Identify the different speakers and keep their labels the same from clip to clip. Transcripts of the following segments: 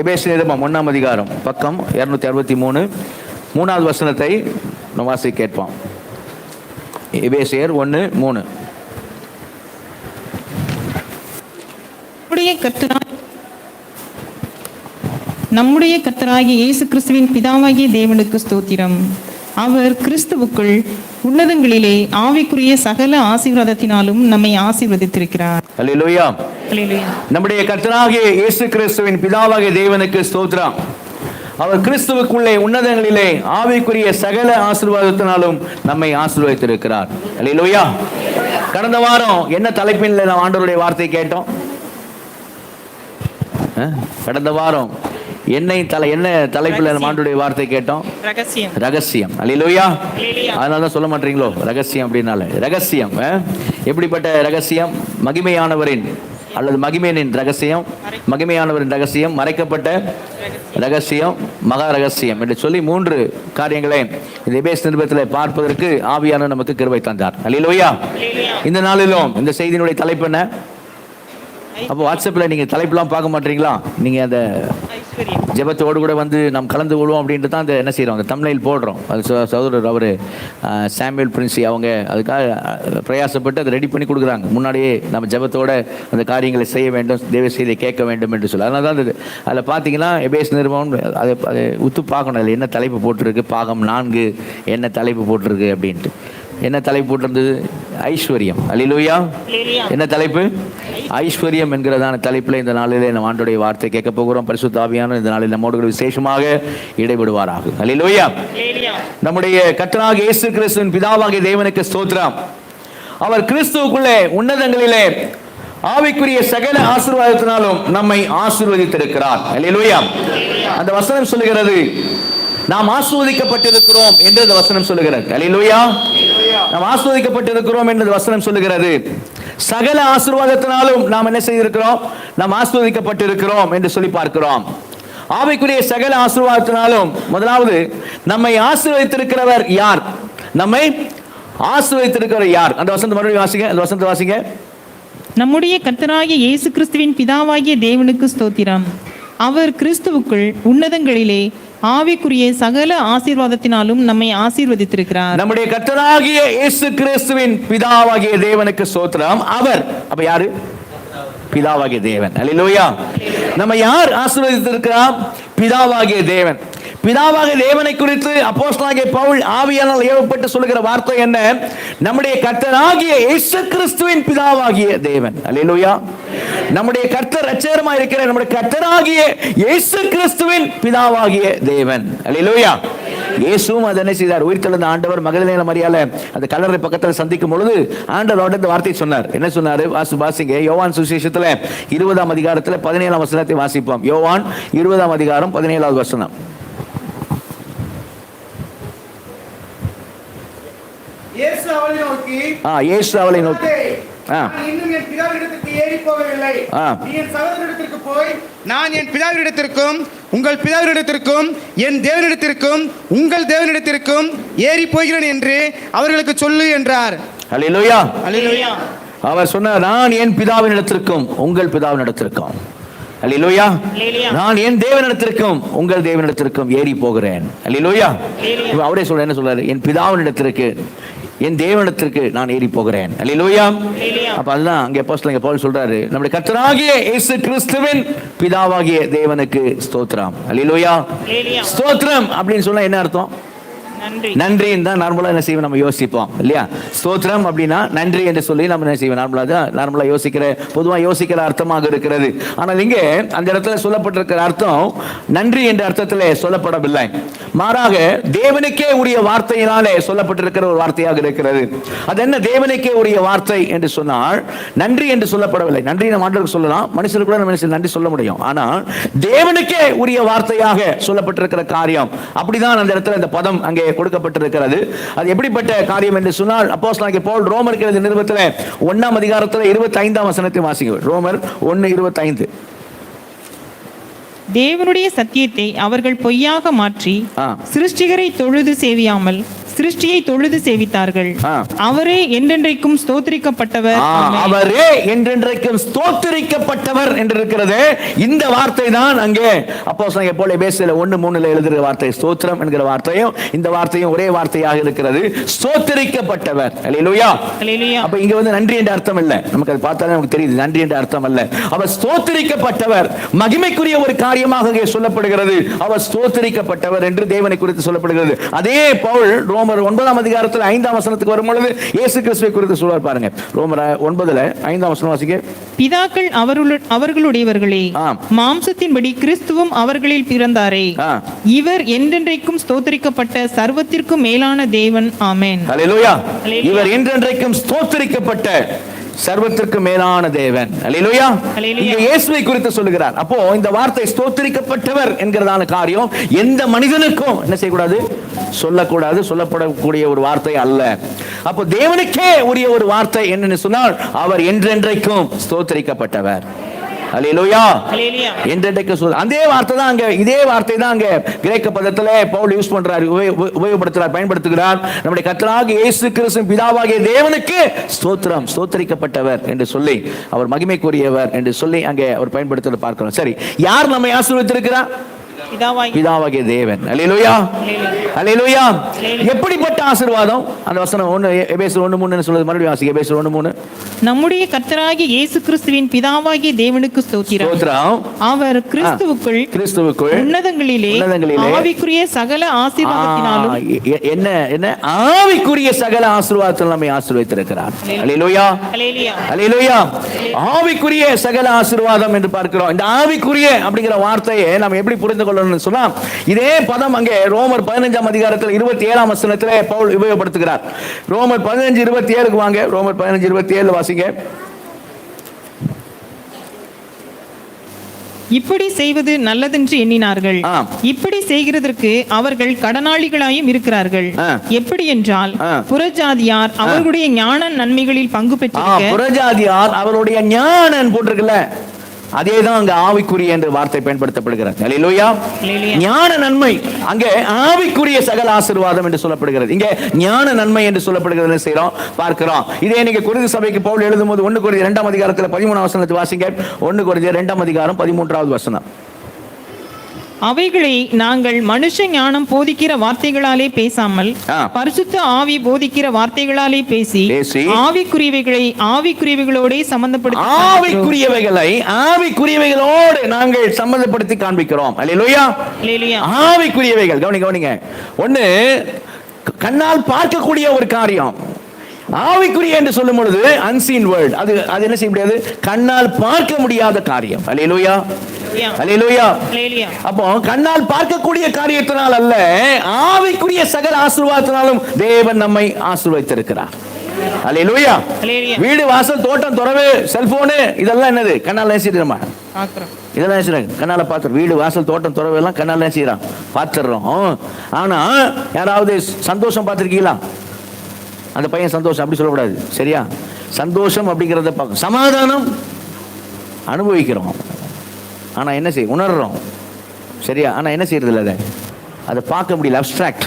Speaker 1: எபேசியர் நிருபம் 1ஆம் அதிகாரம் பக்கம் 263 3வது வசனத்தை நாம் வாசிக்க கேட்போம். எபேசியர் 1:3.
Speaker 2: நம்முடைய கர்த்தராகிய இயேசு கிறிஸ்துவின் பிதாவாகிய தேவனுக்கு ஸ்தோத்திரம். அவர் கிறிஸ்துவுக்குள் உன்னதங்களிலே ஆவிக்குரிய சகல ஆசீர்வாதத்தினாலும் நம்மை ஆசீர்வதித்திருக்கிறார்.
Speaker 1: அல்லேலூயா.
Speaker 2: அல்லேலூயா.
Speaker 1: நம்முடைய கர்த்தராகிய இயேசு கிறிஸ்துவின் பிதாவாகிய தேவனுக்கு ஸ்தோத்திரம். அவர் கிறிஸ்துவுக்குள்ளே உன்னதங்களிலே ஆவிக்குரிய சகல ஆசீர்வாதத்தினாலும் நம்மை ஆசீர்வதித்திருக்கிறார். அல்லேலூயா. கடந்த வாரம் என்ன தலைப்பில் நாம் ஆண்டவருடைய வார்த்தை கேட்டோம்? கடந்த வாரம் என்ன தலைப்பில் ஆண்டவருடைய வார்த்தை கேட்டோம்? ரகசியம். அல்லேலூயா. அதனால தான் சொல்ல மாட்டீங்களோ ரகசியம் அப்படின்னால. ரகசியம் எப்படிப்பட்ட ரகசியம்? மகிமையானவரின் அல்லது மகிமையின் ரகசியம், மகிமையானவரின் ரகசியம், மறைக்கப்பட்ட ரகசியம், மகா ரகசியம் என்று சொல்லி 3 காரியங்களை இந்த எபேசியர் நிருபத்தில் பார்ப்பதற்கு ஆவியானவர் நமக்கு கிருபை தந்தார். அல்லேலூயா. இந்த நாளிலும் இந்த செய்தியினுடைய தலைப்பு என்ன? அப்போ வாட்ஸ்அப்பில் நீங்கள் தலைப்புலாம் பார்க்க மாட்டீங்களா? நீங்கள் அந்த ஜெபத்தோடு கூட வந்து நாம் கலந்து கொள்வோம் அப்படின்ட்டு தான் அந்த என்ன செய்கிறோம், அந்த தம்ப்நெயில் போடுறோம். அது சகோதரர் அவர் சாமுவேல் பிரின்சி அவங்க அதுக்காக பிரயாசப்பட்டு அதை ரெடி பண்ணி கொடுக்குறாங்க. முன்னாடியே நம்ம ஜெபத்தோட அந்த காரியங்களை செய்ய வேண்டும், தேவ செய்தியை கேட்க வேண்டும் என்று சொல்லி. அதனால தான் அதில் பார்த்தீங்கன்னா எபேசியர் நிருபம் அதை உத்து பார்க்கணும். அதில் என்ன தலைப்பு போட்டிருக்கு, பாகம் 4 என்ன தலைப்பு போட்டிருக்கு அப்படின்ட்டு. என்ன தலைப்பு போட்டிருந்தது? ஐஸ்வர்யம். அல்லேலூயா. என்ன தலைப்பு? ஐஸ்வர்யம் என்கிறதான தலைப்பில் இந்த நாளிலே நம்ம ஆண்டவருடைய வார்த்தை கேட்க போகிறோம். பரிசுத்த ஆவியானவர் இந்த நாளில் நம்மோடு விசேஷமாக இடைபடுவாராக. அல்லேலூயா. நம்முடைய கர்த்தராகிய இயேசு கிறிஸ்துவின் பிதாவாகிய தேவனுக்கு ஸ்தோத்திரம். அவர் கிறிஸ்துவுக்குள்ளே உன்னதங்களிலே ஆவிக்குரிய சகல ஆசீர்வாதத்தினாலும் நம்மை ஆசீர்வதித்திருக்கிறார். அல்லேலூயா. அந்த வசனம் சொல்லுகிறது, நாம் ஆசீர்வதிக்கப்பட்டிருக்கிறோம் என்று அந்த வசனம் சொல்லுகிறது. அல்லேலூயா. நாம் ஆசீர்வதிக்கப்பட்டிருக்கிறோம் என்று வசனம் சொல்லுகிறது. சகல ஆசீர்வாதத்தினாலும் நாம் என்ன செய்திருக்கிறோம்? நாம் ஆசீர்வதிக்கப்பட்டிருக்கிறோம் என்று சொல்லி பார்க்கிறோம். ஆவிக்குரிய சகல ஆசீர்வாதத்தினாலும் முதலாவது நம்மை ஆசீர்வதித்திருக்கிறவர் யார்? நம்மை ஆசீர்வதித்திருக்கிறவர் யார்? அந்த வசனத்தை மறுபடியும் வாசிங்க. அந்த வசனத்தை வாசிங்க.
Speaker 2: நம்முடைய கர்த்தராகிய இயேசு கிறிஸ்துவின் பிதாவாகிய தேவனுக்கு ஸ்தோத்திரம். அவர் கிறிஸ்துவுக்குள் உன்னதங்களிலே ஆவிக்குரிய சகல ஆசீர்வாதத்தினாலும் நம்மை ஆசீர்வதித்திருக்கிறார்.
Speaker 1: நம்முடைய கர்த்தராகிய இயேசு கிறிஸ்துவின் பிதாவாகிய தேவனுக்கு ஸ்தோத்திரம். அவர் அப்ப யாரு? பிதாவாகிய தேவன். அல்லேலூயா. நம்ம யார் ஆசீர்வதித்திருக்கிறார்? பிதாவாகிய தேவன். பிதாவாகிய தேவனை குறித்து அப்போஸ்தலனாகிய பவுல் ஆவியானவரால் ஏவப்பட்டு சொல்லுகிற வார்த்தை என்ன? நம்முடைய கர்த்தராகிய இயேசு கிறிஸ்துவின் பிதாவாகிய தேவன். அல்லேலூயா. நம்முடைய கர்த்தர் இரட்சகராய் இருக்கிற நம்முடைய கர்த்தராகிய இயேசு கிறிஸ்துவின் பிதாவாகிய தேவன். அல்லேலூயா. இயேசுவும் அதை என்ன செய்தார்? உயிர்த்தெழுந்த ஆண்டவர் மகதலேன மரியாளை அந்த கல்லறை பக்கத்தில் சந்திக்கும் பொழுது ஆண்டவரோட இந்த வார்த்தை சொன்னார். என்ன சொன்னார்? வாசிங்க. யோவான் சுவிசேஷத்தில் 20ஆம் அதிகாரத்தில் 17ஆம் வசனத்தை வாசிப்போம். யோவான் 20ஆம் அதிகாரம் 17வது வசனம்.
Speaker 3: இயேசு அவளை நோக்கி இன்னும் என் பிதாவினிடத்திற்கு ஏறி போகவில்லை. நீ என் சகோதரனிடத்திற்கு போய், நான் என் பிதாவினிடத்திற்கும் உங்கள் பிதாவினிடத்திற்கும் என் தேவனிடத்திற்கும் உங்கள் தேவனிடத்திற்கும் ஏறி போகிறேன் என்று அவர்களுக்கு சொல்லு என்றார்.
Speaker 1: அல்லேலூயா.
Speaker 3: அல்லேலூயா.
Speaker 1: அவர் சொன்னார், நான் என் பிதாவினிடத்திற்கும் உங்கள் பிதாவினிடத்திற்கும், அல்லேலூயா, நான் என் தேவனிடத்திற்கும் உங்கள் தேவனிடத்திற்கும் ஏறி போகிறேன். அல்லேலூயா. அவரே சொல்ற என்ன சொல்றாரு? என் பிதாவினிடத்திற்கு என் தேவனிடத்திற்கு நான் ஏறி போகிறேன். அல்லேலூயா. அப்ப அதுதான் அங்கே அப்போஸ்தலன் பவுல் சொல்றாரு, நம்முடைய கர்த்தராகிய இயேசு கிறிஸ்துவின் பிதாவாகிய தேவனுக்கு ஸ்தோத்திரம். அல்லேலூயா. ஸ்தோத்திரம் அப்படின்னு சொன்னா என்ன அர்த்தம்? நன்றின்னு தான் நார்மலா என்ன செய்வோம், நம்ம யோசிப்போம் இல்லையா? ஸ்தோத்திரம் அப்படின்னா நன்றி என்று சொல்லி நம்ம என்ன செய்வோம், நார்மலா யோசிக்கிற பொதுவாக யோசிக்கிற அர்த்தமாக இருக்கிறது. ஆனால் இங்கே அந்த இடத்துல சொல்லப்பட்டிருக்கிற அர்த்தம் நன்றி என்ற அர்த்தத்தில் சொல்லப்படவில்லை. மாறாக தேவனுக்கே உரிய வார்த்தையினாலே சொல்லப்பட்டிருக்கிற ஒரு வார்த்தையாக இருக்கிறது. அது என்ன தேவனுக்கே உரிய வார்த்தை என்று சொன்னால் நன்றி என்று சொல்லப்படவில்லை. நன்றி நம்ம ஆண்டவருக்கு சொல்லலாம், மனுஷருக்கு கூட நம்ம நன்றி சொல்ல முடியும். ஆனால் தேவனுக்கே உரிய வார்த்தையாக சொல்லப்பட்டிருக்கிற காரியம் அப்படிதான் அந்த இடத்துல இந்த பதம் அங்கே கொடுக்கப்பட்டிருக்கிறது. அது எப்படிப்பட்ட காரியம் என்று சொன்னால் அப்போஸ்தலனாகிய பவுல் ரோமருக்கு எழுதிய நிருபத்தில் 1ஆம் அதிகாரத்தில் 25ஆம் வசனத்தை வாசிங்க. ரோமர் 1:25.
Speaker 2: தேவனுடைய சத்தியத்தை அவர்கள் பொய்யாக மாற்றி சிருஷ்டிகரை தொழுது சேவியாமல் சிருஷ்டியை தொழுது சேவித்தார்கள்.
Speaker 1: ஆ.
Speaker 2: அவரே என்றென்றைக்கும் ஸ்தோத்திரிக்கப்பட்டவர். ஆமென்.
Speaker 1: அவரே என்றென்றைக்கும் ஸ்தோத்திரிக்கப்பட்டவர் என்று இருக்கிறது. இந்த வார்த்தை தான் அங்கே அப்போஸ்தலனாகிய பவுல் எபேசியர் 1:3 எழுதுகிற வார்த்தை. ஸ்தோத்திரம் என்கிற வார்த்தையும் இந்த வார்த்தையும் ஒரே வார்த்தையாக இருக்கிறது. ஸ்தோத்திரிக்கப்பட்டவர். அல்லேலூயா.
Speaker 2: அல்லேலூயா.
Speaker 1: அப்ப இங்க வந்து நன்றி என்ற அர்த்தம் இல்ல. நமக்கு அது பார்த்தாலே நமக்கு தெரியுது நன்றி என்ற அர்த்தம் அல்ல. அவர் ஸ்தோத்திரிக்கப்பட்டவர், மகிமைக்குரிய ஒரு காரியமாக இங்கே சொல்லப்படுகிறது. அவர் ஸ்தோத்திரிக்கப்பட்டவர் என்று தேவனை குறித்து சொல்லப்படுகிறது. அதே பவுல் ரோமர் 9ஆம் அதிகாரத்தில் 5ஆம் வசனத்துக்கு வரும்பொழுது இயேசு கிறிஸ்துவை குறித்து சொல்வார் பாருங்க. ரோமர் 9ல 5ஆம் வசனம் வாசிங்க.
Speaker 2: பிதாக்கள் அவர்களுடையவர்களே,
Speaker 1: ஆம்.
Speaker 2: மாம்சத்தின்படி கிறிஸ்துவும் அவர்களில் பிறந்தாரே,
Speaker 1: ஆ.
Speaker 2: இவர் என்றென்றைக்கும் ஸ்தோத்திரிக்கப்பட்ட சர்வத்திற்கும் மேலான தேவன். ஆமென்.
Speaker 1: அல்லேலூயா.
Speaker 2: அல்லேலூயா.
Speaker 1: இவர் என்றென்றைக்கும் ஸ்தோத்திரிக்கப்பட்ட சர்வத்திற்கு மேலான தேவன். அல்லேலூயா.
Speaker 2: அல்லேலூயா.
Speaker 1: இங்கே இயேசுவை குறித்து சொல்லுகிறார். அப்போ இந்த வார்த்தை ஸ்தோத்திரிக்கப்பட்டவர் என்கிறதான காரியம் எந்த மனிதனுக்கும் என்ன செய்யக்கூடாது, சொல்லக்கூடாது, சொல்லப்படக்கூடிய ஒரு வார்த்தை அல்ல. அப்போ தேவனுக்கே உரிய ஒரு வார்த்தை என்னன்னு சொன்னால் அவர் என்றென்றைக்கும் ஸ்தோத்திரிக்கப்பட்டவர். அல்லேலூயா.
Speaker 2: அல்லேலூயா.
Speaker 1: என்றென்றைக்கு அதே வார்த்தை தான் அங்க, இதே வார்த்தை தான் அங்க கிரேக்க பதத்துல பவுல் யூஸ் பண்றார், உபயோகப்படுத்துறார், பயன்படுத்துகிறார். நம்முடைய கர்த்தராகிய இயேசு கிறிஸ்து பிதாவாகிய தேவனுக்கு ஸ்தோத்திரம், ஸ்தோத்திரிக்கப்பட்டவர் என்று சொல்லி அவர் மகிமைக்குரியவர் என்று சொல்லி அங்கே அவர் பயன்படுத்துவதை பார்க்கிறோம். சரி, யார் நம்மை ஆசீர்வதித்திருக்கிறார்? பிதாவாகிய தேவன். அல்லேலூயா. அல்லேலூயா. எப்படிப்பட்ட ஆசீர்வாதம்? அந்த வசனம் 1 எபேசியர் 1:3 சொல்லுது. மறுபடியும் வாசிங்க. எபேசியர் 1:3.
Speaker 2: நம்முடைய கர்த்தராகிய இயேசு கிறிஸ்துவின் பிதாவாகிய தேவனுக்கு ஸ்தோத்திரம்.
Speaker 1: ஸ்தோத்திரம்.
Speaker 2: அவர் கிறிஸ்துவுக்குள் உன்னதங்களிலே ஆவிக்குரிய சகல ஆசீர்வாதத்தினாலும்
Speaker 1: என்ன என்ன ஆவிக்குரிய சகல ஆசீர்வாதத்தால் நம்மை ஆசீர்வதித்திருக்கிறார். அல்லேலூயா.
Speaker 2: அல்லேலூயா.
Speaker 1: அல்லேலூயா. ஆவிக்குரிய சகல ஆசீர்வாதம் என்று பார்க்கிறோம். இந்த ஆவிக்குரிய அப்படிங்கிற வார்த்தையை நாம் எப்படி புரிந்து கொள்ளணும்னு சொன்னா, இதே பதம் அங்கே ரோமர் 15ஆம் அதிகாரத்தில் 27ஆம் வசனத்திலே பவுல் உபயோகப்படுத்துகிறார். ரோமர் 15:27க்கு வாங்க. ரோமர் 15:27 வாசிங்க.
Speaker 2: இப்படி செய்வது நல்லதென்று எண்ணினார்கள். இப்படி செய்கிறதற்கு அவர்கள் கடனாளிகளாயும் இருக்கிறார்கள். எப்படி என்றால், புறஜாதியார் அவர்களுடைய ஞான நன்மைகளில் பங்கு பெற்றிருக்க,
Speaker 1: புறஜாதியார் அவருடைய ஞானம் போட்டிருக்குல்ல, அதேதான் அங்க ஆவிக்குரிய என்ற வார்த்தை பயன்படுத்தப்படுகிறது. அல்லேலூயா. ஞான நன்மை அங்கே ஆவிக்குரிய சகல ஆசீர்வாதம் என்று சொல்லப்படுகிறது. இங்கே ஞான நன்மை என்று சொல்லப்படுகிறது செய்றோம், பார்க்கிறோம். இதே நீங்க கொரிந்து சபைக்கு பவுல் எழுதும்போது 1 கொரிந்தியர் 2ஆம் அதிகாரத்தில் 13ஆம் வசனத்தை வாசிங்க. 1 கொரிந்தியர் 2ஆம் அதிகாரம் 13வது வசனம்.
Speaker 2: அவைகளை நாங்கள் மனுஷ ஞானம் போதிக்கிற வார்த்தைகளாலே பேசாமல் பரிசுத்த ஆவி போதிக்கிற வார்த்தைகளாலே பேசி ஆவிக்குரியவைகளை ஆவிக்குரியவைகளோடு சம்பந்தப்படுத்தி,
Speaker 1: ஆவிக்குரியவைகளை ஆவிக்குரியவைகளோடு நாங்கள் சம்பந்தப்படுத்தி காண்பிக்கிறோம். அல்லேலூயா. அல்லேலூயா. ஆவிக்குரியவைகள் கவனிங்க. ஒண்ணு கண்ணால் பார்க்கக்கூடிய ஒரு காரியம். ஆவிக்குரிய என்று சொல்லும் பொழுது அன்சீன் வேர்ல்ட், அது என்ன செய்ய முடியாது, கண்ணால் பார்க்க முடியாத காரியம். அல்லேலூயா. அல்லேலூயா. அப்போ கண்ணால் பார்க்கக்கூடிய காரியத்தினால் அல்ல, ஆவிக்குரிய சகல ஆசீர்வாதத்தினாலும் தேவன் நம்மை ஆசீர்வதித்திருக்கிறார். அல்லேலூயா. வீடு வாசல் தோட்டம் துறவு செல்போனு இதெல்லாம் என்னது, கண்ணால் நேசிக்கிறோமா? இதெல்லாம் நேசிக்கிறாங்க, கண்ணால பார்த்துறோம். வீடு வாசல் தோட்டம் துறவு எல்லாம் கண்ணால் நேசிக்கிறோம், பார்த்துடுறோம். ஆனா யாராவது சந்தோஷம் பார்த்துருக்கீங்களா? அந்த பையன் சந்தோஷம் அப்படி சொல்லக்கூடாது, சரியா? சந்தோஷம் அப்படிங்கிறத பார்க்க, சமாதானம் அனுபவிக்கிறோம், ஆனா என்ன செய்ய உணர்றோம், சரியா? ஆனா என்ன செய்யறது இல்லை, அதை பார்க்க முடியல, அப்ஸ்ட்ராக்ட்,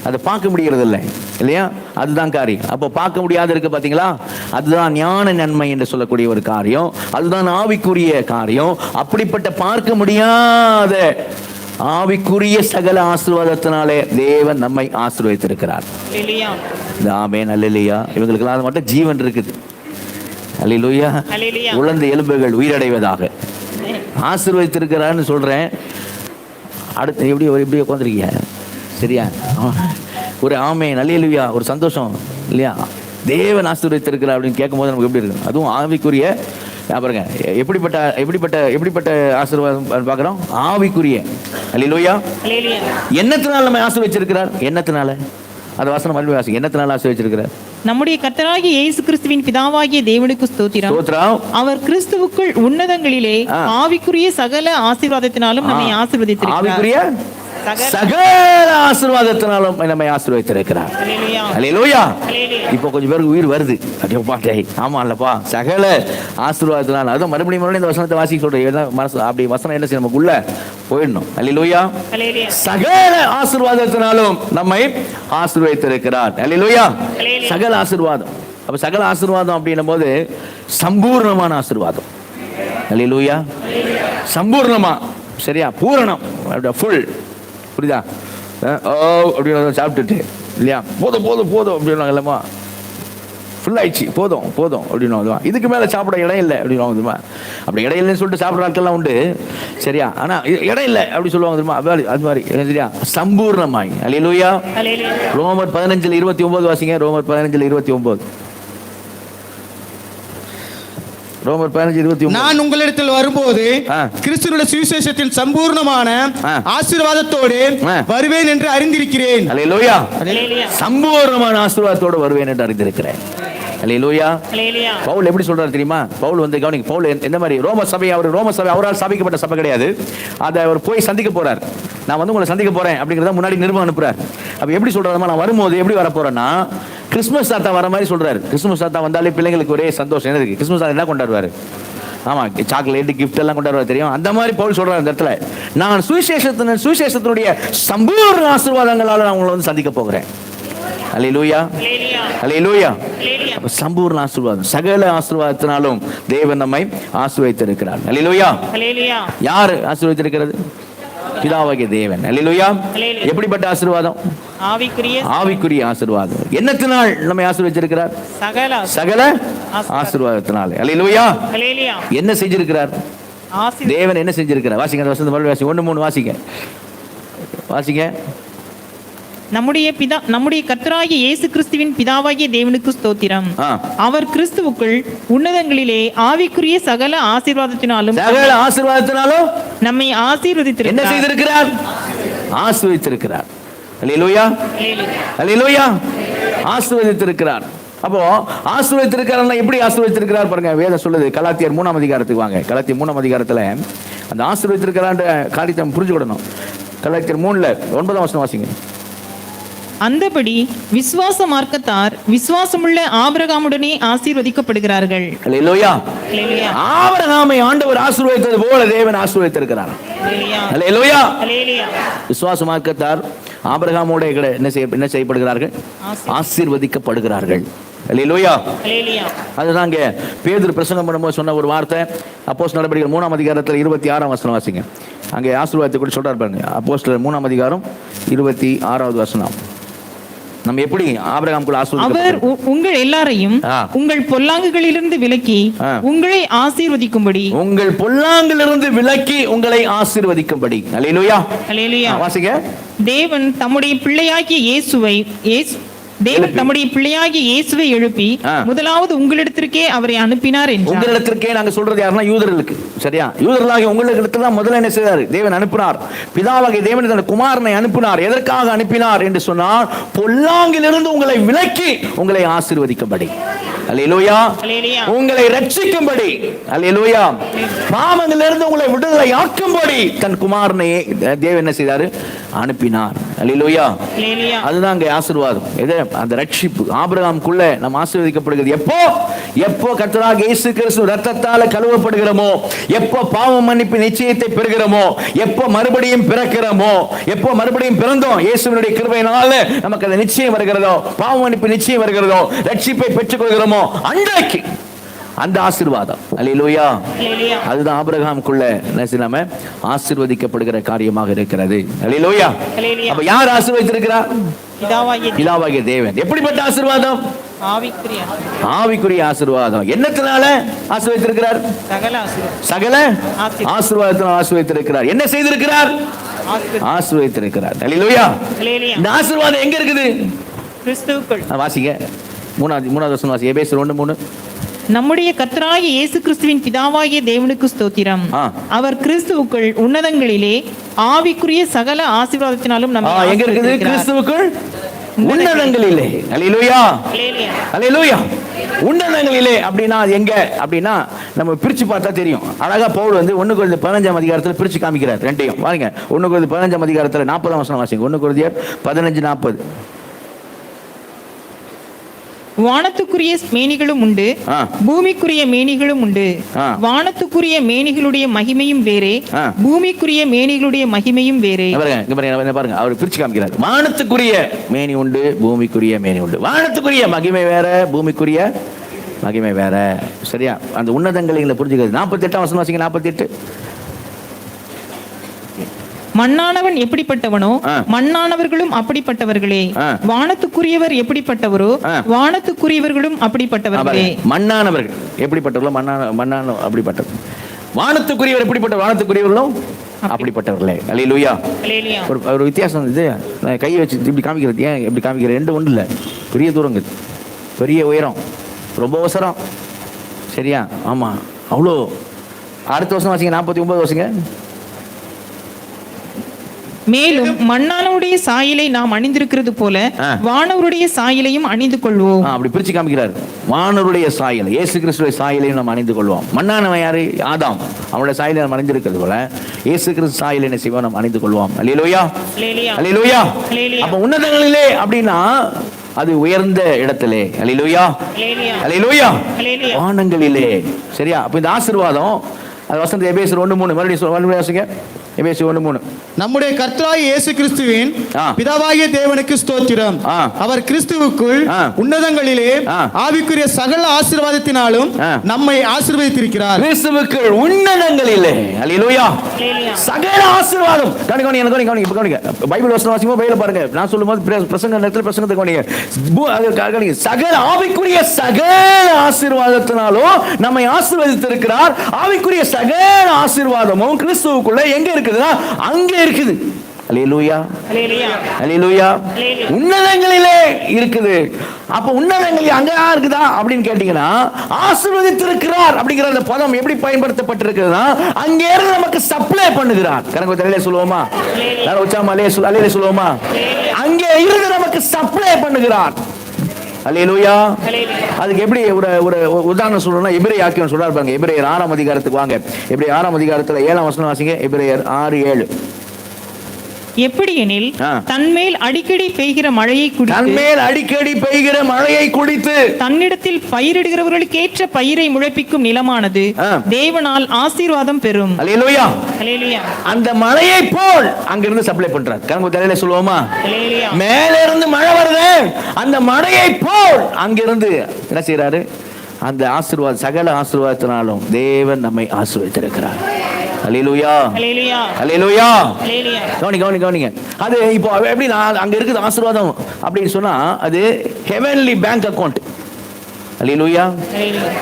Speaker 1: அதை பார்க்க முடியறது இல்லை, இல்லையா? அதுதான் காரியம். அப்போ பார்க்க முடியாத இருக்கு பாத்தீங்களா, அதுதான் ஞான நன்மை என்று சொல்லக்கூடிய ஒரு காரியம், அதுதான் ஆவிக்குரிய காரியம். அப்படிப்பட்ட பார்க்க முடியாத ஆவிக்குரிய சகல ஆசீர்வாதத்தினாலே தேவன் நம்மை ஆசீர்வதித்திருக்கிறார். ஆமென். அல்லேலூயா. இவங்களுக்கெல்லாம் அது மட்டும் ஜீவன் இருக்குது. அல்லேலூயா. உலர்ந்த எலும்புகள் உயிரடைவதாக ஆசீர்வதித்திருக்கிறான்னு சொல்றேன். அடுத்து எப்படி உட்காந்துருக்கீங்க, சரியா? ஒரு ஆமென், அல்லேலூயா, ஒரு சந்தோஷம் இல்லையா? தேவன் ஆசீர்வதித்திருக்கிறார் அப்படின்னு கேட்கும் போது நமக்கு எப்படி இருக்கு? அதுவும் ஆவிக்குரிய பாருங்க, எப்படிப்பட்ட ஆசீர்வாதம் பார்க்கிறோம், ஆவிக்குரிய. அல்லேலூயா. என்னத்தினால நம்ம ஆசீர்வதிச்சிருக்கிறார்? என்னத்தினால? அந்த வசனம் மறுபடியும் வாசிங்க. என்னத்தினால ஆசீர்வதிச்சிருக்கிறார்?
Speaker 2: நம்முடைய கர்த்தராகிய இயேசு கிறிஸ்துவின் பிதாவாகிய தேவனுக்கு ஸ்தோத்திரம். அவர் கிறிஸ்துவுக்குள் உன்னதங்களிலே ஆவிக்குரிய சகல ஆசீர்வாதத்தினாலும் நம்மை ஆசீர்வதித்திருக்கிறார்.
Speaker 1: ஆவிக்குரிய சகல ஆசீர்வாதத்தினாலும் நம்மை ஆசீர்வதித்திருக்கிறார். அல்லேலூயா. இப்போ கொஞ்சம் பேருக்கு உயிர் வருது. ஆமா இல்லப்பா, சகல ஆசீர்வாதத்தினால. அதுவும் மறுபடியும் இந்த வசனத்தை வாசிக்க சொல்றேன். மனசு அப்படி வசனம் என்ன செய்ய நமக்குள்ள போயிடணும். அல்லேலூயா. சகல ஆசீர்வாதத்தினாலும் நம்மை ஆசீர்வதித்திருக்கிறார். அல்லேலூயா. சகல ஆசீர்வாதம். அப்ப சகல ஆசீர்வாதம் அப்படின்னும் போது சம்பூர்ணமான ஆசீர்வாதம். அல்லேலூயா. சம்பூர்ணமா, சரியா, பூரணம், ஃபுல். புரியுதா? ஓ அப்படின்னு சாப்பிட்டுட்டு இல்லையா, போதும் போதும் போதும் அப்படின்னா இல்லைம்மா, ஃபுல் ஆயிடுச்சு, போதும் போதும் அப்படின்னு இதுக்கு மேலே சாப்பிட இடம் இல்லை அப்படின்னு அப்படி இடம் இல்லைன்னு சொல்லிட்டு சாப்பிட்ற ஆட்கள்லாம் உண்டு, சரியா. ஆனால் இடம் இல்லை அப்படி சொல்லுவாங்க தெரியுமா, அது மாதிரி சரியா, சம்பூர்ணமாய். அல்லேலூயா. ரோமர் 15:29 வாசிங்க. ரோமர் 15:29. ரோமர் 15:29. நான்
Speaker 3: உங்களிடத்தில் வரும்போது கிறிஸ்துவின் சுவிசேஷத்தில் சம்பூர்ணமான ஆசீர்வாதத்தோடு வருவேன் என்று அறிந்திருக்கிறேன்.
Speaker 1: அல்லேலூயா. சம்பூர்ணமான ஆசீர்வாதத்தோடு வருவேன் என்று அறிந்திருக்கிறேன். அல்லேலூயா. பவுல் எப்படி சொல்றாரு தெரியுமா? பவுல் வந்து கவனிங்க, பவுல் எந்த மாதிரி ரோம சபை அவரால் ஸ்தாபிக்கப்பட்ட சபை கிடையாது. அதை அவர் போய் சந்திக்க போறார். நான் வந்து உங்களை சந்திக்க போறேன் அப்படிங்கிறத முன்னாடி நிருபம் அனுப்புறார். அப்ப எப்படி சொல்றாருமா, நான் வரும்போது எப்படி வர போறேன்னா கிறிஸ்துமஸ் தாத்தா வர மாதிரி சொல்றாரு. கிறிஸ்துமஸ் தாத்தா வந்தாலே பிள்ளைங்களுக்கு ஒரே சந்தோஷம். என்ன இருக்கு, கிறிஸ்துமஸ் தாத்தா என்ன கொண்டாடுவாரு? ஆமா, சாக்லேட் கிஃப்ட் எல்லாம் கொண்டாடுவார், தெரியும். அந்த மாதிரி பவுல் சொல்றாரு இந்த இடத்துல, நான் சுவிசேஷத்தினுடைய சம்பூர்ண ஆசீர்வாதங்களால நான் உங்களை வந்து சந்திக்க போகிறேன். அல்லேலூயா. அல்லேலூயா. சம்பூர்ண ஆசீர்வாதம், சகல ஆசீர்வாதத்தினாலும் தேவன் நம்மை ஆசீர்வதித்திருக்கிறார். அல்லேலூயா. யார் ஆசீர்வதித்திருக்கிறது? பிதாவாகிய தேவன். அல்லேலூயா. எப்படிப்பட்ட ஆசீர்வாதம்? ஆவிக்குரிய ஆசீர்வாதம். என்னத்தினால் நம்மை ஆசீர்வதிச்சிருக்கிறார்? சகல ஆசீர்வாதத்தினால. அல்லேலூயா. என்ன செஞ்சிருக்கிறார் தேவன்? என்ன செஞ்சிருக்கிறார்? வாசிங்க அந்த வசனத்தை மறுபடியும் வாசிங்க. 1:3 வாசிங்க. வாசிங்க.
Speaker 2: நம்முடைய கர்த்தராகிய இயேசு கிறிஸ்துவின் பிதாவாகிய தேவனுக்கு ஸ்தோத்திரம். அவர் கிறிஸ்துவுக்குள் உன்னதங்களிலே ஆவிக்குரிய சகல ஆசீர்வாதத்தினாலும் நம்மை ஆசீர்வதித்திருக்கிறார்.
Speaker 1: என்ன செய்திருக்கிறார்? ஆசீர்வதித்திருக்கிறார். அல்லேலூயா. அல்லேலூயா. ஆசீர்வதித்திருக்கிறார். அப்போ ஆசீர்வதித்திருக்கிறார். எப்படி ஆசீர்வதித்திருக்கிறார் பாருங்க, வேதம் சொல்லுது. கலாத்தியர் 3ஆம் அதிகாரத்துக்கு வாங்க. கலாத்தியர் 3ஆம் அதிகாரத்துல அந்த ஆசீர்வதித்திருக்கிறான்ற காரியத்தை புரிஞ்சுக்கிடணும். கலாத்தியர் 3:9 வசனம் வாசிங்க.
Speaker 2: அந்தபடி விசுவாச மார்க்கத்தார் விசுவாசமுள்ள ஆபிரகாமுடனே ஆசீர்வதிக்கப்படுகிறார்கள்.
Speaker 1: அல்லேலூயா. ஆபிரகாமை ஆண்டவர் ஆசீர்வதித்தது போல தேவன் ஆசீர்வதித்திருக்கிறார். அல்லேலூயா. விசுவாச மார்க்கத்தார் ஆபிரகாமோட என்ன செய்யப்படுகிறார்கள்? ஆசீர்வதிக்கப்படுகிறார்கள். அல்லேலூயா. அதுதான் இங்க பேதுரு பிரசங்கம் பண்ணும்போது சொன்ன ஒரு வார்த்தை. அப்போஸ்தலர் நடபடிகள் 3ஆம் அதிகாரத்தில் 26ஆம் வசனம் வாசிங்க. அங்கே ஆசீர்வாதத்தை கூட சொல்றாரு பாருங்க. அப்போஸ்தலர் 3ஆம் அதிகாரம் 26வது வசனம். நம்ம எப்படி ஆபிரகாமுக்குள்ள
Speaker 2: அவர் உங்கள் எல்லாரையும் உங்கள் பொல்லாங்குகளிலிருந்து விலக்கி உங்களை ஆசீர்வதிக்கும்படி
Speaker 1: உங்களை ஆசீர்வதிக்கும்படி. அல்லேலூயா.
Speaker 2: அல்லேலூயா.
Speaker 1: வாசிங்க.
Speaker 2: தேவன் தம்முடைய பிள்ளையாகிய இயேசுவை எழுப்பி முதலாவது உங்களிடத்திற்கே அவரை அனுப்பினார் என்றார்.
Speaker 1: உங்களிடத்திற்கே நாங்க சொல்றது யாருன்னா யூதர்களுக்கு, சரியா? யூதர்களாகிய உங்களுக்கு தான் முதல்ல என்ன செய்தார்? தேவன் அனுப்பினார். பிதாவாகிய தேவன் தன் குமாரனை அனுப்பினார். எதற்காக அனுப்பினார் என்று சொன்னால் பொல்லாங்கிலிருந்து உங்களை விலக்கி உங்களை ஆசீர்வதிக்கும்படி. அல்லேலூயா. உங்களை ரட்சிக்கும்படி. அல்லேலூயா. பாவங்களிலிருந்து உங்களை விடுதலை ஆக்கும்படி தன் குமாரனை தேவன் என்ன செய்தார்? அனுப்பினார். அல்லேலூயா. அதுதான் அங்கே ஆசீர்வாதம். எது? அந்த ரட்சிப்பு. ஆபிரகாமுக்குள்ள நாம் ஆசீர்வதிக்கப்படுகிறது எப்போ கர்த்தராகிய இயேசு கிறிஸ்து இரத்தத்தால் கழுவப்படுகிறோமோ, எப்போ பாவ மன்னிப்பு நிச்சயத்தை பெறுகிறோமோ, எப்போ மறுபடியும் பிறக்கிறோமோ, எப்போ மறுபடியும் பிறந்தோம் இயேசுவினுடைய கிருபையினால நமக்கு அந்த நிச்சயம் வருகிறதோ, பாவ மன்னிப்பு நிச்சயம் வருகிறதோ, ரட்சிப்பை பெற்றுக் கொள்கிறோமோ, அன்றைக்கு அந்த ஆசீர்வாதம். அல்லேலூயா. அதுதான் ஆபிரகாமுக்குள்ள நாம ஆசீர்வதிக்கப்படுகிற காரியமாக இருக்கிறது. அல்லேலூயா. அப்ப யார் ஆசீர்வதித்திருக்கிறார்? பிதாவாகிய தேவன். எப்படிப்பட்ட ஆசீர்வாதம்? ஆவிக்குரிய ஆசீர்வாதம். என்னத்தினால ஆசீர்வதித்திருக்கிறார்? சகல ஆசீர்வாதத்தினால் ஆசீர்வதித்திருக்கிறார். என்ன செய்திருக்கிறார்? ஆசீர்வதித்திருக்கிறார். அல்லேலூயா. இந்த ஆசீர்வாதம் எங்க இருக்குது?
Speaker 2: கிறிஸ்துவுக்குள்.
Speaker 1: வாசிங்க. 3வது வசனம் வாசி. எபேசியர் 1:3.
Speaker 2: நம்முடைய கர்த்தராகிய இயேசு கிறிஸ்துவின் பிதாவாகிய தேவனுக்கு ஸ்தோத்திரம். அவர் கிறிஸ்துவுக்குள் உன்னதங்களிலே ஆவிக்குரிய சகல ஆசீர்வாதத்தினாலும்
Speaker 1: எங்க இருக்குது? கிறிஸ்துவுக்குள் உன்னதங்களிலே. அல்லேலூயா, அல்லேலூயா. உன்னதங்களிலே அப்படின்னா அது எங்க அப்படின்னா நம்ம பிரிச்சு பார்த்தா தெரியும். அழகா பவுல் வந்து 1 கொரிந்தியர் 15ஆம் அதிகாரத்துல பிரிச்சு காமிக்கிறார் ரெண்டையும். பாருங்க, 1 கொரிந்தியர் 15ஆம் அதிகாரத்துல 40ஆம் வசனம் வாசிங்க. 1 கொரிந்தியர் 15:40.
Speaker 2: வானத்துக்குரிய மேனிகளும் உண்டு, பூமிக்குரிய மேனிகளும் உண்டு. வானத்துக்குரிய மேனிகளுடைய மகிமையும் வேறே, பூமிக்குரிய மேனிகளுடைய மகிமையும் வேறே.
Speaker 1: பாருங்க, அவர் பிரிச்சு காமிக்கிறார். வானத்துக்குரிய மேனி உண்டு, பூமிக்குரிய மேனி உண்டு. வானத்துக்குரிய மகிமை வேற, பூமிக்குரிய மகிமை வேற. சரியா? அந்த உன்னதங்களை புரிஞ்சுக்கிறது. 48ஆம் வசனம் வாசிங்க. 48.
Speaker 2: மண்ணானவன் எப்படிப்பட்டவனோ மண்ணானவர்களும் அப்படிப்பட்டவர்களே. வானத்துக்குரியவர் எப்படிப்பட்டவரோ வானத்துக்குரியவர்களும் அப்படிப்பட்டவர்களே.
Speaker 1: மண்ணானவர்கள் எப்படிப்பட்டவர்களோ மண்ணான அப்படிப்பட்டவர். வானத்துக்குரியவர் எப்படிப்பட்டவர், வானத்துக்குரியவர்களும் அப்படிப்பட்டவர்களே. அல்லேலூயா. ஒரு வித்தியாசம் இது. கையை வச்சு இப்படி காமிக்கிறது. ஏன் இப்படி காமிக்கிறது? ரெண்டு ஒன்று இல்லை, பெரிய தூரங்கள், பெரிய உயரம், ரொம்ப அவசரம். சரியா? ஆமா, அவ்வளோ. அடுத்த வருஷம் வாசிங்க. 49 வருஷங்க.
Speaker 2: மேலும் மண்ணானவருடைய சாயலை நாம் அணிந்திருக்கிறது போல வானவருடைய சாயலையும் அணிந்து கொள்வோம்.
Speaker 1: அப்படி பிரிச்சு காமிக்கிறார். வானவருடைய சாயல், இயேசு கிறிஸ்துவின் சாயலையும் நாம் அணிந்து கொள்வோம். மண்ணானவன் யாரு? ஆதாம். அவனுடைய சாயலை நாம் அணிந்திருக்கிறது போல இயேசு கிறிஸ்து சாயலை என்ன செய்வோம்? நாம் அணிந்து கொள்வோம். அல்லேலூயா, அல்லேலூயா. அப்ப உன்னதங்களிலே அப்படின்னா அது உயர்ந்த இடத்திலே. அல்லேலூயா, அல்லேலூயா. வானங்களிலே. சரியா? அப்ப இந்த ஆசீர்வாதம் அது வசந்த எபேசியர் 1:3 மறுபடியும் வாசிங்க. எபேசியர் 1:3.
Speaker 3: நம்முடைய கர்த்தராகிய இயேசு கிறிஸ்துவின் பிதாவாகிய தேவனுக்கு ஸ்தோத்திரம். அவர் கிறிஸ்துவுக்குள் உன்னதங்களிலே ஆவிக்குரிய சகல ஆசீர்வாதத்தினாலும் நம்மை ஆசீர்வதித்திருக்கிறார்.
Speaker 1: கிறிஸ்துவுக்குள் உன்னதங்களிலே. அல்லேலூயா. சகல ஆசீர்வாதம். கவனிங்க. பைபிள் வசனம் வாசிக்கும் பைபிள் பாருங்க. நான் சொல்லும்போது பிரசங்க நேரத்தில் பிரசங்கத்தை கவனிங்க. சகல ஆவிக்குரிய சகல ஆசீர்வாதத்தினாலும் நம்மை ஆசீர்வதித்திருக்கிறார். ஆவிக்குரிய சகல ஆசீர்வாதமும் கிறிஸ்துவுக்குள்ள எங்க இருக்குதுன்னா அங்கே இருக்குது. அல்லேலூயா, அல்லேலூயா. உன்னதங்களிலே இருக்குது. அப்ப உன்னதங்களில் அங்க இருக்குதா அப்படின்னு கேட்டீங்கன்னா, ஆசீர்வதித்திருக்கிறார் அப்படிங்கிற அந்த பதம் எப்படி பயன்படுத்தப்பட்டிருக்குதுன்னா அங்கே இருந்து நமக்கு சப்ளை பண்ணுகிறார். கரங்க தலையில சொல்லுவோமா? அல்லேலூயா சொல்லுவோமா? அங்கே இருந்து நமக்கு சப்ளை பண்ணுகிறார். அல்லேலூயா. அதுக்கு எப்படி ஒரு உதாரணம் சொல்லணும்னா எபிரேயர் ஆக்கியம் சொல்றாரு பாருங்க. எபிரேயர் 6ஆம் அதிகாரத்துக்கு வாங்க. எபிரேயர் 6ஆம் அதிகாரத்துல 7ஆம் வசனம் வாசிங்க. எபிரேயர் 6:7.
Speaker 2: எப்படியெனில் தன்மேல் அடிக்கடி பெய்கிற மழையை குடித்து தன்னிடத்தில் பயிரிடுகிறவர்களுக்கு ஏற்ற பயிரை முளைப்பிக்கும் நிலமானது தேவனால் ஆசீர்வாதம் பெறும்.
Speaker 1: அல்லேலூயா, அல்லேலூயா. அந்த மழையை போல் அங்கிருந்து சப்ளை பண்றார். கரங்க தலையில சொல்லுவோமா? மேல இருந்து மழை வருது, அந்த மழையை போல் அங்கிருந்து என்ன செய்யறாரு? அந்த ஆசீர்வாதம், சகல ஆசீர்வாதத்தினாலும் தேவன் நம்மை ஆசீர்வதித்திருக்கிறார். அல்லேலூயா, அல்லேலூயா, அல்லேலூயா. கவனிங்க. அது இப்போ எப்படி அங்க இருக்குது ஆசீர்வாதம் அப்படின்னு சொன்னா அது ஹெவன்லி பேங்க் அக்கவுண்ட். அல்லேலூயா.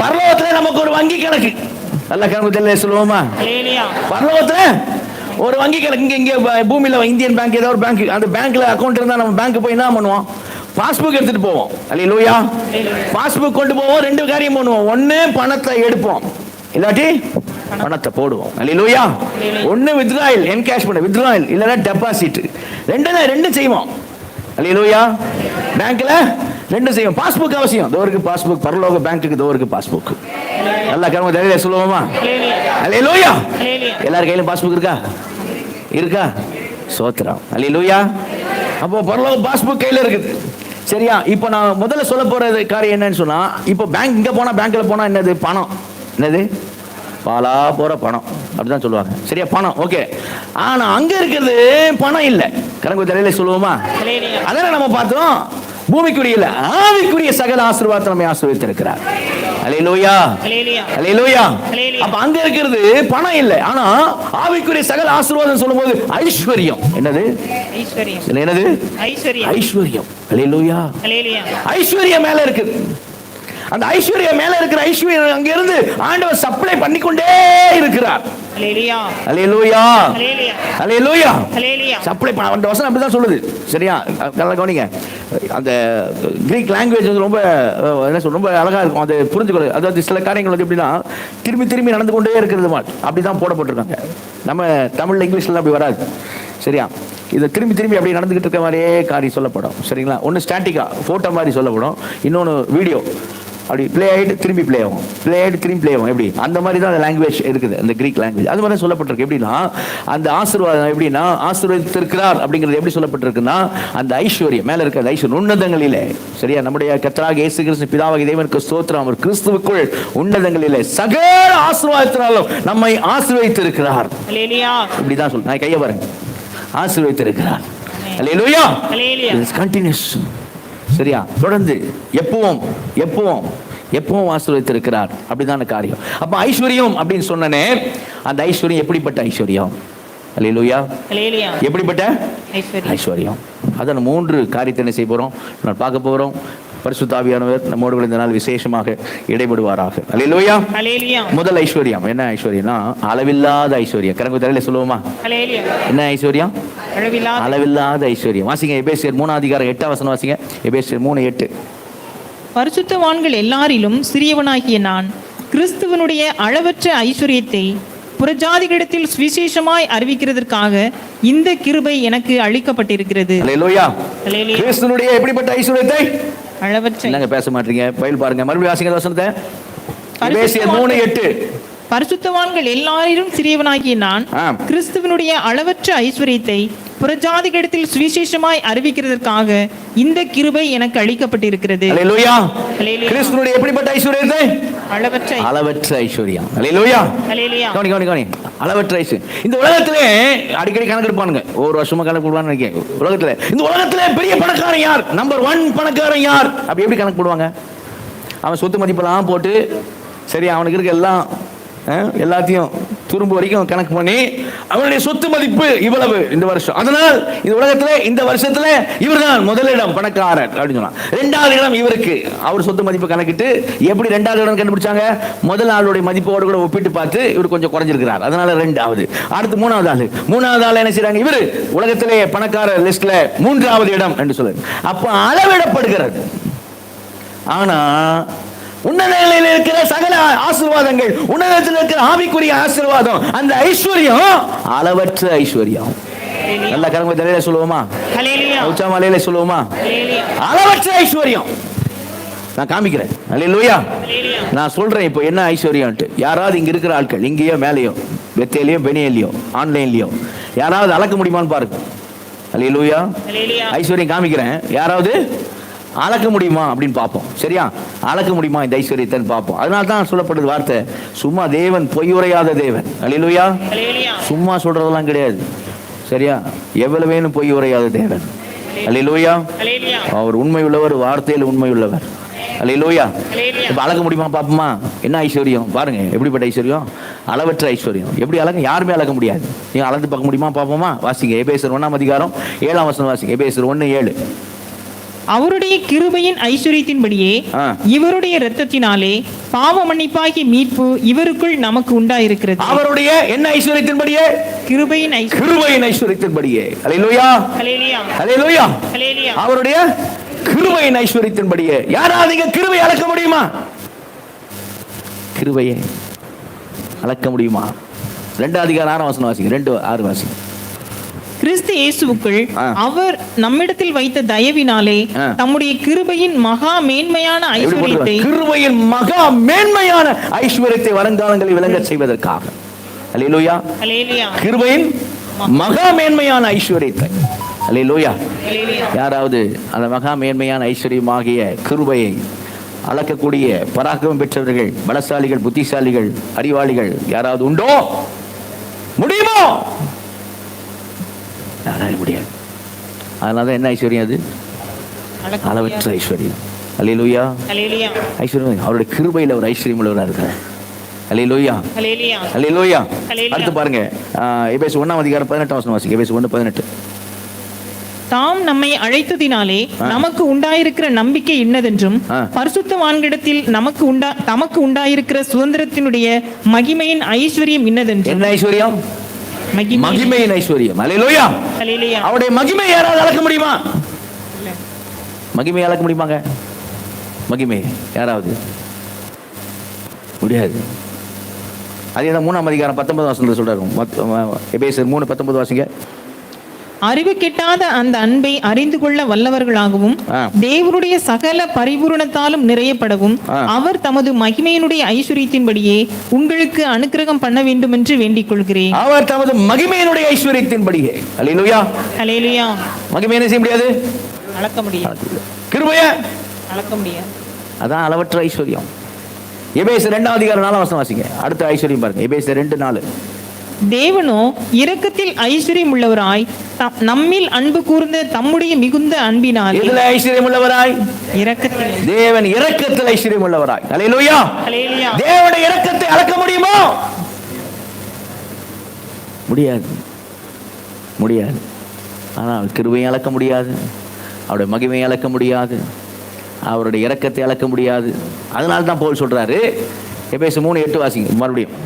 Speaker 1: பரலோகத்துல நமக்கு ஒரு வங்கி கணக்கு. நல்ல கணக்கு சொல்லுவோமா? பரலோகத்துல ஒரு வங்கி கணக்கு. இங்க பூமியில இந்தியன் பேங்க் ஏதோ ஒரு பேங்க், அந்த பேங்க்ல அக்கவுண்ட் இருந்தா நம்ம பேங்க் போய் என்ன பண்ணுவோம்? பாஸ்புக் எடுத்துட்டு போவோம். அல்லேலூயா. பாஸ்புக் கொண்டு போவோம். ரெண்டு காரியம் பண்ணுவோம். ஒண்ணு பணத்தை எடுப்போம், இல்லாட்டி பணத்தை போடுவோம். அல்லேலூயா. ஒண்ணு வித்ட்ராயல், என்கேஷ்மென்ட் வித்ட்ராயல், இல்லனா டெபாசிட். ரெண்டும் செய்வோம். அல்லேலூயா. பேங்க்ல ரெண்டும் செய்வோம். பாஸ்புக் அவசியம். தோருக்கு பாஸ்புக், பரலோக பேங்க்குக்கு தோருக்கு பாஸ்புக். நல்லா கர்ம தெரியல சொல்லுவோமா? அல்லேலூயா. எல்லார் கையிலும் பாஸ்புக் இருக்கா? சோத்திரம். அல்லேலூயா. அப்போ பரலோக பாஸ்புக் கையில இருக்குது. சரியா? இப்போ நான் முதல்ல சொல்ல போறது காரியம் என்னன்னு சொன்னா, இப்போ பேங்க் இங்க போனா, பேங்க்ல போனா என்னது? பணம். என்னது? பாலா போற பணம் அப்படிதான் சொல்லுவாங்க. சரியா? பணம். ஓகே. ஆனா அங்க இருக்கிறது பணம் இல்ல. கரங்க தலையில சொல்லுவோமா? அதெல்லாம் நம்ம பார்த்தோம். பூமிக்குரிய இல்ல, ஆவிக்குரிய சகல ஆசீர்வாதத்தை நம்மை ஆசீர்வதித்திருக்கிறார். அல்லேலூயா, அல்லேலூயா. அப்ப அங்க இருக்கிறது பணம் இல்ல, ஆனா ஆவிக்குரிய சகல ஆசீர்வாதம் சொல்லும்போது ஐஸ்வர்யம். என்னது? ஐஸ்வர்யம். என்னது? ஐஸ்வர்யம். ஐஸ்வர்யம். அல்லேலூயா. ஐஸ்வர்யம் மேல இருக்குது. அந்த ஐஸ்வர்யம் மேல இருக்கிற ஐஸ்வர்யம் அங்க இருந்து ஆண்டவர் சப்ளை பண்ணிக்கொண்டே இருக்கிறார். அல்லேலூயா, அல்லேலூயா, அல்லேலூயா. சப்ளை பண்ண அந்த வசனம் அப்படிதான் சொல்லுது. சரியா? நல்லா கவனிங்க. அந்த கிரீக் லாங்குவேஜ் வந்து ரொம்ப என்ன சொல்ற, ரொம்ப அழகா இருக்கும். அது புரிஞ்சுக்கொள்ள. அதாவது சில காரியங்கள் வந்து எப்படின்னா திரும்பி நடந்து கொண்டே இருக்கிறது அப்படிதான் போடப்பட்டிருக்காங்க. நம்ம தமிழ்ல இங்கிலீஷ்ல அப்படி வராது. சரியா? இதை திரும்பி திரும்பி அப்படி நடந்துகிட்டு இருக்க மாதிரியே காரியம் சொல்லப்படும். சரிங்களா? ஒன்று ஸ்டாட்டிக்காக ஃபோட்டோ மாதிரி சொல்லப்படும், இன்னொன்று வீடியோ அப்படி ப்ளே ஆகிட்டு திரும்பி ப்ளே ஆகும், ப்ளே ஆகிட்டு திரும்பி ப்ளே ஆகும். எப்படி அந்த மாதிரி தான் அந்த லாங்குவேஜ் இருக்குது, அந்த கிரீக் லாங்குவேஜ். அது மாதிரி சொல்லப்பட்டிருக்கு. எப்படின்னா அந்த ஆசீர்வாதம் எப்படின்னா ஆசீர்வதித்திருக்கிறார் அப்படிங்கிறது எப்படி சொல்லப்பட்டிருக்குன்னா அந்த ஐஸ்வர்யம் மேலே இருக்கிற ஐஸ்வர்யம் உன்னதங்களிலே. சரியா? நம்முடைய கர்த்தராகிய இயேசு கிறிஸ்து பிதாவாகிய தேவனுக்கு ஸ்தோத்திரம், அவர் கிறிஸ்துவுக்குள் உன்னதங்களிலே சகல ஆசீர்வாதத்தினாலும் நம்மை ஆசீர்வதித்திருக்கிறார். இப்படிதான் சொல்ல, நான் கையை பாருங்க, ஆசீர்வதித்திருக்கிறார். அல்லேலூயா. கண்டினியூஸ். சரியா? தொடர்ந்து எப்பவும் எப்பவும் எப்பவும் ஆசீர்வதித்திருக்கிறார். அப்படிதான காரியம். அப்ப ஐஸ்வர்யம் அப்படின்னு சொன்னனே, அந்த ஐஸ்வர்யம் எப்படிப்பட்ட ஐஸ்வர்யம்? அல்லேலூயா. எப்படிப்பட்ட ஐஸ்வர்யம்? அதான் 3 காரியத்தை என்ன செய்ய போறோம், நான் பார்க்க போறோம். பரிசுத்த ஆவியானவர் நம்மோடு இந்த நாள் விசேஷமாக இடைபடுவாராக. அல்லேலூயா. முதல் ஐஸ்வர்யம் என்ன ஐஸ்வர்யம்னா அளவில்லாத ஐஸ்வர்யம். கரங்க தலையில சொல்லுவோமா? என்ன ஐஸ்வர்யம்? அளவில்லாத ஐஸ்வர்யம். வாசிங்க எபேசியர் 3:8 வாசிங்க. எபேசியர் 3:8.
Speaker 2: பரிசுத்தவான்கள் எல்லாரிலும் சிறியவனாகிய நான் கிறிஸ்துவனுடைய அளவற்ற ஐஸ்வர்யத்தை புறஜாதிகளிடத்தில் சுவிசேஷமாய் அறிவிக்கிறதற்காக இந்த கிருபை எனக்கு அளிக்கப்பட்டிருக்கிறது.
Speaker 1: அல்லேலூயா. கிறிஸ்துவனுடைய எப்படிப்பட்ட ஐஸ்வர்யத்தை?
Speaker 2: அளவற்ற.
Speaker 1: என்னங்க பேச மாட்டீங்க? பைபிள் பாருங்க, மறுபடியும் வாசிங்க வசனத்தை. எபேசியர் 3:8.
Speaker 2: பரிசுத்தவான்கள் எல்லாரிலும் சிறியவனாகிய நான் கிறிஸ்துவனுடைய அளவற்ற ஐஸ்வர்யத்தை புறஜாதிகளிடத்தில் சுவிசேஷமாய் அறிவிக்கிறதற்காக இந்த கிருபை எனக்கு அளிக்கப்பட்டிருக்கிறது.
Speaker 1: அல்லேலூயா. கிறிஸ்துவனுடைய எப்படிப்பட்ட ஐஸ்வர்யத்தை? அளவற்ற ஐஸ்வர்யம். அல்லேலூயா. கவனி அளவற்ற ஐஸ்வர்யம். இந்த உலகத்திலே அடிக்கடி கணக்கெடுப்பானுங்க, ஒரு வருஷமா கணக்கெடுப்பான்னு நினைக்கிறேன். உலகத்துல இந்த உலகத்திலே பெரிய பணக்காரன் யார், நம்பர் 1 பணக்காரன் யார் அப்படி எப்படி கணக்கு போடுவாங்க? அவன் சொத்து மதிப்பெல்லாம் போட்டு சரி அவனுக்கு இருக்க எல்லாத்தையும் துரும்பு வரைக்கும் கணக்கு பண்ணி அவனுடைய சொத்து மதிப்பு இவ்வளவு இந்த வருஷம், அதனால் இந்த உலகத்துல இந்த வருஷத்துல இவர்தான் முதலிடம் பணக்காரர் அப்படின்னு சொன்னான். 2வது இடம் இவருக்கு. அவர் சொத்து மதிப்பு கணக்கிட்டு எப்படி 2வது இடம் கண்டுபிடிச்சாங்க? முதல் ஆளுடைய மதிப்போடு கூட ஒப்பிட்டு பார்த்து இவர் கொஞ்சம் குறைஞ்சிருக்கிறார், அதனால 2வது. அடுத்து 3வது ஆள் என்ன செய்றாங்க? இவர் உலகத்திலே பணக்காரர் லிஸ்ட்ல 3வது இடம் என்று சொல்லுது. அப்ப அளவிடப்படுகிறது. ஆனா உன்னதங்களில் இருக்கிற சகல ஆசீர்வாதங்கள், உன்னதத்தில் இருக்கிற ஆவிக்குரிய ஆசீர்வாதம், அந்த ஐஸ்வர்யம் அளவற்ற ஐஸ்வர்யம். நல்ல கரங்க தலையில சொல்லுவோமா? உச்சாமலையில சொல்லுவோமா? அளவற்ற ஐஸ்வர்யம். நான் காமிக்கிறேன். அல்லேலூயா. நான் சொல்றேன் இப்போ என்ன ஐஸ்வர்யம். யாராவது இங்க இருக்கிற ஆட்கள், இங்கேயோ மேலேயோ வெத்தையிலையோ பெனியிலையோ ஆன்லைன்லயோ யாராவது அளக்க முடியுமான்னு பாருங்க. அல்லேலூயா. ஐஸ்வர்யம் காமிக்கிறேன். யாராவது அளக்க முடியுமா அப்படின்னு பார்ப்போம். சரியா? அளக்க முடியுமா இந்த ஐஸ்வர்யத்தை பார்ப்போம். அதனால தான் சொல்லப்படுது வார்த்தை, சும்மா தேவன் பொய்யுரையாத தேவன். அல்லேலூயா. சும்மா சொல்றதெல்லாம் கிடையாது. சரியா? எவ்வளவு வேணும் பொய் உரையாத தேவன். அல்லேலூயா. அவர் உண்மை உள்ளவர், வார்த்தையில் உண்மை உள்ளவர். அல்லேலூயா. இப்ப அளக்க முடியுமா பார்ப்போமா? என்ன ஐஸ்வர்யம் பாருங்க, எப்படிப்பட்ட ஐஸ்வர்யம்? அளவற்ற ஐஸ்வர்யம். எப்படி அளக்க? யாருமே அளக்க முடியாது. நீங்க அளந்து பார்க்க முடியுமா பார்ப்போமா? வாசிங்க எபேசியர் 1:7 வாசிங்க. எபேசியர் 1:7.
Speaker 2: அவருடைய கிருபையின் ஐஸ்வர்யத்தின்படியே இவருடைய இரத்தத்தினாலே பாவ மன்னிப்பாகிய மீட்பு இவருக்குள் நமக்கு உண்டாயிருக்கிறது. அவருடைய என்ன ஐஸ்வர்யத்தின்படியே? கிருபையின் ஐஸ்வர்யத்தின்படியே. அல்லேலூயா. அல்லேலூயா. அவருடைய கிருபையின் ஐஸ்வர்யத்தின்படியே. யாராவது இங்க கிருபை அளக்க முடியுமா? கிருபையை அளக்க முடியுமா? 2 அதிகாரம் 6 வசனம் வாசிங்க. 2:6 வாசிங்க. கிறிஸ்து இயேசுவுக்குள் அவர் நம்மிடத்தில் வைத்த தயவினாலே தம்முடைய கிருபையின் மகா மேன்மையான ஐஸ்வர்யத்தை,
Speaker 1: கிருபையின் மகா மேன்மையான ஐஸ்வர்யத்தை வருங்காலங்களில் விளங்க செய்வதற்காக. அல்லேலூயா. கிருபையின் மகா மேன்மையான ஐஸ்வர்யத்தை. அல்லேலூயா. யாராவது அந்த மகா மேன்மையான ஐஸ்வர்யமாகிய கிருபையை அளக்கக்கூடிய பராக்கிரமம் பெற்றவர்கள், பலசாலிகள், புத்திசாலிகள், அறிவாளிகள் யாராவது உண்டோ? முடியுமோ? முடியாது. அதனால என்ன ஐஸ்வர்யம்? அது அளவற்ற ஐஸ்வர்யம். அல்லேலூயா. ஐஸ்வர்யம் அவருடைய கிருபையில் ஒரு ஐஸ்வர்யம் உள்ளவராக இருக்கிறார். அல்லேலூயா. அல்லேலூயா. அடுத்து பாருங்க எபேசியர் 1:18 வாசிங்க. எபேசியர் 1:18.
Speaker 2: தாம் நம்மை அழைத்ததினாலே நமக்கு உண்டாயிருக்கிற நம்பிக்கை என்னதென்றும் பரிசுத்தவான்களிடத்தில் தமக்கு உண்டாயிருக்கிற சுதந்திரத்தினுடைய மகிமையின் ஐஸ்வர்யம் இன்னதென்றும்.
Speaker 1: என்ன ஐஸ்வர்யம்? மகிமையின் ஐஸ்வர்யம். அல்லேலூயா. அவருடைய மகிமை யாராவது அளக்க முடியுமா? மகிமை அளக்க முடியுமாங்க? மகிமை யாராவது முடியாது. அதே தான் 3:19 சொல்றாரு. எபேசியர் 3:19 வாசிங்க.
Speaker 2: அறிவு கெட்டாத அந்த அன்பை அறிந்து கொள்ள வல்லவர்களாகவும் தேவனுடைய சகல பரிபூரணத்தாலும் நிறையப்படவும் அவர் தமது மகிமையினுடைய ஐஸ்வரியத்தின்படியே உங்களுக்கு அனுக்கிரகம் பண்ண வேண்டும் என்று வேண்டிக் கொள்கிறேன்.
Speaker 1: அவர் தமது மகிமையினுடைய ஐஸ்வரியத்தின்படியே. அல்லேலூயா.
Speaker 2: அல்லேலூயா.
Speaker 1: மகிமை என்ன செய்ய முடியாது?
Speaker 2: அளக்க முடியாது.
Speaker 1: கிருபையை
Speaker 2: அளக்க முடியாது.
Speaker 1: அதான் அளவற்ற ஐஸ்வர்யம். எபேசியர் 2:4 வாசிங்க. அடுத்த ஐஸ்வர்யம் பாருங்க. எபேசியர் 2:4.
Speaker 2: தேவனோ இரக்கத்தில் ஐஸ்வர்யம் உள்ளவராய் நம்மில் அன்பு கூர்ந்த தம்முடைய மிகுந்த அன்பினால்.
Speaker 1: எதுல ஐஸ்வர்யம் உள்ளவராய்?
Speaker 2: இரக்கத்தில்.
Speaker 1: தேவன் இரக்கத்தில் ஐஸ்வர்யம் உள்ளவராய். அல்லேலூயா.
Speaker 2: அல்லேலூயா.
Speaker 1: தேவனுடைய இரக்கத்தை அளக்க முடியுமா? முடியாது, முடியாது. ஆனால் கிருபையை அளக்க முடியாது, அவருடைய மகிமையை அளக்க முடியாது, அவருடைய இரக்கத்தை அளக்க முடியாது. அதனால தான் பவுல் சொல்றாரு, எபேசியர் 3:8 வாசிங்க மறுபடியும்.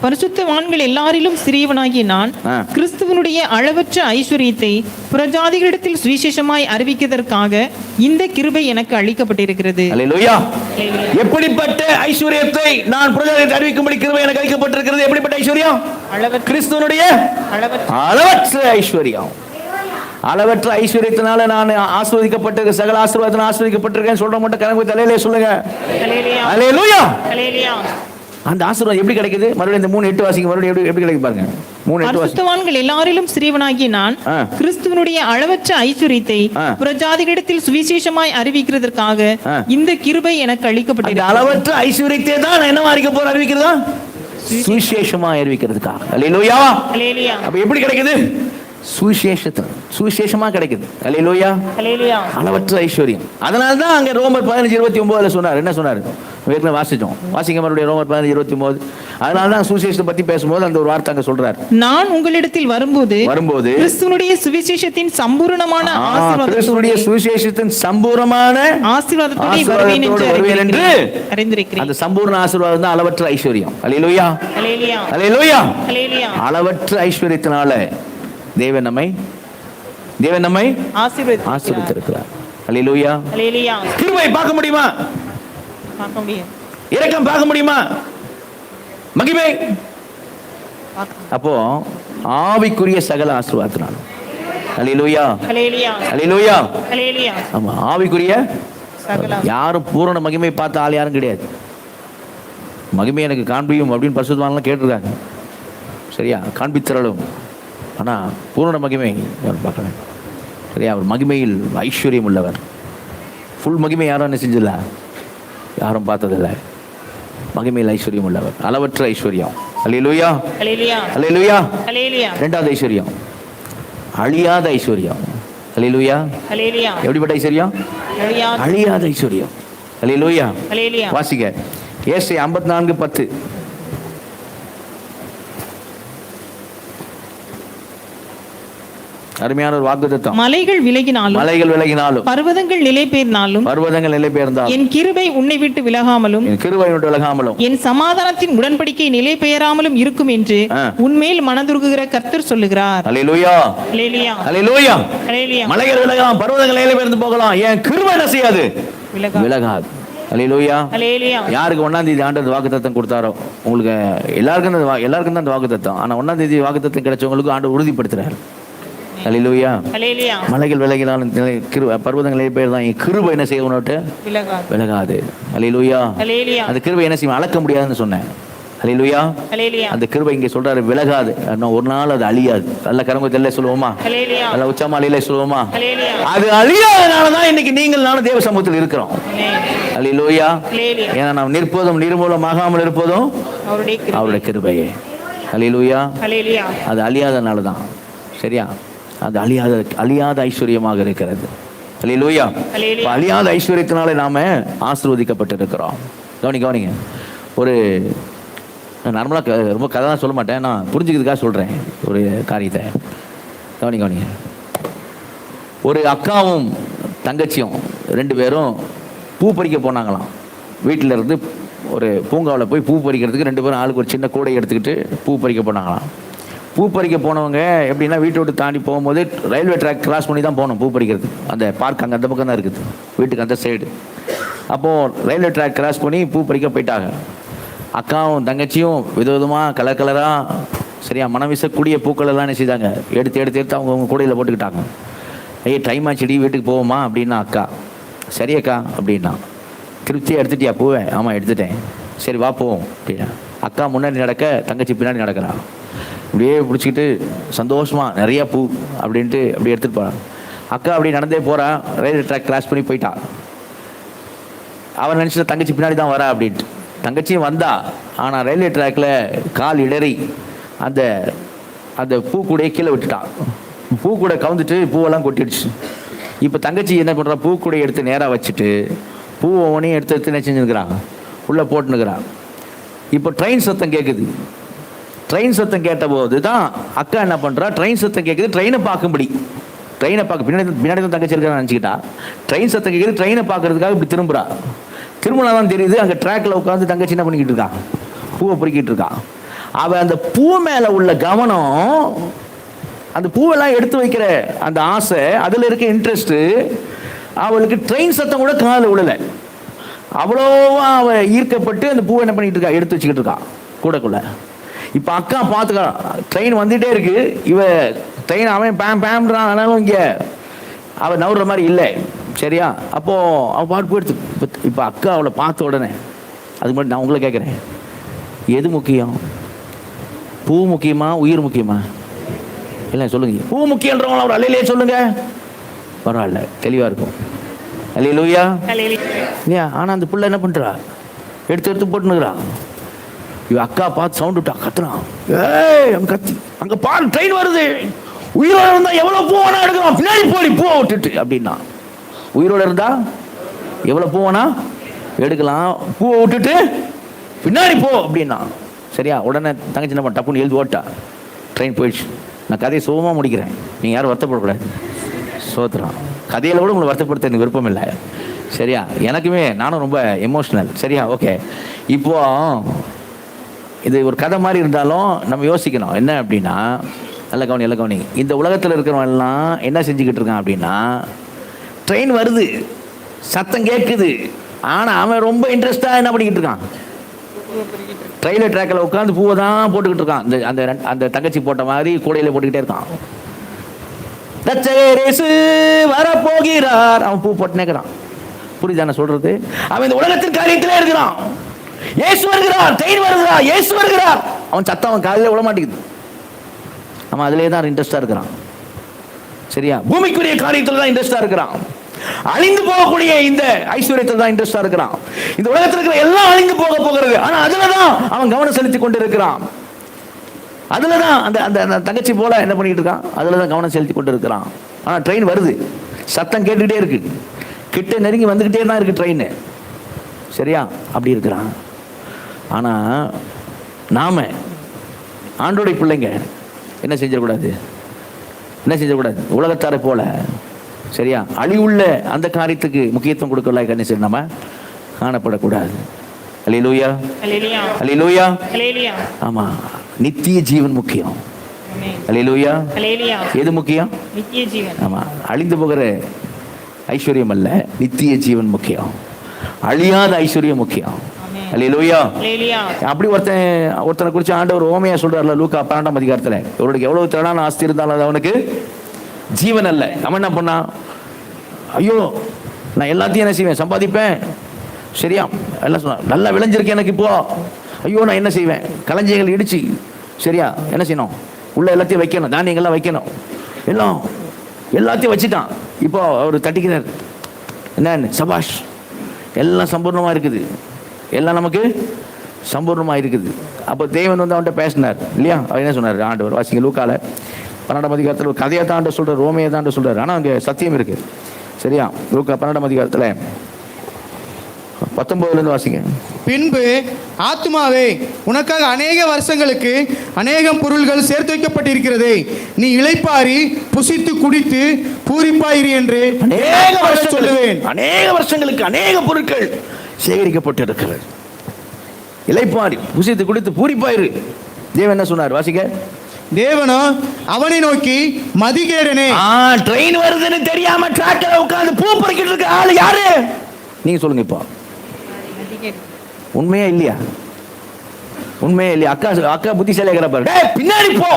Speaker 2: பரிசுத்தவான்கள் எல்லாரிலும் சிறியவனாகிய நான் கிறிஸ்துவனுடைய அளவற்ற ஐஸ்வரியத்தை புறஜாதிகளிடத்தில் சுவிசேஷமாய் அறிவிக்கிறதற்காக இந்த கிருபை எனக்கு அளிக்கப்பட்டிருக்கிறது.
Speaker 1: அல்லேலூயா. எப்படிப்பட்ட ஐஸ்வரியத்தை நான் புறஜாதிகளுக்கு அறிவிக்கும்படி கிருபை எனக்கு அளிக்கப்பட்டிருக்கிறது? எப்படிப்பட்ட ஐஸ்வர்யம்? கிறிஸ்துவனுடைய அளவற்ற ஐஸ்வர்யம். அளவற்ற ஐஸ்வர்யத்தினால நான் ஆஸ்வதிக்கப்பட்டிருக்க, சகல ஆசீர்வாதத்தினால் ஆஸ்வதிக்கப்பட்டிருக்கேன் சொல்ற மட்டும் கரங்களை தலையிலே சொல்லுங்க. அல்லேலூயா. அல்லேலூயா. அந்த ஆசீர்வாதம் எப்படி கிடைக்குது? மறுபடியும் இந்த 3:8 வாசிங்க. மறுபடியும் எப்படி கிடைக்கு பாருங்க. 3:8
Speaker 2: பரிசுத்தவான்கள் எல்லாரிலும் சிறியவனாகிய நான் கிறிஸ்துவனுடைய அளவற்ற ஐஸ்வரியத்தை புறஜாதிகளிடத்தில் சுவிசேஷமாய் அறிவிக்கிறதற்காக இந்த கிருபை எனக்கு அளிக்கப்பட்டது.
Speaker 1: அளவற்ற ஐஸ்வரியத்தை தான் என்ன அறிவிக்க போற? அறிவிக்கிறதா? சுவிசேஷமாய் அறிவிக்கிறதுக்காக. அல்லேலூயா. அல்லேலூயா. அப்ப எப்படி கிடைக்குது? சுவிசேஷமா கிடைக்குது. அல்லேலூயா. அல்லேலூயா. அளவற்ற ஐஸ்வர்யம். அதனால தான் அங்க ரோமர் 15:29 சொன்னார். என்ன சொன்னார்? வேகமா வாசிச்சோம். வாசிங்க மறுபடியும் ரோமர் 15:29. அதனால தான் சுவிசேஷத்தை பத்தி பேசும்போது அந்த ஒரு வார்த்தை அங்க சொல்றார்.
Speaker 2: நான் உங்களிடத்தில் வரும்போது கிறிஸ்துவினுடைய சுவிசேஷத்தின் சம்பூரணமான ஆசீர்வாதம், கிறிஸ்துவினுடைய
Speaker 1: சுவிசேஷத்தின் சம்பூரணமான ஆசீர்வாதத்தோடு வருவேன் என்று அறிந்திருக்கிறேன். அந்த சம்பூரண ஆசீர்வாதம் தான் அளவற்ற ஐஸ்வர்யம். அல்லேலூயா. அல்லேலூயா. அல்லேலூயா. அல்லேலூயா. அளவற்ற ஐஸ்வர்யத்தினால தேவன் நம்மை ஆசீர்வதித்திருக்கிறார். அல்லேலூயா. அல்லேலூயா. கிருபை பார்க்க முடியுமா? பார்க்க முடியும். இரக்கம் பார்க்க முடியுமா? மகிமை. அப்போ ஆவிக்குரிய சகல ஆசீர்வாதத்தினால. அல்லேலூயா. அல்லேலூயா. அல்லேலூயா. அல்லேலூயா. ஆமா, ஆவிக்குரிய சகல. யாரும் பூரண மகிமை பார்த்த ஆள் யாரும் கிடையாது. மகிமை எனக்கு காண்பியும் அப்படின்னு பரிசுத்தவான்லாம் கேட்டிருக்காங்க. சரியா? காண்பித்தரலும். ஆனால் பூரண மகிமை பார்க்கல. சரியா? அவர் மகிமையில் ஐஸ்வர்யம் உள்ளவர். ஃபுல் மகிமை யாரும் என்ன செஞ்சதில்ல, யாரும் பார்த்ததில்லை. மகிமையில் ஐஸ்வர்யம் உள்ளவர், அளவற்ற ஐஸ்வர்யம். அல்லேலூயா. அல்லேலூயா. அல்லேலூயா. அல்லேலூயா. இரண்டாவது ஐஸ்வர்யம் அழியாத ஐஸ்வர்யம். அல்லேலூயா. அல்லேலூயா. எப்படிப்பட்ட ஐஸ்வர்யம்? அழியாத ஐஸ்வர்யம். அல்லேலூயா. அல்லேலூயா. வாசிங்க ஏசாயா 54:10. அருமையான ஒரு வாக்குத்தத்தம்.
Speaker 2: மலைகள் விலகினாலும் பர்வதங்கள் நிலை பெயர்ந்தாலும் என் கிருபை உன்னை விட்டு விலகாமலும் என் சமாதானத்தின் உடன்படிக்கை நிலை பெயராமலும் இருக்கும் என்று உன்மேல் மனதுருகுகிற கர்த்தர் சொல்லுகிறார்.
Speaker 1: அல்லேலூயா. அல்லேலூயா. அல்லேலூயா. அல்லேலூயா. மலைகள் விலகலாம், பர்வதங்கள் நிலை பெயர்ந்து போகலாம், என் கிருபை என்ன செய்யாது? விலகாது. அல்லேலூயா. அல்லேலூயா. யாருக்கு 1ஆம் தேதி ஆண்டவர் வாக்குத்தத்தம் கொடுத்தாரோ உங்களுக்கு எல்லாருக்கும் தான் அந்த வாக்குத்தத்தம். ஆனா 1ஆம் தேதி வாக்குத்தத்தம் கிடைச்சவங்களுக்கு ஆண்டவர் உறுதிப்படுத்துறாரு. அல்லேலூயா. அல்லேலூயா. மலைகள் விலகினாலும் பர்வதங்கள் நிலை பெயர் தான் என் கிருபை என்ன செய்ய உன்னோட்ட விலகாது. அல்லேலூயா. அல்லேலூயா. அந்த கிருபை என்ன செய்யும்? அளக்க முடியாதுன்னு சொன்னேன். அல்லேலூயா. அல்லேலூயா. அந்த கிருபை இங்கே சொல்றாரு விலகாது. ஒரு நாள் அது அழியாது. நல்ல கரங்கத்திலே சொல்லுவோமா? நல்ல உச்சமாலையிலே சொல்லுவோமா? அது அழியாதனால தான் இன்னைக்கு நீங்கள் நானும் தேவ சமூகத்தில் இருக்கிறோம். அல்லேலூயா. ஏன்னா நாம் நிற்பதும் நிர்மூலமாகாமல் இருப்பதும் அவருடைய கிருபையே. அல்லேலூயா. அல்லேலூயா. அது அழியாதனால தான். சரியா? அது அழியாத ஐஸ்வர்யமாக இருக்கிறது. அல்லேலூயா. அழியாத ஐஸ்வர்யத்தினாலே நாம ஆசீர்வதிக்கப்பட்டிருக்கிறோம். கவனிங்க. ஒரு நார்மலாக ரொம்ப கதை தான் சொல்ல மாட்டேன், நான் புரிஞ்சுக்கிறதுக்காக சொல்கிறேன் ஒரு காரியத்தை. கவனிங்க. ஒரு அக்காவும் தங்கச்சியும் 2 பேரும் பூ பறிக்க போனாங்களாம். வீட்டில் இருந்து ஒரு பூங்காவில் போய் பூ பறிக்கிறதுக்கு 2 பேரும் ஆளுக்கு ஒரு சின்ன கூடை எடுத்துக்கிட்டு பூ பறிக்க போனாங்களாம். பூ பறிக்க போனவங்க எப்படின்னா வீட்டை விட்டு தாண்டி போகும்போது ரயில்வே ட்ராக் கிராஸ் பண்ணி தான் போகணும் பூ பறிக்கிறதுக்கு. அந்த பார்க் அங்கே அந்த பக்கம் தான் இருக்குது, வீட்டுக்கு அந்த சைடு. அப்போது ரயில்வே ட்ராக் கிராஸ் பண்ணி பூ பறிக்க போயிட்டாங்க. அக்காவும் தங்கச்சியும் விதவிதமாக கலராக சரியா? மனம் வீசக்கூடிய பூக்கள் எல்லாம் என்ன செய்தாங்க, எடுத்து எடுத்து எடுத்து அவங்க கூடையில் போட்டுக்கிட்டாங்க. ஐயா டைம் ஆச்சுடி, வீட்டுக்கு போவோமா அப்படின்னா அக்கா. சரி அக்கா அப்படின்னா. திருப்தியாக எடுத்துட்டியா பூவை? ஆமாம் எடுத்துட்டேன். சரி வா போவோம் அப்படின்னா. அக்கா முன்னாடி நடக்க, தங்கச்சி பின்னாடி நடக்கிறான். அப்படியே பிடிச்சிக்கிட்டு சந்தோஷமாக நிறையா பூ அப்படின்ட்டு அப்படியே எடுத்துகிட்டு போகிறான். அக்கா அப்படி நடந்தே போகிறான். ரயில்வே ட்ராக் கிராஸ் பண்ணி போயிட்டான். அவன் நினச்சிட்ட தங்கச்சி பின்னாடி தான் வரா அப்படின்ட்டு. தங்கச்சியும் வந்தா, ஆனால் ரயில்வே ட்ராக்கில் கால் இடறி அந்த அந்த பூக்கூடையை கீழே விட்டுட்டான். பூக்கூடை கவுந்துட்டு பூவெல்லாம் கொட்டிடுச்சு. இப்போ தங்கச்சி என்ன பண்ணுறா, பூக்கூடையை எடுத்து நேராக வச்சுட்டு பூவை ஒன்றையும் எடுத்து எடுத்து என்ன செஞ்சுருக்கிறாங்க, உள்ளே போட்டுனுக்கிறான். இப்போ ட்ரெயின் சத்தம் கேட்குது. ட்ரெயின் சத்தம் கேட்டபோது தான் அக்கா என்ன பண்ணுறா, ட்ரெயின் சத்தம் கேட்குது, ட்ரெயினை பார்க்கும்படி, ட்ரெயினை பார்க்க பின்னாடி தான் தங்கச்சி இருக்கிறான்னு நினச்சிக்கிட்டா. ட்ரெயின் சத்தம் கேட்குது, ட்ரெயினை பார்க்கறதுக்காக இப்படி திரும்புகிறா. திரும்பினா தான் தெரியுது அங்கே ட்ராக்கில் உட்காந்து தங்கச்சி என்ன பண்ணிக்கிட்டு இருக்கான், பூவை பொறுக்கிட்டு இருக்கான். அவள் அந்த பூ மேலே உள்ள கவனம், அந்த பூவெல்லாம் எடுத்து வைக்கிற அந்த ஆசை, அதில் இருக்க இன்ட்ரெஸ்ட்டு, அவளுக்கு ட்ரெயின் சத்தம் கூட காதில் விடலை. அவ்வளோவா அவள் ஈர்க்கப்பட்டு அந்த பூவை என்ன பண்ணிட்டு இருக்கா, எடுத்து வச்சுக்கிட்டு இருக்கான் கூடக்குள்ள. இப்போ அக்கா பார்த்துக்கா, ட்ரெயின் வந்துகிட்டே இருக்கு, இவ ட்ரெயின் அவன் பேம் பேம்ன்றான், ஆனாலும் இங்கே அவள் நவுற மாதிரி இல்லை. சரியா? அப்போது அவள் பாட்டு போயிடுது. இப்போ அக்கா அவளை பார்த்த உடனே, அதுக்கு முன்னாடி நான் உங்களை கேட்குறேன், எது முக்கியம்? பூ முக்கியமா, உயிர் முக்கியமா? இல்லை சொல்லுங்க. பூ முக்கியன்றவங்கள ஒரு அல்லையிலே சொல்லுங்க, பரவாயில்ல, தெளிவாக இருக்கும். அல்லேலூயா. இல்லையா? ஆனால் அந்த பிள்ளை என்ன பண்ணுறா, எடுத்து எடுத்து போட்டுனுக்குறா. இவ அக்கா பார்த்து சவுண்ட் விட்டா, கத்துறான். ஏய் அங்கே கத்தி, அங்கே பாரு ட்ரெயின் வருது, உயிரோட இருந்தால் எவ்வளோ பூ வேணா எடுக்கலாம், பின்னாடி போடி பூவை விட்டுட்டு அப்படின்னா. உயிரோட இருந்தா எவ்வளோ பூ வேணா எடுக்கலாம், பூவை விட்டுட்டு பின்னாடி போ அப்படின்னா. சரியா? உடனே தங்கச்சி என்ன பண்ண, டப்புன்னு எழுதி ஓட்டா. ட்ரெயின் போயிடுச்சு. நான் கதையை சுகமாக முடிக்கிறேன், நீங்கள் யாரும் வருத்தப்படக்கூடாது. சோத்துறான். கதையில் கூட உங்களை வருத்தப்படுத்த எனக்கு விருப்பம் இல்லை. சரியா? எனக்குமே நானும் ரொம்ப எமோஷ்னல். சரியா? ஓகே. இப்போ இது ஒரு கதை மாதிரி இருந்தாலும் நம்ம யோசிக்கணும் என்ன அப்படின்னா, நல்ல கவனி. இந்த உலகத்தில் இருக்கிறவன் எல்லாம் என்ன செஞ்சுக்கிட்டு இருக்கான் அப்படின்னா, ட்ரெயின் வருது, சத்தம் கேட்குது, ஆனால் அவன் ரொம்ப இன்ட்ரெஸ்டாக என்ன பண்ணிக்கிட்டு இருக்கான், ரயில்வே ட்ராக்கில் உட்காந்து பூவை தான் போட்டுக்கிட்டு இருக்கான். அந்த அந்த தங்கச்சி போட்ட மாதிரி கூடையில் போட்டுக்கிட்டே இருக்கான். வரப்போகிறார், அவன் பூ போட்டுனே இருக்கிறான். புரியுதான சொல்றது? அவன் இந்த உலகத்தின் காரியத்திலே இருக்கிறான். இயேசு வருகிறார், ட்ரெயின் வருகிறார், இயேசு வருகிறார். அவன் சத்தம் அவன் காலையில் விட மாட்டேங்குது. அவன் அதிலே தான் இன்ட்ரெஸ்டாக இருக்கிறான். சரியா? பூமிக்குரிய காரியத்தில் தான் இன்ட்ரெஸ்டாக இருக்கிறான். அழிந்து போகக்கூடிய இந்த ஐஸ்வர்யத்தில் தான் இன்ட்ரெஸ்டாக இருக்கிறான். இந்த உலகத்தில் இருக்கிற எல்லாம் அழிந்து போகிறது, ஆனால் அதில் தான் அவன் கவனம் செலுத்தி கொண்டு இருக்கிறான். அதில் தான் அந்த அந்த தங்கச்சி போல என்ன பண்ணிட்டு இருக்கான், அதில் தான் கவனம் செலுத்தி கொண்டு இருக்கிறான். ஆனால் ட்ரெயின் வருது, சத்தம் கேட்டுக்கிட்டே இருக்கு, கிட்ட நெருங்கி வந்துக்கிட்டே தான் இருக்கு ட்ரெயின். சரியா? அப்படி இருக்கிறான். ஆனால் நாம ஆண்டோடைய பிள்ளைங்க என்ன செஞ்சிடக்கூடாது, உலகத்தாரை போல, சரியா, அழிவுள்ள அந்த காரியத்துக்கு முக்கியத்துவம் கொடுக்கல என்ன செய்ய நம்ம காணப்படக்கூடாது. அல்லேலூயா, அல்லேலூயா. ஆமா, நித்திய ஜீவன் முக்கியம். அல்லேலூயா. எது முக்கியம்? நித்திய ஜீவன். ஆமா, அழிந்து போகிற ஐஸ்வர்யம் அல்ல, நித்திய ஜீவன் முக்கியம். அழியாத ஐஸ்வர்யம் முக்கியம். அல்லேலூயா. அப்படி ஒருத்தனை குறித்து ஆண்டவர் ஓமையா சொல்றாருல, லூக்கா 12ஆம் அதிகாரத்துல, இவருக்கு எவ்வளவு திரளான ஆஸ்தி இருந்தாலும் அது அவனுக்கு ஜீவன் அல்ல. அவன் என்ன பண்ணா, ஐயோ நான் எல்லாத்தையும் என்ன செய்வேன், சம்பாதிப்பேன். சரியா? எல்லாம் சொன்னா, நல்லா விளைஞ்சிருக்கேன் எனக்கு இப்போ, ஐயோ நான் என்ன செய்வேன், களஞ்சியங்கள் இடிச்சு, சரியா, என்ன செய்யணும், உள்ள எல்லாத்தையும் வைக்கணும், தானியங்கள்லாம் வைக்கணும், எல்லாத்தையும் வச்சுட்டான். இப்போ அவர் தட்டிக்கிறார், என்ன சபாஷ், எல்லாம் சம்பூர்ணமாக இருக்குது, எல்லாம் நமக்கு சம்பூர்ணமாக இருக்குது. அப்போ தேவன் வந்து அவன்கிட்ட பேசினார் இல்லையா? அவர் என்ன சொன்னார் ஆண்டவர்? வாசிங்க லூக்கால 12ஆம் அதிகாரத்தில் கதையை தாண்ட சொல்கிறார், ரோமையை தாண்ட சொல்கிறார், ஆனால் அங்கே சத்தியம் இருக்குது. சரியா? லூக்கா 12ஆம் அதிகாரத்தில் 19 வாசிங்க.
Speaker 3: பின்பு ஆத்துமாவே, உனக்காக அநேக வருஷங்களுக்கு அநேகம் பொருள்கள் சேர்த்து வைக்கப்பட்டிருக்கிறது, நீ இளைப்பாரி புசித்து குடித்து பூரிப்பாயிரு என்று
Speaker 1: அநேக வருஷம் சொல்லுவேன். அநேக வருஷங்களுக்கு அநேக பொருட்கள் சேகரிக்கப்பட்டிருக்கிறது. இளைப்பாரி புசித்து குடித்து பூரிப்பாயிரு. தேவன் என்ன சொன்னார்? வாசிக்க.
Speaker 3: தேவனோ அவனை நோக்கி, மதிகேடனே,
Speaker 1: ட்ரெயின் வருதுன்னு தெரியாம டிராக்டர்ல உட்கார்ந்து பூ பறிக்கிட்டு இருக்க ஆளு யாரு? நீங்க சொல்லுங்க. இப்போ உண்மையா இல்லையா? உண்மையே இல்லையா? அக்கா புத்திசாலியா இருக்கிற பாரு, பின்னாடி போ.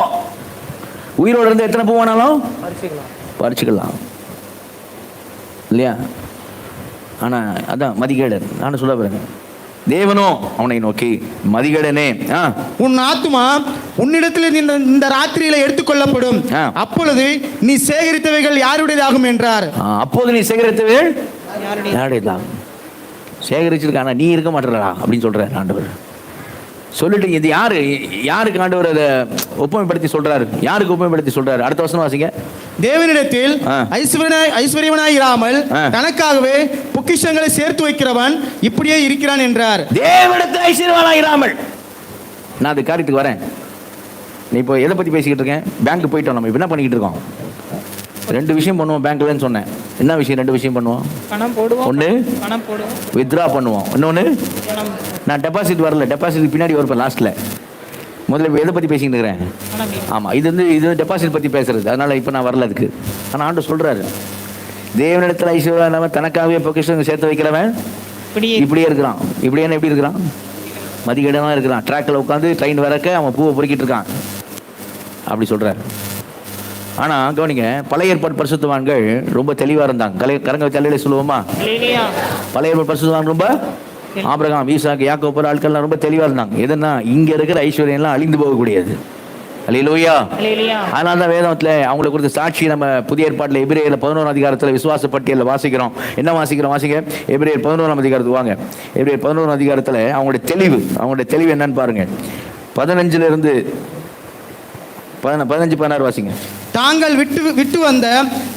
Speaker 1: உயிரோடு இருந்து எத்தனை போவானாலும் பறிச்சுக்கலாம் இல்லையா? ஆனா அதான் மதிகேடு. நான் சொல்ல பாருங்க, தேவனோ அவனை நோக்கி, மதிகேடனே,
Speaker 3: உன் ஆத்துமா உன்னிடத்தில் இந்த ராத்திரியில எடுத்துக்கொள்ளப்படும், அப்பொழுது நீ சேகரித்தவைகள் யாருடையதாகும் என்றார்.
Speaker 1: அப்போது நீ சேகரித்தவைகள் யாருடையதாகும். சேகரிச்சிருக்கான நீ இருக்க மாட்டா அப்படின்னு சொல்ற ஆண்டவர். சொல்லிட்டு இது யாருக்கு ஆண்டவர் அதை ஒப்புமைப்படுத்தி சொல்றாரு? யாருக்கு ஒப்புமைப்படுத்தி சொல்றாரு? அடுத்த வசனம் வாசிங்க.
Speaker 3: தேவனிடத்தில் ஐஸ்வர்யவனாய் இராமல் தனக்காகவே பொக்கிஷங்களை சேர்த்து வைக்கிறவன் இப்படியே இருக்கிறான் என்றார்.
Speaker 1: தேவனிடத்தில் ஐஸ்வர்யவனாய் இராமல். நான் அது காரியத்துக்கு வரேன். நீ இப்போ எதை பத்தி பேசிக்கிட்டு இருக்கேன்? பேங்க் போயிட்டோம். நம்ம என்ன பண்ணிக்கிட்டு இருக்கோம்? 2 விஷயம் பண்ணுவோம் பேங்க்லன்னு சொன்னேன். என்ன விஷயம்? 2 விஷயம் பண்ணுவோம். ஒன்று வித்ரா பண்ணுவோம், இன்னொன்று நான் டெபாசிட் வரல, டெபாசிட் பின்னாடி வரப்ப லாஸ்ட்ல. முதல்ல எதை பத்தி பேசிக்கிட்டு இருக்கிறேன்? ஆமா, இது டெபாசிட் பத்தி பேசுறது. அதனால இப்போ நான் வரல அதுக்கு. ஆனால் ஆண்டு சொல்றாரு, தேவனிடத்தில் ஐஸ்வர்யம் இல்லாமல் தனக்காகவே பொக்கிஷம் சேர்த்து வைக்கிறவன் இப்படியே இருக்கிறான். இப்படியே எப்படி இருக்கிறான்? மதிகேடமா இருக்கிறான். ட்ராக்ல உட்காந்து ட்ரெயின் வரக்க அவன் பூவை பொறுக்கிட்டு இருக்கான். அப்படி சொல்றாரு. ஆனா கவனிங்க, பழைய ஏற்பாடு பரிசுத்தவான்கள் ரொம்ப தெளிவா இருந்தாங்க. கரங்க தலையில சொல்லுவோமா? பழைய ஏற்பாடு பரிசுத்தவான் ரொம்ப ஆபிரகாம், ஈசாக்கு, யாக்கோபு ஆட்கள்லாம் ரொம்ப தெளிவா இருந்தாங்க. எதுனா இங்க இருக்கிற ஐஸ்வர்யம் எல்லாம் அழிந்து போகக்கூடியது. அல்லேலூயா. அதனால தான் வேதத்துல அவங்களை குறித்து சாட்சி நம்ம புதிய ஏற்பாட்டில் எபிரேயர் 11 அதிகாரத்தில் விசுவாச பட்டியலில் வாசிக்கிறோம். என்ன வாசிக்கிறோம்? வாசிங்க. எபிரேயர் 11 அதிகாரத்துக்கு வாங்க. எபிரேயர் 11 அதிகாரத்தில் அவங்களுடைய தெளிவு என்னன்னு பாருங்க. 15 இருந்து 15-16 வாசிங்க.
Speaker 3: தாங்கள் விட்டு வந்த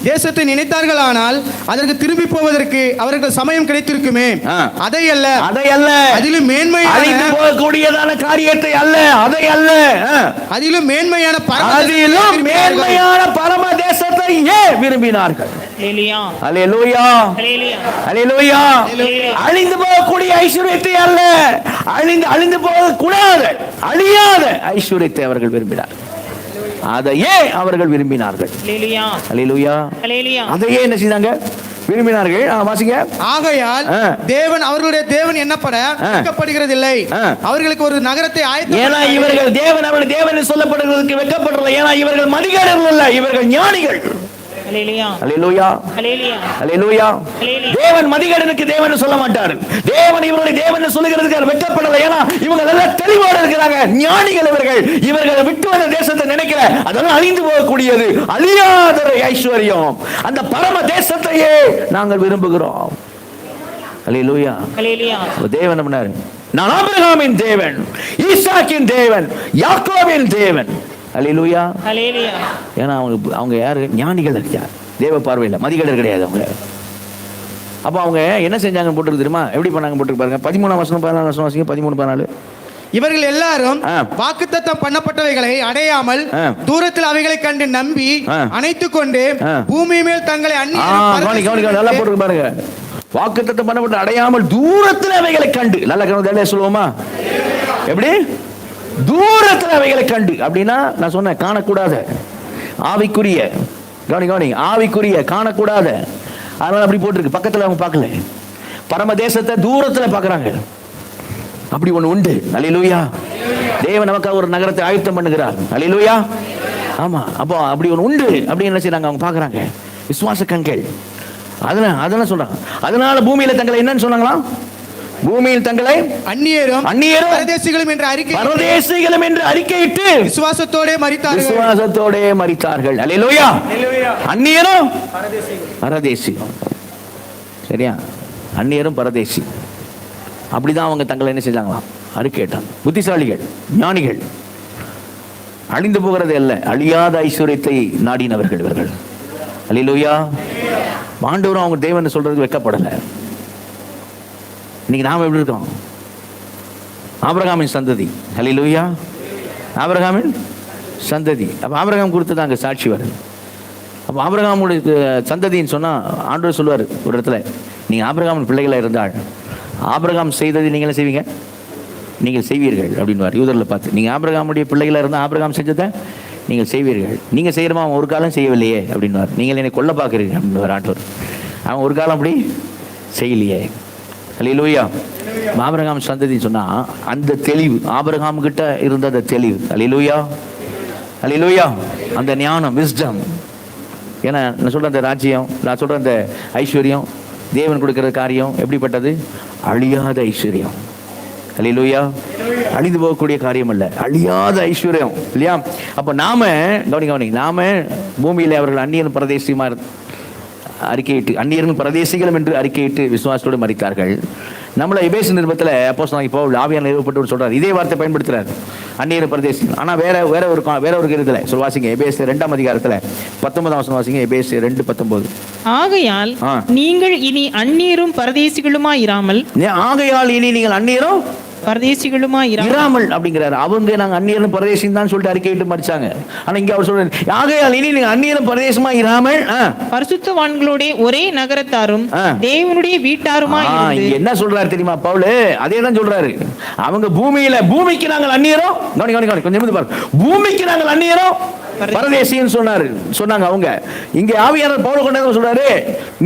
Speaker 3: தேசத்தை நினைத்தார்கள், ஆனால் அதற்கு திரும்பி போவதற்கு அவர்கள் சமயம் கிடைத்திருக்குமே. அதை அல்ல அதிலும் மேன்மையான
Speaker 1: காரியத்தை அல்ல, அதை அல்ல,
Speaker 3: அதிலும் மேன்மையான
Speaker 1: பரம தேசத்தை விரும்பினார்கள். அல்லேலூயா, அல்லேலூயா. அழிந்து போகக்கூடிய ஐஸ்வர்யத்தை அல்ல, அழிந்து போகக்கூடாத அழியாத ஐஸ்வர்யத்தை அவர்கள் விரும்பினார். அதையே அவர்கள் விரும்பினார்கள். அதையே என்ன செய்தாங்க? விரும்பினார்கள். வாசிங்க.
Speaker 3: ஆகையால் தேவன் அவர்களுடைய தேவன் என்னப்பட வெட்கப்படுகிறதில்லை. அவர்களுக்கு ஒரு நகரத்தை ஆயத்தம்.
Speaker 1: ஏன்னா இவர்கள் தேவன் அவருடைய தேவன் சொல்லப்படுவதற்கு வெட்கப்படுறதில்லை. ஏன்னா இவர்கள் மதிகேடர்கள் அல்ல, இவர்கள் ஞானிகள். தேவன் மதிகேடனுக்கு தேவன் சொல்ல மாட்டார். தேவன் இவருடைய தேவன் சொல்லுகிறதுக்கு வெட்கப்படலை. ஏன்னா இவங்க எல்லாம் தெளிவோடு இருக்கிறாங்க, ஞானிகள். இவர்களை விட்டு வந்த தேசத்தை நினைக்கிற அதெல்லாம் அழிந்து போகக்கூடியது, அழியாத ஐஸ்வர்யம். அந்த பரம தேசத்தையே நாங்கள் விரும்புகிறோம். அல்லேலூயா. தேவன் பண்ணாரு, நான் ஆபிரகாமின் தேவன், ஈசாக்கின் தேவன், யாக்கோபின் தேவன். அல்லேலூயா. ஏன்னா அவங்க யாரு? ஞானிகள். தேவ பார்வையில் மதிகேடர் கிடையாது அவங்க. அப்போ அவங்க என்ன செஞ்சாங்க போட்டுருக்கு தெரியுமா? எப்படி பண்ணாங்க போட்டுருக்கு பாருங்க. 13 வசனம் 14 வசனம் வாசிங்க. 13-14.
Speaker 3: இவர்கள் எல்லாரும் வாக்குத்தத்தம் பண்ணப்பட்டவைகளை அடையாமல் தூரத்தில் அவைகளை கண்டு நம்பி அணைத்துக் கொண்டு பூமி மேல் தங்களை
Speaker 1: நல்லா போட்டுருக்கு பாருங்க. வாக்குத்தத்தம் பண்ணப்பட்ட அடையாமல் தூரத்தில் அவைகளை கண்டு. நல்லா சொல்லுவோமா? எப்படி? தூரத்தில் அவைகளை கண்டு. அப்படின்னா நான் சொன்னேன், காணக்கூடாத ஆவிக்குரிய, கவனி ஆவிக்குரிய காணக்கூடாத. அதனால அப்படி போட்டிருக்கு. பக்கத்தில் அவங்க பார்க்கல, பரம தேசத்தை தூரத்தில் பார்க்கறாங்க. அப்படி ஒன்று உண்டு. அல்லேலூயா. தேவன் நமக்காக ஒரு நகரத்தை ஆயத்தம் பண்ணுகிறார். அல்லேலூயா. ஆமா, அப்போ அப்படி ஒன்று உண்டு அப்படின்னு என்ன செய்றாங்க? அவங்க பார்க்கறாங்க. விசுவாச கண்கள். அதெல்லாம் சொல்றாங்க. அதனால பூமியில தங்களை என்னன்னு சொன்னாங்களாம்? பூமியில் தங்களை அந்நியரும் பரதேசிகளும் என்று அறிக்கையிட்டு விசுவாசத்தோடே மரித்தார்கள். அல்லேலூயா. அந்நியரும் பரதேசியும். சரியா? அந்நியரும் பரதேசி. அப்படிதான் அவங்க தங்களை என்ன செஞ்சாங்களாம்? அறிக்கையிட்டாங்க. புத்திசாலிகள், ஞானிகள். அழிந்து போகிறது அல்ல, அழியாத ஐஸ்வர்யத்தை நாடினவர்கள் இவர்கள். அல்லேலூயா. ஆண்டவரும் அவங்க தேவன் சொல்றதுக்கு வெட்கப்படலை. இன்னைக்கு நாம எப்படி இருக்கோம்? ஆபிரகாமின் சந்ததி. அல்லேலூயா. ஆபிரகாமின் சந்ததி. அப்போ ஆபிரகாம் கொடுத்து அங்கே சாட்சி வருது. அப்போ ஆபிரகாமுடைய சந்ததின்னு சொன்னால் ஆண்டவர் சொல்லுவார் ஒரு இடத்துல, நீங்கள் ஆபிரகாமின் பிள்ளைகளாக இருந்தால் ஆபிரகாம் செய்ததை நீங்களே செய்வீங்க, நீங்கள் செய்வீர்கள் அப்படின்வார். யூதரில் பார்த்து, நீங்கள் ஆபிரகாமுடைய பிள்ளைகளாக இருந்தால் ஆபிரகாம் செஞ்சதை நீங்கள் செய்வீர்கள். நீங்கள் செய்கிறமா அவன் ஒரு காலம் செய்யவில்லையே அப்படின்வார். நீங்கள் என்னை கொல்ல பார்க்குறீங்க அப்படின்வார் ஆண்டவர். அவன் ஒரு காலம் அப்படி செய்யலையே. அல்லேலூயா. ஆபிரகாம் சந்ததி சொன்னா அந்த தெளிவு ஆபிரகாம் கிட்ட இருந்த அந்த தெளிவு. அல்லேலூயா, அல்லேலூயா. அந்த ஞானம், விஸ்டம். ஏன்னா நான் சொல்ற அந்த ராஜ்யம், நான் சொல்ற அந்த ஐஸ்வர்யம், தேவன் கொடுக்கிற காரியம் எப்படிப்பட்டது? அழியாத ஐஸ்வர்யம். அல்லேலூயா. அழிந்து போகக்கூடிய காரியம் அல்ல, அழியாத ஐஸ்வர்யம் இல்லையா? அப்ப நாம கவனி நாம பூமியில அவர்கள் அந்நியன் பிரதேசியமா அறிக்கையிட்டு, அந்நியர்கள் பிரதேசிகளும் என்று அறிக்கையிட்டு விசுவாசத்தோடு மரித்தார்கள். நம்மள எபேசு நிருபத்தில் அப்போஸ்தலனாகிய பவுல் ஆவியால் நிறுவப்பட்டு சொல்றாரு, இதே வார்த்தை பயன்படுத்துறாரு, அந்நியர் பிரதேசிகள். ஆனா வேற ஒரு இதுல வாசிங்க, எபேசு 2ஆம் அதிகாரத்துல 19ஆம் வசனம் வாசிங்க, எபேசு 2:19.
Speaker 2: ஆகையால் நீங்கள் இனி அந்நியரும் பரதேசிகளுமாய் இராமல்,
Speaker 1: ஆகையால் இனி நீங்கள் அந்நியரும்
Speaker 2: பரதேசிகளுமாய்
Speaker 1: இராமல் அப்படிங்கிறாரு. அவங்க நாங்க அந்நியரும் பரதேசியும் தான் சொல்லிட்டு அறிக்கையிட்டு மறிச்சாங்க. ஆனா இங்க அவர் சொல்றாரு, ஆகையால் இனி நீங்க அந்நியரும் பரதேசமா இராமல்
Speaker 2: பரிசுத்தவான்களோட ஒரே நகரத்தாரும் தேவனுடைய வீட்டாருமாய் இருந்து.
Speaker 1: என்ன சொல்றாரு தெரியுமா பவுல்? அதே தான் சொல்றாரு. அவங்க பூமிக்கு நாங்கள் அந்நியரும், கொஞ்சம் பாருங்க, பூமிக்கு நாங்கள் அந்நியரும் பரதேசின்னு சொன்னாங்க அவங்க. இங்க ஆவியானவர் பவுல் கொண்டு சொல்றாரு,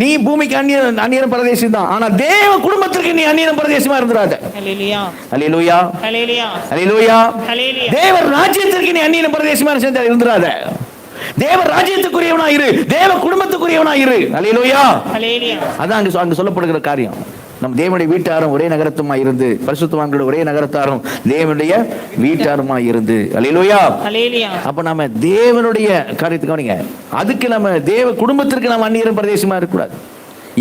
Speaker 1: நீ பூமிக்கு அந்நியரும் பரதேசி தான், ஆனா தேவ குடும்பத்திற்கு நீ அந்நியரும் பரதேசியமா இருந்துராத.
Speaker 2: அல்லேலூயா,
Speaker 1: அல்லேலூயா,
Speaker 2: அல்லேலூயா,
Speaker 1: அல்லேலூயா.
Speaker 2: அல்லேலூயா.
Speaker 1: தேவ ராஜ்யத்திற்கு நீ அந்நியரும் பரதேசியமா இருந்துராத. தேவ ராஜ்யத்துக்குரியவனா இரு, தேவ குடும்பத்துக்குரியவனா இரு. அல்லேலூயா, அல்லேலூயா. அதான் அங்க சொல்லப்படுகிற காரியம். நம் தேவனுடைய வீட்டாரும் ஒரே நகரத்துமா இருந்து, பரிசுத்தவான்களோட ஒரே நகரத்தாரும் தேவனுடைய வீட்டாருமா இருந்து. அல்லேலூயா, அல்லேலூயா. அப்ப நம்ம தேவனுடைய காரியத்தை கவனிங்க. அதுக்கு நம்ம தேவ குடும்பத்திற்கு நம்ம அந்நியரும் பிரதேசமா இருக்கக்கூடாது.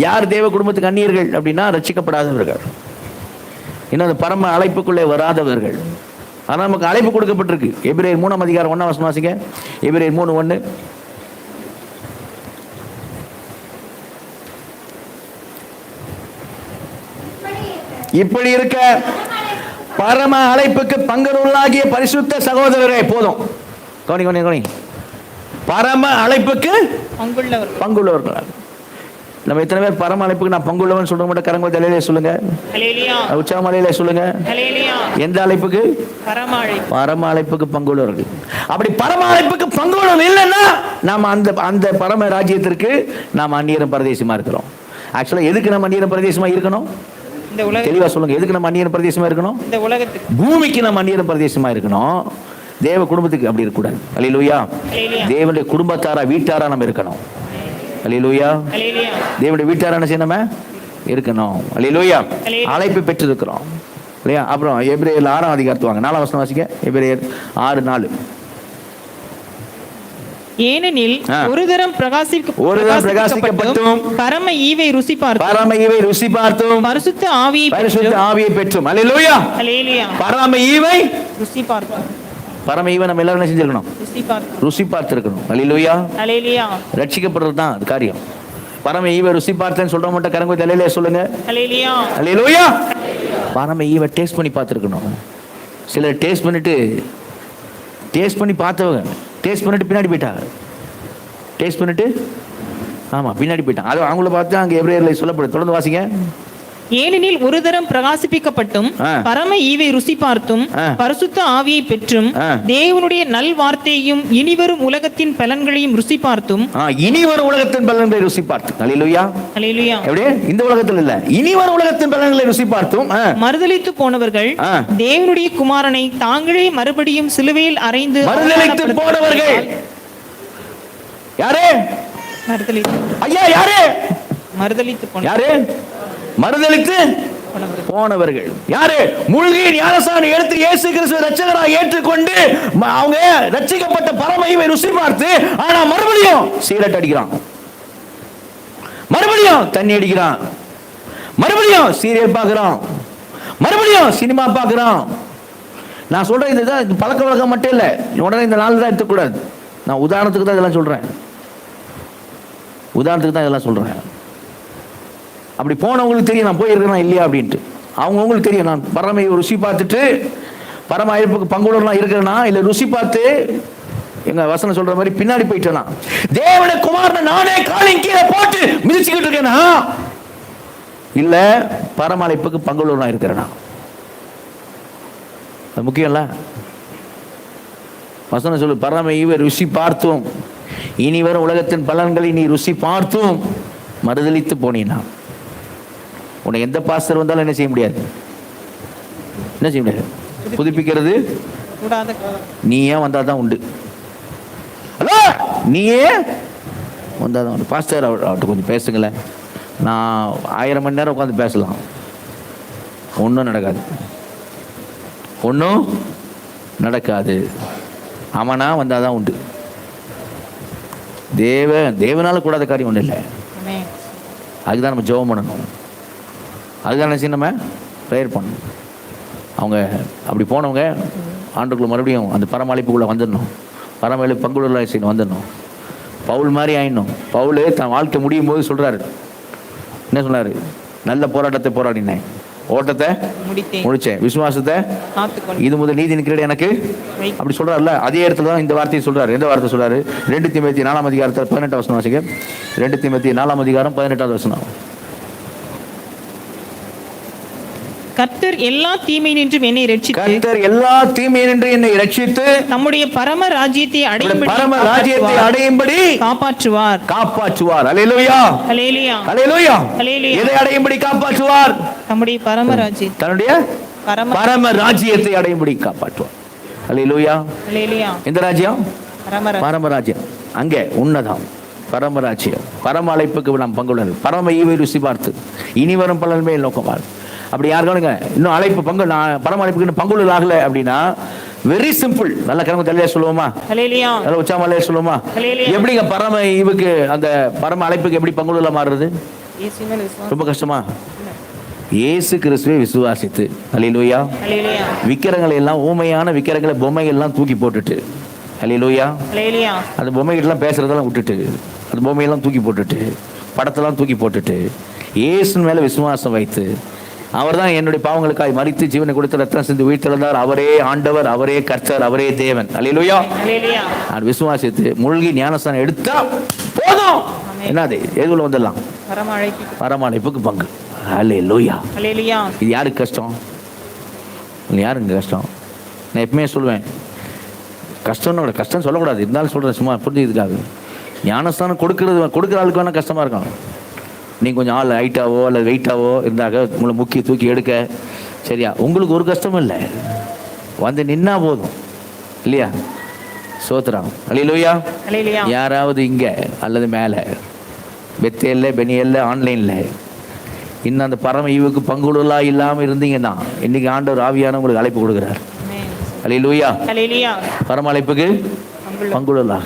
Speaker 1: யார் தேவ குடும்பத்துக்கு அந்நியர்கள் அப்படின்னா ரட்சிக்கப்படாதவர்கள், இன்னும் அந்த பரம அழைப்புக்குள்ளே வராதவர்கள். ஆனா நமக்கு அழைப்பு கொடுக்கப்பட்டிருக்கு. எபிரேயர் 3ஆம் அதிகாரம் 1ஆம் வசனம் வாசிங்க, எபிரேயர் 3:1. இப்படி இருக்க பரம அழைப்புக்கு பங்கருள்ளாகிய பரிசுத்த சகோதரரே, போதும் கவனி, பரம அழைப்புக்கு பங்குள்ளவர்கள். நம்ம எத்தனை பேர் பரம அழைப்புக்கு நான் பங்குள்ளவன் சொல்ற மட்டும் கரங்கள் தலையிலே சொல்லுங்க, உச்சாமலையிலே சொல்லுங்க. எந்த அழைப்புக்கு? பரம அழைப்புக்கு பங்குள்ளவர்கள். அப்படி பரம அழைப்புக்கு பங்குள்ளவர்கள் இல்லைன்னா நாம அந்த பரம ராஜ்யத்திற்கு நாம் அந்நியரும் பரதேசமா இருக்கிறோம். ஆக்சுவலா எதுக்கு நம்ம அந்நியரும் பரதேசமா இருக்கணும்? தெளிவா சொல்லுங்க. எதுக்கு நம்ம அந்நியரும் பரதேசமா இருக்கணும்? பூமிக்கு நம்ம அந்நியரும் பரதேசமா இருக்கணும். தேவ குடும்பத்துக்கு அப்படி இருக்கக்கூடாது. அல்லேலூயா. தேவனுடைய குடும்பத்தாரா வீட்டாரா நம்ம இருக்கணும். அல்லேலூயா. தேவனுடைய வீட்டாரா என்ன செய்யணும்? இருக்கணும். அல்லேலூயா. அழைப்பு பெற்றிருக்கிறோம் இல்லையா? அப்புறம் எபிரேயர் 6ஆம் அதிகாரத்து வாங்க, 4ஆம் வசனம் வாசிக்க. எபிரேயர் 6:4.
Speaker 2: ஏனெனில் ஒரு தரம் பிரகாசிக்கப்பட்டும் பரம ஈவை ருசி பார்த்தும் பரிசுத்த ஆவியை பெற்றும். அல்லேலூயா, அல்லேலூயா. பரம ஈவை ருசி பார்த்தும்.
Speaker 1: பரம ஈவை நம்ம எல்லாரும் செஞ்சிருக்கணும், ருசி பார்த்திருக்கணும். அல்லேலூயா, அல்லேலூயா. ரட்சிக்கப்படுறது தான் அது காரியம். பரம ஈவை ருசி பார்த்தேன்னு சொல்ற மட்டும் கரங்க தலையிலே சொல்லுங்க. அல்லேலூயா, அல்லேலூயா. பரம ஈவை டேஸ்ட் பண்ணி பார்த்திருக்கணும். சிலர் டேஸ்ட் பண்ணி பார்த்தவங்க டேஸ்ட் பண்ணிட்டு பின்னாடி போயிட்டாங்க. டேஸ்ட் பண்ணிட்டு பின்னாடி போயிட்டாங்க. அது அவங்கள பார்த்து அங்கே எபிரேயர்ல சொல்லப்படுது. தொடர்ந்து வாசிங்க.
Speaker 2: ஏனெனில் ஒரு தரம் பிரகாசிப்பிக்கப்பட்டும் பரம ஈவை ருசி பார்த்தும் பரிசுத்த ஆவியை பெற்றும் தேவனுடைய நல் வார்த்தையையும் இனிவரும் உலகத்தின் பலன்களையும் ருசி பார்த்தும்.
Speaker 1: இனிவரும் உலகத்தின் பலன்களை ருசி பார்த்தும். அல்லேலூயா, அல்லேலூயா. அப்படியே இந்த உலகத்தில் இல்ல, இனிவரும் உலகத்தின் பலன்களை ருசி பார்த்தும்
Speaker 2: மறுதலித்து போனவர்கள் தேவனுடைய குமாரனை தாங்களே மறுபடியும் சிலுவையில் அறைந்து.
Speaker 1: மறுதலித்து போனவர்கள் யாரே? ஐயா யாரே? மறுதலித்து போனவர்கள் யாரு? மூழ்கி ஞானஸ்நானம் எடுத்து இயேசு கிறிஸ்துவை ரட்சகராக ஏற்றுக்கொண்டு அவங்க ரட்சிக்கப்பட்ட பரம ஈவை ருசி பார்த்து, ஆனா மறுபடியும் சிகரெட் அடிக்கிறான், மறுபடியும் தண்ணி அடிக்கிறான், மறுபடியும் சீரியல் பார்க்கிறான், மறுபடியும் சினிமா பார்க்கிறான். நான் சொல்றேன் இதுதான் பழக்க வழக்கம் மட்டும் இல்லை, உடனே இந்த நாள் தான் எடுத்துக்கூடாது. நான் உதாரணத்துக்கு தான் இதெல்லாம் சொல்றேன். அப்படி போனவங்களுக்கு தெரியும் நான் போயிருக்கேன் இல்லையா அப்படின்ட்டு. அவங்களுக்கு தெரியும் நான் பரம ருசி பார்த்துட்டு பரம அழைப்புக்கு பங்குள்ளவனா இருக்கிறேனா இல்லை ருசி பார்த்து எங்க வசனம் சொல்ற மாதிரி பின்னாடி போயிட்டேனா, தேவனுடைய குமாரனை நானே காலின் கீழே போட்டு மிதிச்சுக்கிட்டு இருக்கேனா, இல்ல பரம அழைப்புக்கு பங்குள்ளவனா இருக்கிறேனா? அது முக்கியம் இல்ல. வசனம் சொல்லு, பரம ஈவை ருசி பார்த்தும் இனி வரும் உலகத்தின் பலன்களை நீ ருசி பார்த்தும் மறுதலித்து போனீனா. உன்னை எந்த பாஸ்டர் வந்தாலும் என்ன செய்ய முடியாது, என்ன செய்ய முடியாது, புதுப்பிக்கிறது
Speaker 2: கூடாத.
Speaker 1: நீயே வந்தால் தான் உண்டு. ஹலோ, நீயே வந்தால் தான் உண்டு. பாஸ்டர் அவர்கிட்ட கொஞ்சம் பேசுங்களேன். நான் 1000 மணி நேரம் உட்காந்து பேசலாம், ஒன்றும் நடக்காது, ஒன்றும் நடக்காது. அவனா வந்தால் தான் உண்டு. தேவனால கூடாத காரியம் ஒன்றும் இல்லை. அதுதான் நம்ம ஜெபம் பண்ணணும், அதுதான் என்ன செய்யணும், நம்ம ப்ரேயர் பண்ணணும். அவங்க அப்படி போனவங்க ஆண்டுக்குள்ள மறுபடியும் அந்த பரமழைப்புக்குள்ளே வந்துடணும், பரமழைப்பு பங்குள்ள செய்யணும், வந்துடணும். பவுல் மாதிரி ஆயிடணும். பவுல் தன் வாழ்க்கை முடியும் போது சொல்கிறாரு, என்ன சொன்னார், நல்ல போராட்டத்தை போராடினேன், ஓட்டத்தை முடிச்சேன், விசுவாசத்தை இது முதல் நீதி நிற்கிறது எனக்கு அப்படி சொல்றாருல்ல. அதே இடத்துல தான் இந்த வார்த்தையை சொல்றாரு. எந்த வார்த்தை சொல்றாரு? 2 தீமோத்தேயு 4 அதிகாரத்தில் 18 வசனம் வாசிக்க. 2 தீமோத்தேயு 4 அதிகாரம் 18 வசனம்.
Speaker 2: கர்த்தர் எல்லா தீமையினின்றும் என்னை ரட்சித்து,
Speaker 1: கர்த்தர் எல்லா தீமையினின்றும் என்னை ரட்சித்து
Speaker 2: நம்முடைய பரம ராஜ்யத்தை
Speaker 1: அடையும்படி
Speaker 2: காப்பாற்றுவார்.
Speaker 1: அல்லேலூயா,
Speaker 2: அல்லேலூயா,
Speaker 1: அல்லேலூயா.
Speaker 2: அல்லேலூயா.
Speaker 1: எதை அடையும்படி காப்பாற்றுவார்?
Speaker 2: நம்முடைய பரம ராஜ்யத்தை,
Speaker 1: தன்னுடைய பரம ராஜ்யத்தை அடையும்படி காப்பாற்றுவார். அல்லேலூயா, அல்லேலூயா. இந்த ராஜ்யம் பரம ராஜ்யம், அங்கே உன்னதம் பரமராஜ்யம். பரம அழைப்புக்கு நாம் பங்குள்ளது. பரம ஈவை ருசி பார்த்து இனி வரும் பலன்மே நோக்கமாக. அப்படி யாருக்கானுங்க இன்னும் அழைப்பு பங்கு, நான் பரம அழைப்புக்கு பங்குள்ள ஆகல அப்படின்னா வெரி சிம்பிள். நல்ல கிழமை தெளிவா சொல்லுவோமா, நல்ல உச்சாமலையா சொல்லுவோமா, எப்படிங்க பரம ஈவுக்கு அந்த பரம அழைப்புக்கு எப்படி பங்குள்ள மாறுறது? ரொம்ப கஷ்டமா? இயேசு கிறிஸ்துவை விசுவாசித்து, அல்லேலூயா, விக்கிரங்களை எல்லாம், ஊமையான விக்கிரங்களை பொம்மைகள் எல்லாம் தூக்கி போட்டுட்டு, அல்லேலூயா, அந்த பொம்மைகிட்டலாம் பேசுறதெல்லாம் விட்டுட்டு, அந்த பொம்மையெல்லாம் தூக்கி போட்டுட்டு, படத்தெல்லாம் தூக்கி போட்டுட்டு, இயேசு மேல விசுவாசம் வைத்து, அவர் தான் என்னுடைய பாவங்களுக்காய் மரித்து ஜீவனை கொடுத்து ரத்தம் சிந்தி உயிர்த்தெழுந்தார், அவரே ஆண்டவர், அவரே கர்த்தர், அவரே தேவன். அல்லேலூயா. அது விசுவாசித்து மூழ்கி ஞானஸ்தானம் எடுத்தா போதும். என்னது எதுல வந்துடலாம்? பரம அழைப்புக்கு பங்கு. அல்லேலூயா. இது யாருக்கு கஷ்டம்? யாருக்கு கஷ்டம்? நான் எப்பவுமே சொல்லுவேன், கஷ்டம்னு கஷ்டம் சொல்லக்கூடாது, இருந்தாலும் சொல்றேன் சும்மா புரிஞ்சுக்கிறதுக்காக. ஞானஸ்தானம் கொடுக்குற ஆளுக்கு வேணா கஷ்டமா இருக்கும். நீங்கள் கொஞ்சம் ஆள் ஹைட்டாவோ அல்லது வெயிட்டாவோ இருந்தாக்க உங்களை முக்கி தூக்கி எடுக்க, சரியா? உங்களுக்கு ஒரு கஷ்டமும் இல்லை, வந்து நின்னா போதும், இல்லையா? சோத்ராம். அல்லேலூயா. யாராவது இங்கே அல்லது மேலே பெத்தேல்ல பெனியல்ல ஆன்லைனில் இன்னும் அந்த பரம ஈவுக்கு பங்குள்ளா இல்லாமல் இருந்தீங்கன்னா இன்னைக்கு ஆண்டவர் ஆவியான உங்களுக்கு அழைப்பு கொடுக்குறார். அல்லேலூயா. பரம அழைப்புக்கு பங்குள்ளா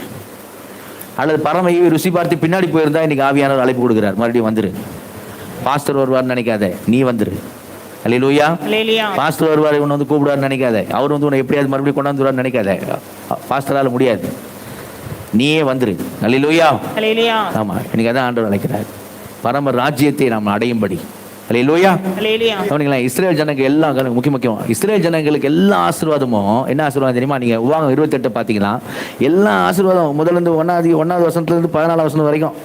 Speaker 1: அல்லது பரம ஈவை ருசி பார்த்து பின்னாடி போயிருந்தா இன்னைக்கு ஆவியானவர் அழைப்பு கொடுக்குறார், மறுபடியும் வந்துரு. பாஸ்டர் வருவார்னு நினைக்காத, நீ வந்துரு. அல்லேலூயா. பாஸ்டர் வருவார், இவனை வந்து கூப்பிடுவார்னு நினைக்காத, அவர் வந்து உன்னை எப்படியாவது மறுபடியும் கொண்டாந்துருவார்னு நினைக்காத. பாஸ்டரால முடியாது, நீயே வந்துரு. அல்லேலூயா. ஆமா, இன்னைக்கு அதான் ஆண்டவர் அழைக்கிறார், பரம ராஜ்யத்தை நாம் அடையும்படி. அல்லேலூயா. இஸ்ரேல் ஜனங்கள் எல்லாம் முக்கியம் இஸ்ரேல் ஜனங்களுக்கு எல்லா ஆசீர்வாதமும் என்ன ஆசீர்வாதம் தெரியுமா? நீங்க உபாகம் 28 பார்த்தீங்கன்னா எல்லா ஆசீர்வாதம் முதல்ல இருந்து 1வது வசனத்துல இருந்து 14வது வசனம் வரைக்கும்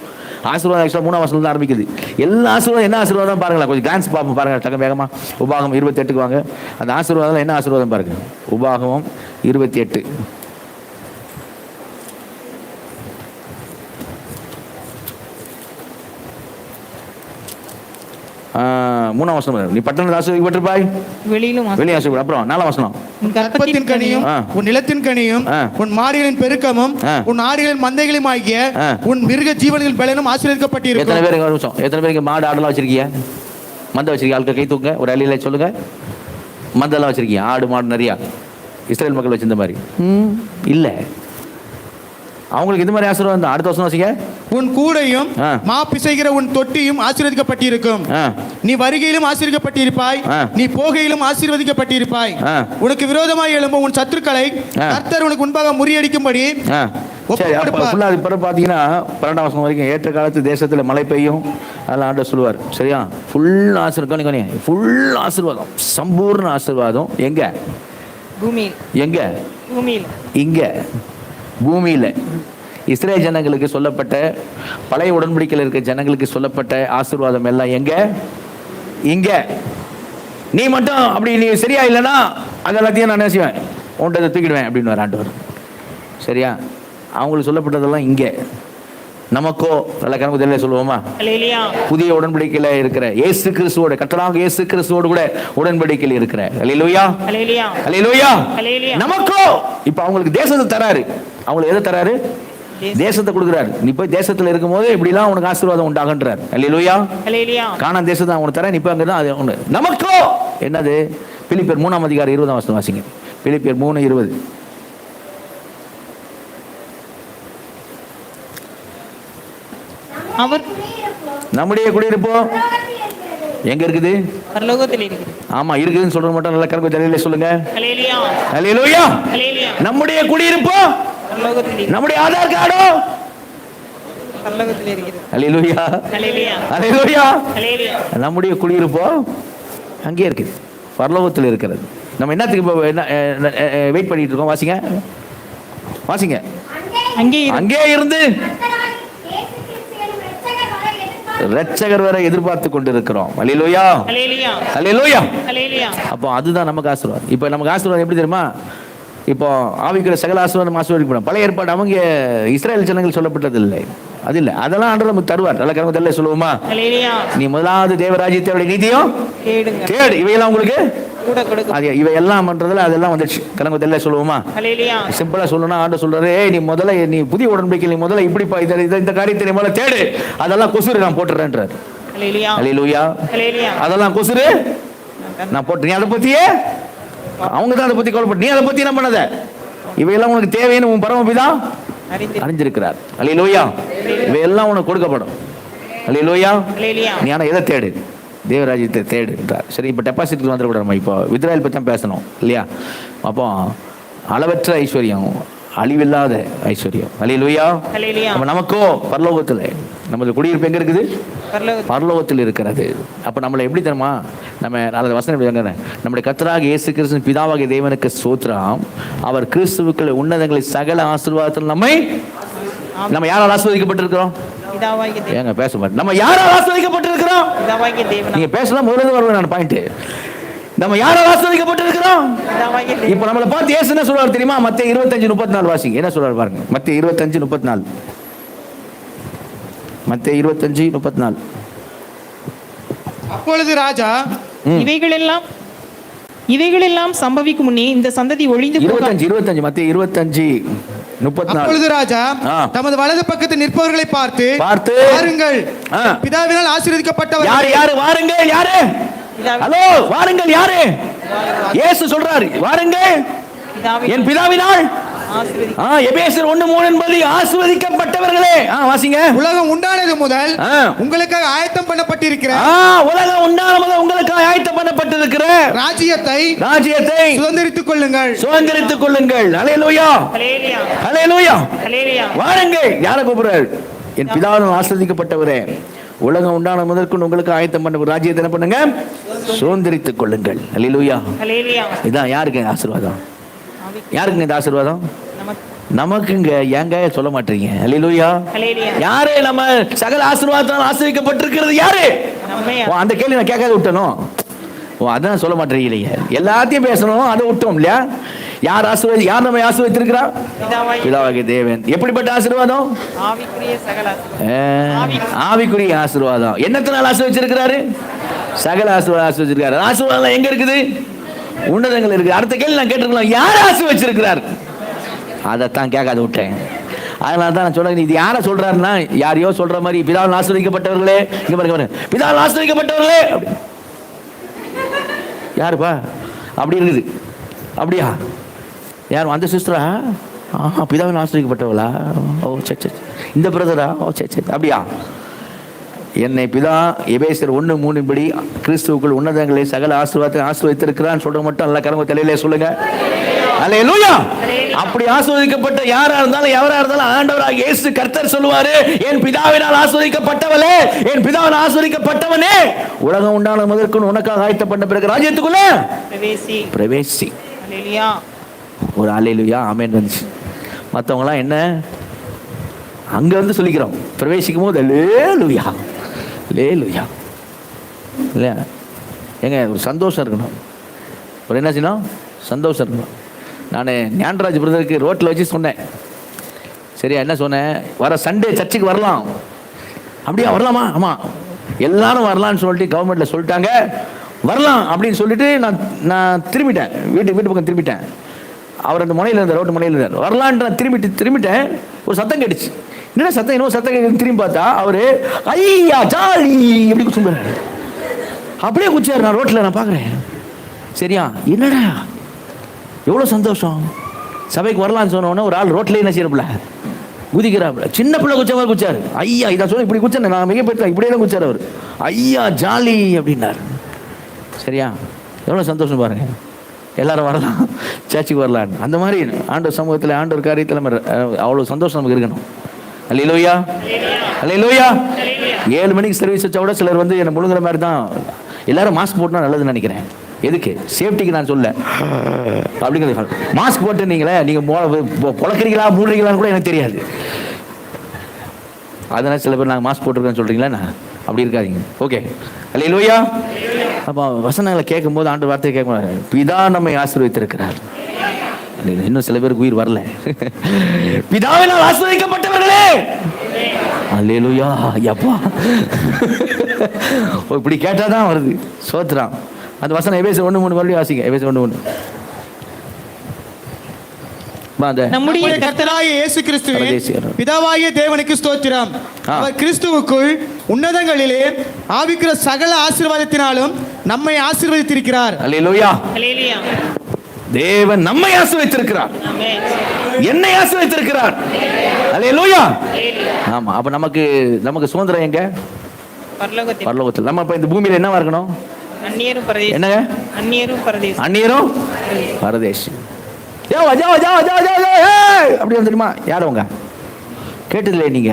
Speaker 1: ஆசீர்வாதம். ஆக்சுவலாக 3ஆம் வசனத்துல தான் ஆரம்பிக்குது. எல்லா ஆசீர்வாதம் என்ன ஆசீர்வாதம் பாருங்களா, கொஞ்சம் கிளான்ஸ் பார்ப்போம் பாருங்க, டக்கு வேகமா. உபாகம் 28க்கு வாங்க. அந்த ஆசீர்வாதம் என்ன ஆசீர்வாதம் பாருங்க. உபாகம் 28 3ஆம் வசனம். நீ பட்டணத்தில் ஆசீர்வதிக்கப்பட்டிருப்பாய், வெளியே ஆசீர்வதி. அப்புறம் 4ஆம் வசனம்.
Speaker 3: உன் கற்பத்தின் கனியும் உன் நிலத்தின் கனியும் உன் மாடுகளின் பெருக்கமும் உன் ஆடுகளின் மந்தைகளும் ஆகிய உன் மிருக ஜீவன்களின் பலனும் ஆசீர்வதிக்கப்பட்டிருக்கும்.
Speaker 1: எத்தனை பேருக்கு மாடு ஆடெல்லாம் வச்சிருக்கீங்க? மந்தை வச்சிருக்கீங்க? ஆட்கள் கை தூங்க, ஒரு அழியில சொல்லுங்க. மந்தெல்லாம் வச்சிருக்கீங்க? ஆடு மாடு நிறையா இஸ்ரேல் மக்கள் வச்சிருந்த மாதிரி இல்லை. அவங்களுக்கு இந்த மாதிரி ஆசீர்வாதம் தான். அடுத்த வருஷம் வாசிங்க.
Speaker 3: உன் கூடையும் மா பிசைகிற உன் தொட்டியும் ஆசீர்வதிக்கப்பட்டிருக்கும். நீ வருகையிலும் ஆசீர்வதிக்கப்பட்டிருப்பாய், நீ போகையிலும் ஆசீர்வதிக்கப்பட்டிருப்பாய். உனக்கு விரோதமாய் எழும்பும் உன் சத்துருக்களை கர்த்தர் உனக்கு முன்பாக முறியடிக்கும்படி.
Speaker 1: பாத்தீங்கன்னா 12ஆம் வசனம் வரைக்கும் ஏற்ற காலத்து தேசத்துல மழை பெய்யும், அதெல்லாம் ஆண்டவர் சொல்லுவார். சரியா? ஃபுல் ஆசீர்வாதம், ஃபுல் ஆசீர்வாதம், சம்பூர்ண ஆசீர்வாதம். எங்க? பூமியில். எங்க? பூமியில். இங்க பூமியில. இஸ்ரேல் ஜனங்களுக்கு சொல்லப்பட்ட, பழைய உடன்படிக்கையில் இருக்க ஜனங்களுக்கு சொல்லப்பட்ட ஆசீர்வாதம் எல்லாம் எங்க? இங்க. நீ மட்டும் அப்படி நீ சரியா இல்லைன்னா அதெல்லாத்தையும் நான் நினைச்சுவேன், உன்கிட்ட தூக்கிடுவேன் அப்படின்னு ஆண்டவர். சரியா? அவங்களுக்கு சொல்லப்பட்டதெல்லாம் இங்கே. நமக்கோ நல்ல கணக்கு தெரியல சொல்லுவோமா?
Speaker 2: ஹல்லேலூயா.
Speaker 1: புதிய உடன்படிக்கையில இருக்கிற இயேசு கிறிஸ்துவோட, கர்த்தராகிய இயேசு கிறிஸ்துவோடு கூட உடன்படிக்கையில் இருக்கிற. ஹல்லேலூயா.
Speaker 2: ஹல்லேலூயா.
Speaker 1: ஹல்லேலூயா.
Speaker 2: ஹல்லேலூயா.
Speaker 1: நமக்கோ இப்ப அவங்களுக்கு தேசத்தை தராரு. அவங்களுக்கு எதை தராரு? தேசத்தை கொடுக்குறாரு. நீ போய் தேசத்துல இருக்கும் போது இப்படிலாம் உனக்கு ஆசீர்வாதம் உண்டாகன்றார். ஹல்லேலூயா.
Speaker 2: ஹல்லேலூயா.
Speaker 1: கானான் தேசத்தை அவனுக்கு தரேன், இப்ப அங்கதான் அது ஒண்ணு. நமக்கோ என்னது? பிலிப்பியர் 3:20 வாசிங்க. பிலிப்பியர் 3:20.
Speaker 2: அவர்
Speaker 1: நம்முடைய குடியிருப்போ எங்க இருக்குது?
Speaker 2: பரலோகத்தில் இருக்குது.
Speaker 1: ஆமா, இருக்குதுன்னு சொல்றது மட்டும் நல்ல கருத்து தெரியல சொல்லுங்க.
Speaker 2: ஹல்லேலூயா.
Speaker 1: ஹல்லேலூயா.
Speaker 2: ஹல்லேலூயா.
Speaker 1: நம்முடைய குடியிருப்போ
Speaker 2: பரலோகத்தில் இருக்குது.
Speaker 1: நம்முடைய ஆதார் கார்டோ
Speaker 2: பரலோகத்தில் இருக்குது.
Speaker 1: ஹல்லேலூயா.
Speaker 2: ஹல்லேலூயா.
Speaker 1: ஹல்லேலூயா.
Speaker 2: ஹல்லேலூயா.
Speaker 1: நம்முடைய குடியிருப்போ அங்கே இருக்குது, பரலோகத்தில் இருக்கிறது. நம்ம என்னத்துக்கு இப்போ என்ன வெயிட் பண்ணிட்டு இருக்கோம்? வாசிங்க வாசிங்க. அங்கே இருந்து இரட்சகர் வரை எதிர்பார்த்து கொண்டிருக்கிறோம். ஹல்லேலூயா.
Speaker 2: ஹல்லேலூயா.
Speaker 1: ஹல்லேலூயா.
Speaker 2: ஹல்லேலூயா.
Speaker 1: அப்போ அதுதான் நமக்கு ஆசீர்வாதம். இப்போ நமக்கு ஆசீர்வாதம் எப்படி தெரியுமா? இப்போ ஆவிக்குரிய சகல ஆசீர்வாதம் ஆசீர்வதிக்கப்படும். பழைய ஏற்பாடு அவங்க இஸ்ரேல் ஜனங்கள் சொல்லப்பட்டது இல்லை, அது இல்லை. அதெல்லாம் ஆண்டவர் நமக்கு தருவார். நல்ல கருத்து தெரியல சொல்லுவோமா?
Speaker 2: ஹல்லேலூயா.
Speaker 1: நீ முதலாவது தேவராஜ்யத்தை நீதியும் தேடு, இவையெல்லாம் உங்களுக்கு
Speaker 2: கூட கொடுக்கும்.
Speaker 1: அது இவையெல்லாம் பண்றதுல அதெல்லாம் வந்துச்சு. கலங்க தெரியல சொல்லுவோமா?
Speaker 2: ஹல்லேலூயா.
Speaker 1: சிம்பிளா சொல்லணும்னா ஆண்டவர் சொல்றாரு, நீ முதல்ல நீ புதிய உடன்படிக்கையில் நீ முதல்ல இப்படிப்பா இந்த காரியத்தை நீ முதல்ல தேடு, அதெல்லாம் கொசுறு நான் போட்டுறேன்றார்.
Speaker 2: ஹல்லேலூயா.
Speaker 1: ஹல்லேலூயா.
Speaker 2: ஹல்லேலூயா.
Speaker 1: அதெல்லாம் கொசுறு நான் போட்டு, நீ அதை பத்தியே அவங்க தான் அதை பத்தி கவலைப்பட்டு, நீ அதை பத்தி என்ன பண்ணத, இவையெல்லாம் உனக்கு தேவைன்னு உன் பரமபிதா அறிஞ்சிருக்கிறார். ஹல்லேலூயா. இவையெல்லாம் உனக்கு கொடுக்கப்படும். ஹல்லேலூயா.
Speaker 2: ஹல்லேலூயா.
Speaker 1: நீ ஆனா எதை தேடு? தேவராஜ்யத்தை தேடு என்றார். சரி, இப்போ டெபாசிட்டுக்கு வந்துடக்கூடாது. நம்ம இப்போ இஸ்ரவேல் பற்றி தான் பேசணும் இல்லையா? அப்போ அளவற்ற ஐஸ்வர்யம், அழிவில்லாத ஐஸ்வர்யம். ஹல்லேலூயா.
Speaker 2: ஹல்லேலூயா.
Speaker 1: அப்போ நமக்கோ பரலோகத்தில் நமது குடியிருப்பு எங்க இருக்குது? பரலோகத்தில் இருக்கிறது. அப்போ நம்மளை எப்படி தெரியுமா? நம்ம நல்ல வசனம் நம்முடைய கர்த்தராகிய இயேசு கிறிஸ்து பிதாவாகிய தேவனுக்கு ஸ்தோத்திரம், அவர் கிறிஸ்துவுக்குள் உன்னதங்களை சகல ஆசீர்வாதத்தில் நம்ம யாரால் ஆசீர்வதிக்கப்பட்டிருக்கிறோம்? ஏங்க பேச மாட்டேன். நம்ம யாரால் ஆசீர்வதிக்கப்பட்டிருக்கிறோம்? நீங்க பேசலாம், முதல்ல வரல நான் பாயிண்ட். நம்ம யாரால் ஆசீர்வதிக்கப்பட்டிருக்கிறோம்? இப்போ நம்மளை பார்த்து இயேசு என்ன சொல்றாரு தெரியுமா? மத்தேயு 25:34 வாசிங்க. என்ன சொல்றாரு பாருங்க. மத்தேயு 25:34. மத்தேயு 25:34.
Speaker 3: அப்பொழுது ராஜா
Speaker 2: இவைகளெல்லாம் சம்பவிக்கும் முன்னே இந்த சந்ததி ஒழிந்து
Speaker 1: 25 மத்தேயு 25:34.
Speaker 3: அப்பொழுது ராஜா தமது வலது பக்கத்தில் நிற்பவர்களை பார்த்து வாருங்கள், பிதாவினால் ஆசீர்வதிக்கப்பட்டவர்.
Speaker 1: யாரு வாருங்கள்? யாரு? ஹலோ, வாருங்கள். யாரு? இயேசு சொல்றாரு, வாருங்கள் என் பிதாவினால். எபேசியர் 1:3 என்பது ஆசீர்வதிக்கப்பட்டவர்களே. வாசிங்க.
Speaker 3: உலகம் உண்டானது முதல் உங்களுக்காக ஆயத்தம் பண்ணப்பட்டிருக்கிற,
Speaker 1: உலகம் உண்டானது முதல் உங்களுக்காக ஆயத்தம் பண்ணப்பட்டிருக்கிற ராஜ்யத்தை சுதந்தரித்துக் கொள்ளுங்கள். ஹல்லேலூயா. ஹல்லேலூயா. வாருங்கள். யாரை கூப்பிடுறாரு? என் பிதாவினால் ஆசீர்வதிக்கப்பட்டவரே, உலகம் உண்டான முதற்கொண்டு உங்களுக்கு ஆயத்தம் பண்ண ராஜ்யத்தை என்ன பண்ணுங்க? சுதந்தரித்துக் கொள்ளுங்கள். ஹல்லேலூயா. இதான் யாருக்கு ஆசீர்வாதம்? யாருக்குங்க இந்த ஆசீர்வாதம்? நமக்குங்க. ஏங்க சொல்ல மாட்டீங்க? ஹல்லேலூயா. யாரு நம்ம சகல ஆசீர்வாதத்தால் ஆசீர்வதிக்கப்பட்டிருக்கிறது? யாரு? அந்த கேள்வி நான் கேட்காத விட்டணும். அதான் சொல்ல மாட்டீங்க. எல்லாத்தையும் பேசணும், அதை விட்டோம் இல்லையா? யார் நம்ம ஆசீர்வதித்திருக்கிறா? பிதாவாகிய தேவன். எப்படிப்பட்ட ஆசீர்வாதம்? ஆவிக்குரிய ஆசீர்வாதம். என்னத்தினால் ஆசீர்வதிச்சிருக்கிறாரு? சகல ஆசீர்வதிச்சிருக்காரு. ஆசீர்வாதம் எங்க இருக்குது? உன்னதங்கள் இருக்கு. அடுத்த கேள்வி நான் கேட்டிருக்கலாம், யார் ஆசீர்வதிச்சிருக்கிறார்? அதைத்தான் கேட்காத விட்டேன். அதனால தான் நான் சொல்றேன், இது யாரை சொல்றாருன்னா, யாரையோ சொல்ற மாதிரி, பிதாவால் ஆசீர்வதிக்கப்பட்டவர்களே, இங்க பாருங்க, பிதாவால் ஆசீர்வதிக்கப்பட்டவர்களே. யாருப்பா அப்படி இருக்குது? அப்படியா? யாரும் அந்த சிஸ்டரா? பிதாவின் ஆசீர்வதிக்கப்பட்டவளா? ஓ சரி. இந்த பிரதரா? ஓ சரி. அப்படியா? என்னை பிதா எபேசியர் 1:3 படி கிறிஸ்துவுக்குள் உன்னதங்களை சகல ஆசீர்வாதத்தை ஆசீர்வதித்திருக்கிறான்னு சொல்ற மட்டும் நல்ல கரங்க தலையிலே சொல்லுங்க. ஹல்லேலூயா. அப்படி ஆசீர்வதிக்கப்பட்ட யாரா இருந்தாலும் எவரா இருந்தாலும் ஆண்டவராகிய இயேசு கர்த்தர் சொல்லுவாரு, என் பிதாவினால் ஆசீர்வதிக்கப்பட்டவளே, என் பிதாவினால் ஆசீர்வதிக்கப்பட்டவனே, உலகம் உண்டான முதற்கொண்டு உனக்காக ஆயத்தப்பட்ட பிறகு ராஜ்யத்துக்குள்ள பிரவேசி. ஒரு ஹல்லேலூயா ஆமென் வந்துச்சு. மற்றவங்களாம் என்ன அங்க வந்து சொல்லிக்கிறோம், பிரவேசிக்கும் போது ஹல்லேலூயா ஹல்லேலூயா இல்லையா? ஏங்க ஒரு சந்தோஷம் இருக்கணும். ஒரு என்ன செய்யணும்? சந்தோஷம் இருக்கணும். நான் ஞானராஜ் பிரதருக்கு ரோட்டில் வச்சு சொன்னேன், சரியா? என்ன சொன்னேன்? வர சண்டே சர்ச்சுக்கு வரலாம். அப்படியா, வரலாமா? ஆமாம், எல்லாரும் வரலான்னு சொல்லிட்டு கவர்மெண்ட்டில் சொல்லிட்டாங்க, வரலாம் அப்படின்னு சொல்லிட்டு நான் திரும்பிட்டேன், வீட்டு பக்கம் திரும்பிட்டேன். அவர் அந்த முனையில் இருந்தார், ரோட்டு முனையில் இருந்தார். வரலான்னு நான் திரும்பிட்டேன். ஒரு சத்தம் கேட்டுச்சு. என்ன சத்தம்? இன்னும் சத்தம் கேட்டு திரும்பி பார்த்தா அவர் ஐயா ஜாலி எப்படி குச்சுறாரு. அப்படியே குச்சாரு. நான் ரோட்டில் நான் பார்க்குறேன். சரியா, என்னடா எவ்வளோ சந்தோஷம். சபைக்கு வரலான்னு சொன்னோன்னே ஒரு ஆள் ரோட்லேயே என்ன செய்யறப்பில்ல குதிக்கிறாப்புல. சின்ன பிள்ளை குச்ச மாதிரி குச்சாரு. ஐயா இதை சொன்ன இப்படி குச்சேன் நான் மிகப்பெற்ற இப்படியே தான் குச்சார் அவர். ஐயா ஜாலி அப்படின்னாரு. சரியா, எவ்வளோ சந்தோஷம் பாருங்க. எல்லாரும் வரலாம், சர்ச்சுக்கு வரலாம். அந்த மாதிரி ஆண்டவர் சமூகத்தில் ஆண்டவர் காரியத்தில் நம்ம அவ்வளோ சந்தோஷம் நமக்கு இருக்கணும். அல்லேலூயா, அல்லேலூயா. 7 மணிக்கு சர்வீஸ் வச்சா கூட சிலர் வந்து என்னை முழுங்குற மாதிரி தான். எல்லாரும் மாஸ்க் போட்டுனா நல்லதுன்னு நினைக்கிறேன். எதுக்கு? சேஃப்டிக்கு நான் சொல்ல. அப்படிங்கிறது மாஸ்க் போட்டு நீங்களே நீங்கள் பொழக்கிறீங்களா மூடுறீங்களான்னு கூட எனக்கு தெரியாது. அதனால் சில பேர் நாங்கள் மாஸ்க் போட்டிருக்கேன்னு சொல்கிறீங்களா? நான் அப்படி இருக்காதீங்க. ஓகே, அல்லேலூயா. அப்போ வசனங்களை கேட்கும் போது ஆண்டு வார்த்தையை கேட்க, பிதா நம்மை ஆசீர்வதித்திருக்கிறார். இன்னும் சில பேருக்கு உயிர் வரல. பிதாவினால் ஆசீர்வதிக்கப்பட்டவர்களே, அல்லேலூயா. ஐயப்பா, இப்படி கேட்டாதான் வருது. சோத்ராம். அந்த வசனம் எபேசியர் 1:3 மறுபடியும் வாசிங்க. எபேசியர் 1:3.
Speaker 2: நம்முடைய
Speaker 3: கர்த்தராகிய இயேசு கிறிஸ்துவின் பிதாவாகிய தேவனுக்கு ஸ்தோத்திரம். அவர் கிறிஸ்துவுக்குள் உன்னதங்களிலே ஆவிக்கிற சகல ஆசீர்வாதத்தினாலும் நம்மை ஆசீர்வதித்திருக்கிறார்.
Speaker 1: அல்லேலூயா.
Speaker 2: அல்லேலூயா.
Speaker 1: தேவன் நம்மை ஆசீர்வதித்திருக்கிறார், என்னை ஆசீர்வதித்திருக்கிறார். அல்லேலூயா. ஆமா, அப்ப நமக்கு சுதந்திரம் எங்க? பரலோகத்தில். நம்ம இப்ப இந்த பூமியில என்னவா இருக்கணும்? என்னங்க? அந்நியரும் பரதேசி. அப்படி தெரியுமா? யார் அவங்க? கேட்டதில்லை நீங்க?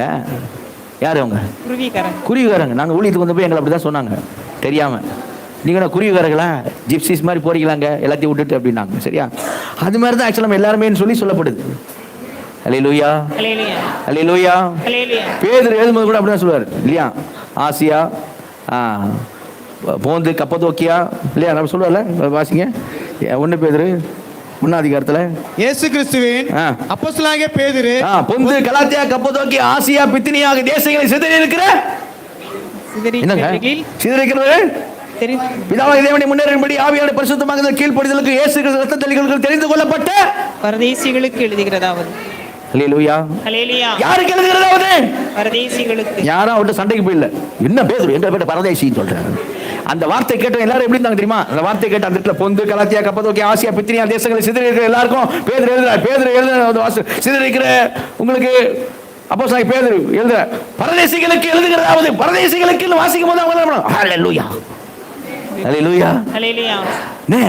Speaker 1: யார் அவங்க? குருவிக்காரங்க. நாங்கள் ஊழியத்துக்கு வந்து போய் எங்களை அப்படிதான் சொன்னாங்க, தெரியாம. நீங்க குருவிக்காரங்களா, ஜிப்சிஸ் மாதிரி போறீங்களாங்க எல்லாத்தையும் விட்டுட்டு அப்படின்னாங்க. சரியா, அது மாதிரி தான் ஆக்சுவலாக எல்லாருமே சொல்லப்படுது. அல்லேலூயா, அல்லேலூயா. பேதுரு எழுதும்போது கூட அப்படிதான் சொல்லுவார் இல்லையா? ஆசியா, போந்து, கப்பதோக்கியா இல்லையா? நம்ம சொல்லுவார்ல, வாசிங்க. 1 பேதுரு 1 அதிகாரத்துல
Speaker 3: இயேசு கிறிஸ்துவின் அப்போஸ்தலனாகிய பேதுரு
Speaker 1: பொந்து, கலாத்தியா, கப்பதோக்கியா, ஆசியா, பித்தினியா ஆகிய தேசங்களை சிதறியிருக்கிற பிதாவாகிய தேவனை முன்னேறும்படி ஆவியானவருடைய பரிசுத்தமாகுதல் கீழ்ப்படிதலுக்கு இயேசு கிறிஸ்து இரத்த தெளிகளுக்கு தெரிந்து கொள்ளப்பட்ட
Speaker 2: பரதேசிகளுக்கு எழுதுகிறதாவது.
Speaker 1: அல்லேலூயா.
Speaker 2: அல்லேலூயா.
Speaker 1: யாருக்கு எழுதுகிறதாவது?
Speaker 2: பரதேசிகளுக்கு.
Speaker 1: யாரும் அவர்கிட்ட சண்டைக்கு போயில்ல. என்ன பேதுரு எங்க பேட்ட பரதேசின்னு சொல்றாரு. அந்த வார்த்தை கேட்ட எல்லாரும் எப்படி இருந்தாங்க தெரியுமா? அந்த வார்த்தை கேட்ட அந்த இடத்துல பொந்து, கலாத்தியா, கப்பதோக்கியா, ஆசியா, பித்தினியா தேசங்களை சிதறி இருக்கிற எல்லாருக்கும் பேதுரு எழுதுறார். பேதுரு எழுதுற சிதறி இருக்கிற உங்களுக்கு அப்போஸ்தலனாகிய பேதுரு எழுதுற பரதேசிகளுக்கு எழுதுகிறதாவது. பரதேசிகளுக்கு வாசிக்கும் போது அவங்க ஹல்லேலூயா, அல்லேலூயா, அல்லேலூயா.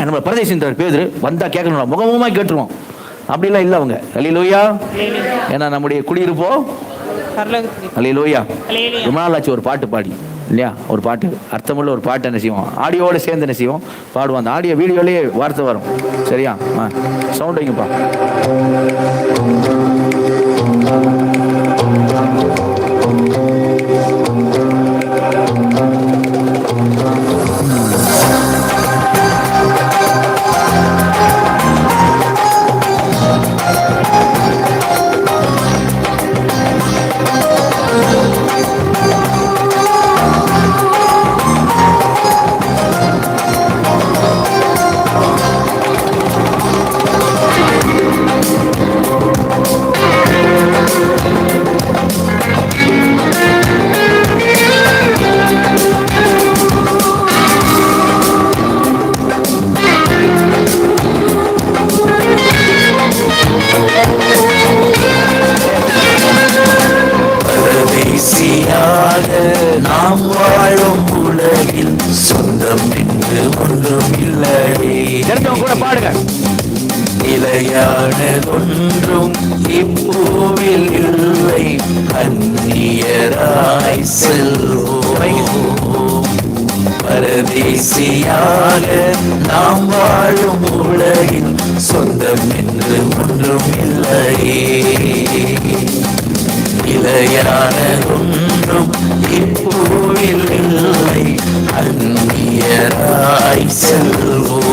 Speaker 1: நம்ம பரதேசின்றார் பேதுரு. வந்தா கேட்கணும், முகமுகமா கேட்டுருவோம். அப்படிலாம் இல்லை அவங்க. அல்லேலூயா. ஏன்னா நம்முடைய குடியிருப்போ அல்லேலூயா. ரொம்ப நாள் ஆச்சு ஒரு பாட்டு பாடி இல்லையா? ஒரு பாட்டு, அர்த்தமுள்ள ஒரு பாட்டு என்ன செய்வோம், ஆடியோட சேர்ந்து என்ன செய்வோம், பாடுவோம். அந்த ஆடியோ வீடியோலேயே வார்த்தை வரும். சரியா? சவுண்ட் வைங்கப்பா.
Speaker 4: நாம் வாழும் உலகில் சொந்தம் என்று ஒன்றும் இல்லையே.
Speaker 1: கூட பாடுங்க.
Speaker 4: நிலையான ஒன்றும் இப்பூவில் இல்லை, அந்நியராய் செல்வோம். பரதேசியாக நாம் வாழும் உலகில் சொந்தம் என்று ஒன்றும் இல்லையே. நிலையான ஒன்றும் இப்பூவில் இல்லை, அந்நியராய் செல்வோம்.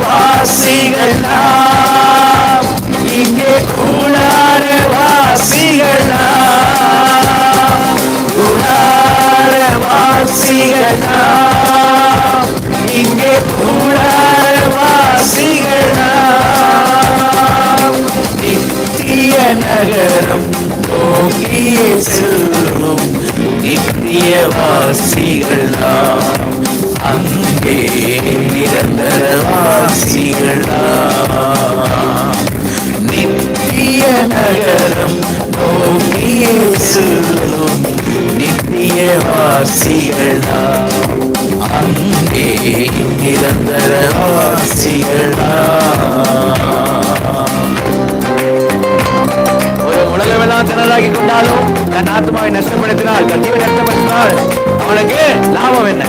Speaker 4: வாசிகள் நாம் கூடார வாசிகளா, கூடார வாசிகளா, இங்கே கூடார வாசிகளா, நித்திய நகரம் நோக்கியே செல்லும் நித்திய வாசிகளா, அங்கே நிரந்தர வாசிகளா, நித்திய நகரம் நோக்கியே செல்லும் நித்திய வாசிகளா, அங்கே நிரந்தர வாசிகளா.
Speaker 1: ஒரு உலகமெல்லாம் திணறாக்கி கொண்டாலும் தன் ஆத்மாவை நஷ்டப்படுத்தினால், தன் ஜீவனை நஷ்டப்படுத்தினால் அவனுக்கு லாபம் என்ன?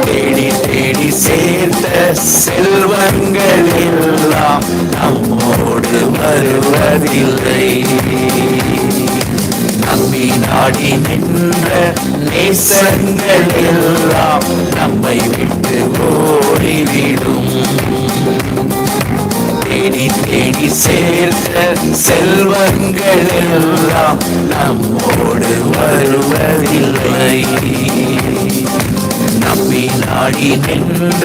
Speaker 4: தேடி தேடி சேர்த்த செல்வங்கள் எல்லாம் நம்மோடு வருவதில்லை, நம்பி நாடி நின்ற நேசங்கள் எல்லாம் நம்மை விட்டு ஓடிவிடும். தேடி தேடி சேர்த்த செல்வங்கள் எல்லாம் நம்மோடு வருவதில்லை, நம்பி நாடி நின்ற